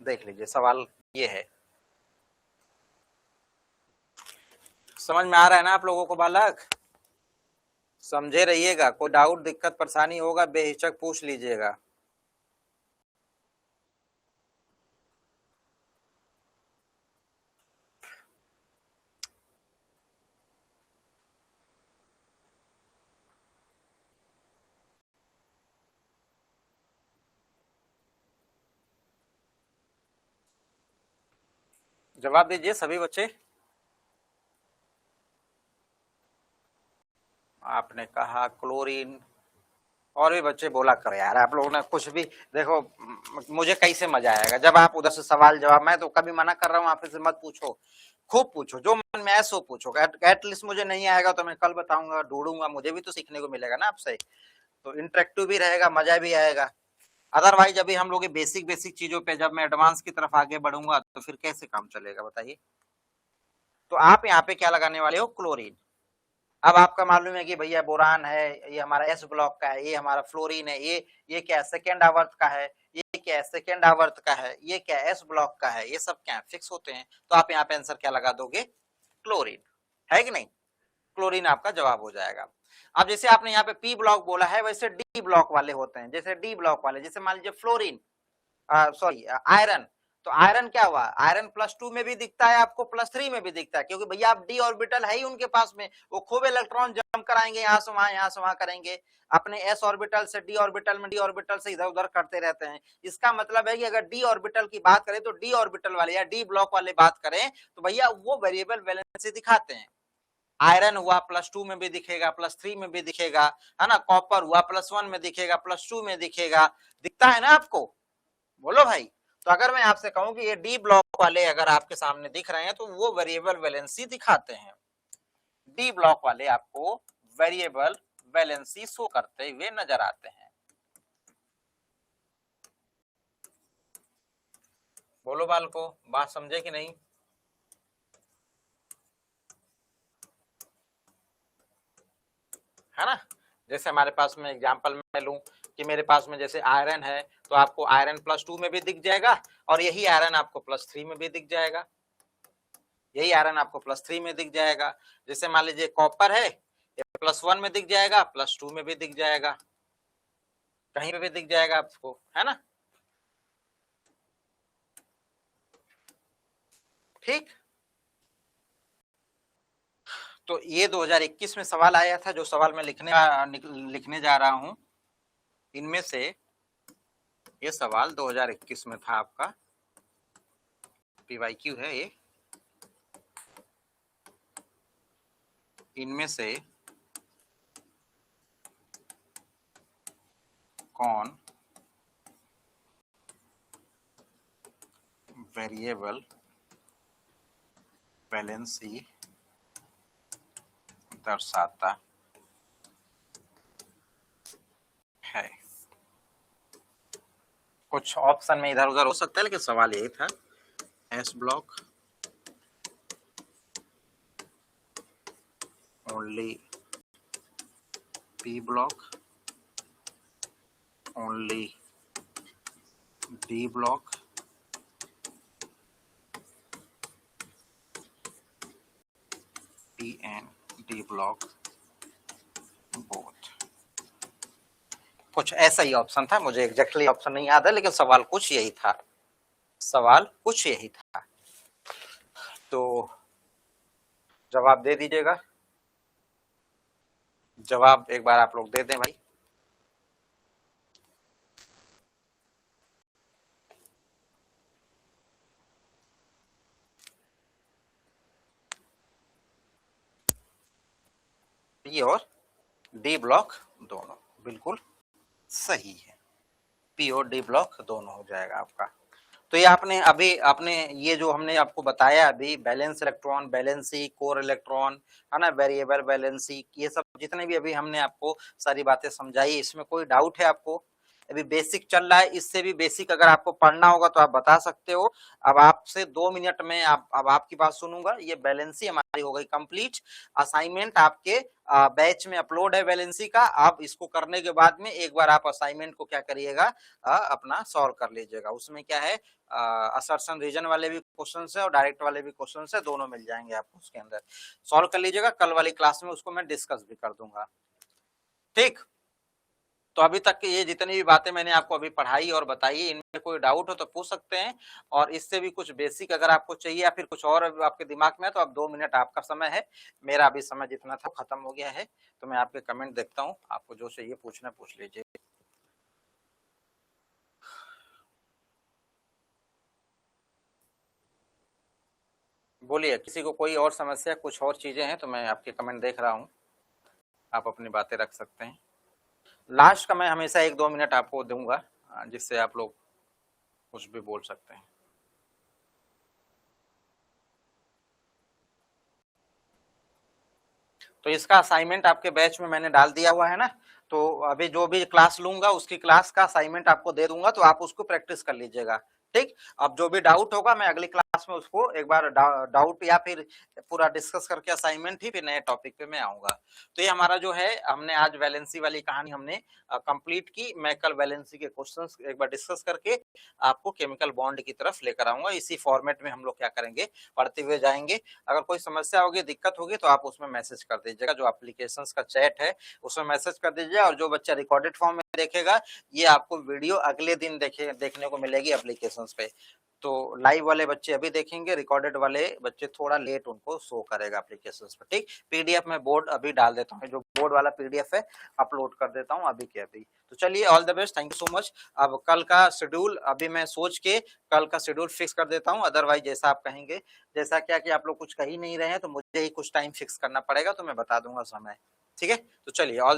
देख लीजिए सवाल ये है। समझ में आ रहा है ना आप लोगों को बालक, समझे रहिएगा। कोई डाउट दिक्कत परेशानी होगा बेहिचक पूछ लीजिएगा। जवाब दीजिए सभी बच्चे। आपने कहा क्लोरीन, और भी बच्चे बोला करो यार, आप लोगों ने कुछ भी। देखो मुझे कैसे मजा आएगा जब आप उधर से सवाल जवाब, मैं तो कभी मना कर रहा हूँ आप से मत पूछो, खूब पूछो, जो मन में आए सो पूछो। एटलीस्ट मुझे नहीं आएगा तो मैं कल बताऊंगा, ढूंढूंगा, मुझे भी तो सीखने को मिलेगा ना आपसे, तो इंटरेक्टिव भी रहेगा, मजा भी आएगा। अदरवाइज अभी हम लोग बेसिक बेसिक चीजों पे, जब मैं एडवांस की तरफ आगे बढ़ूंगा तो फिर कैसे काम चलेगा बताइए। तो आप यहाँ पे क्या लगाने वाले हो, क्लोरीन। अब आपका मालूम है कि भैया बोरान है, ये हमारा एस ब्लॉक का है, ये हमारा फ्लोरीन है, ये क्या है, सेकेंड आवर्त का है, ये क्या है, सेकेंड आवर्त का है, ये क्या है, एस ब्लॉक का है, ये सब क्या है, फिक्स होते हैं। तो आप यहाँ पे आंसर क्या लगा दोगे, क्लोरीन, है कि नहीं। क्लोरीन आपका जवाब हो जाएगा। अब जैसे आपने यहाँ पे पी ब्लॉक बोला है, वैसे डी ब्लॉक वाले होते हैं। जैसे डी ब्लॉक वाले, जैसे मान लीजिए फ्लोरीन, सॉरी आयरन, तो आयरन क्या हुआ, आयरन +2 में भी दिखता है आपको, +3 में भी दिखता है, क्योंकि भैया आप डी ऑर्बिटल है ही उनके पास में, वो खूब इलेक्ट्रॉन जंप कराएंगे, यहाँ से वहां करेंगे, अपने एस ऑर्बिटल से डी ऑर्बिटल में, डी ऑर्बिटल से इधर उधर करते रहते हैं। इसका मतलब है कि अगर डी ऑर्बिटल की बात करें तो डी ऑर्बिटल वाले या डी ब्लॉक वाले बात करें तो भैया वो वेरिएबल वैलेंसी दिखाते हैं। आयरन हुआ +2 में भी दिखेगा, +3 में भी दिखेगा, है ना। कॉपर हुआ +1 में दिखेगा, +2 में दिखेगा, दिखता है ना आपको, बोलो भाई। तो अगर मैं आपसे कहूं कि ये डी ब्लॉक वाले अगर आपके सामने दिख रहे हैं तो वो वेरिएबल वैलेंसी दिखाते हैं। डी ब्लॉक वाले आपको वेरिएबल वैलेंसी शो करते हुए नजर आते हैं। बोलो बाल को, बात समझे कि नहीं? है ना, जैसे हमारे पास में एग्जांपल में लूं कि मेरे पास में जैसे आयरन है, तो आपको आयरन +2 में भी दिख जाएगा, और यही आयरन आपको +3 में भी दिख जाएगा, यही आयरन आपको +3 में दिख जाएगा। जैसे मान लीजिए कॉपर है, ये +1 में दिख जाएगा, +2 में भी दिख जाएगा, कहीं पे भी दिख जाएगा आपको, है ना। ठीक, तो ये 2021 में सवाल आया था, जो सवाल मैं लिखने जा रहा हूं, इनमें से ये सवाल 2021 में था आपका, PYQ है ये, इनमें से कौन वेरिएबल वैलेंसी दर्शाता है। कुछ ऑप्शन में इधर उधर हो सकता है, लेकिन सवाल यही था। S block, only P block, only D block, P and D block both. कुछ ऐसा ही ऑप्शन था, मुझे एग्जैक्टली ऑप्शन नहीं याद है, लेकिन सवाल कुछ यही था, सवाल कुछ यही था। तो जवाब दे दीजिएगा, जवाब एक बार आप लोग दे दें भाई। P और D ब्लॉक दोनों बिल्कुल सही है, P और D ब्लॉक दोनों हो जाएगा आपका। तो ये आपने ये जो हमने आपको बताया अभी, balance electron, valency, core electron, है ना, वेरिएबल बैलेंसी, ये सब जितने भी अभी हमने आपको सारी बातें समझाई, इसमें कोई डाउट है आपको? अभी बेसिक चल रहा है, इससे भी बेसिक अगर आपको पढ़ना होगा तो आप बता सकते हो। अब आपसे 2 मिनट में अब आपकी बात सुनूंगा। ये बैलेंसी हमारी हो गई कंप्लीट। असाइनमेंट आपके बैच में अपलोड है बैलेंसी का। आप इसको करने के बाद में एक बार आप असाइनमेंट को क्या करिएगा, अपना सॉल्व कर लीजिएगा। उसमें क्या है, असर्शन रीजन वाले भी क्वेश्चन है और डायरेक्ट वाले भी क्वेश्चन है, दोनों मिल जाएंगे आपको उसके अंदर। सॉल्व कर लीजिएगा, कल वाली क्लास में उसको मैं डिस्कस भी कर दूंगा। ठीक, तो अभी तक ये जितनी भी बातें मैंने आपको अभी पढ़ाई और बताई, इनमें कोई डाउट हो तो पूछ सकते हैं, और इससे भी कुछ बेसिक अगर आपको चाहिए या फिर कुछ और आपके दिमाग में है तो आप 2 मिनट आपका समय है। मेरा अभी समय जितना था खत्म हो गया है, तो मैं आपके कमेंट देखता हूँ, आपको जो चाहिए पूछना पूछ लीजिए। बोलिए, किसी को कोई और समस्या, कुछ और चीजें हैं तो मैं आपके कमेंट देख रहा हूँ, आप अपनी बातें रख सकते हैं। लास्ट का मैं हमेशा 1-2 मिनट आपको दूंगा, जिससे आप लोग कुछ भी बोल सकते हैं। तो इसका असाइनमेंट आपके बैच में मैंने डाल दिया हुआ है ना, तो अभी जो भी क्लास लूंगा उसकी क्लास का असाइनमेंट आपको दे दूंगा, तो आप उसको प्रैक्टिस कर लीजिएगा। ठीक, अब जो भी डाउट होगा मैं अगली क्लास में उसको एक बार डाउट या फिर पूरा डिस्कस करके असाइनमेंट ही फिर नए टॉपिक पे मैं आऊंगा। तो ये हमारा जो है, हमने आज वैलेंसी वाली कहानी हमने कंप्लीट की। मैं कल वैलेंसी के क्वेश्चंस एक बार डिस्कस करके आपको केमिकल बॉन्ड की तरफ लेकर आऊंगा। इसी फॉर्मेट में हम लोग क्या करेंगे, पढ़ते हुए जाएंगे। अगर कोई समस्या होगी, दिक्कत होगी तो आप उसमें मैसेज कर दीजिएगा, जो एप्लीकेशन का चैट है उसमें मैसेज कर दीजिए। और जो बच्चा रिकॉर्डेड फॉर्म में देखेगा, ये आपको वीडियो अगले दिन देखने को मिलेगी एप्लीकेशन पे। तो लाइव वाले बच्चे अभी देखेंगे, रिकॉर्डेड वाले बच्चे थोड़ा लेट उनको शो करेगा एप्लीकेशंस पे। ठीक, पीडीएफ में बोर्ड अभी डाल देता हूँ, जो बोर्ड वाला पीडीएफ है अपलोड कर देता हूँ अभी के अभी। तो चलिए, all the best, thank you so much. अब कल का शेड्यूल अभी मैं सोच के कल का शेड्यूल फिक्स कर देता हूँ, अदरवाइज जैसा आप कहेंगे, जैसा क्या कि आप लोग कुछ कह ही नहीं रहे हैं, तो मुझे ही कुछ टाइम फिक्स करना पड़ेगा, तो मैं बता दूंगा समय। ठीक है, तो चलिए, ऑल द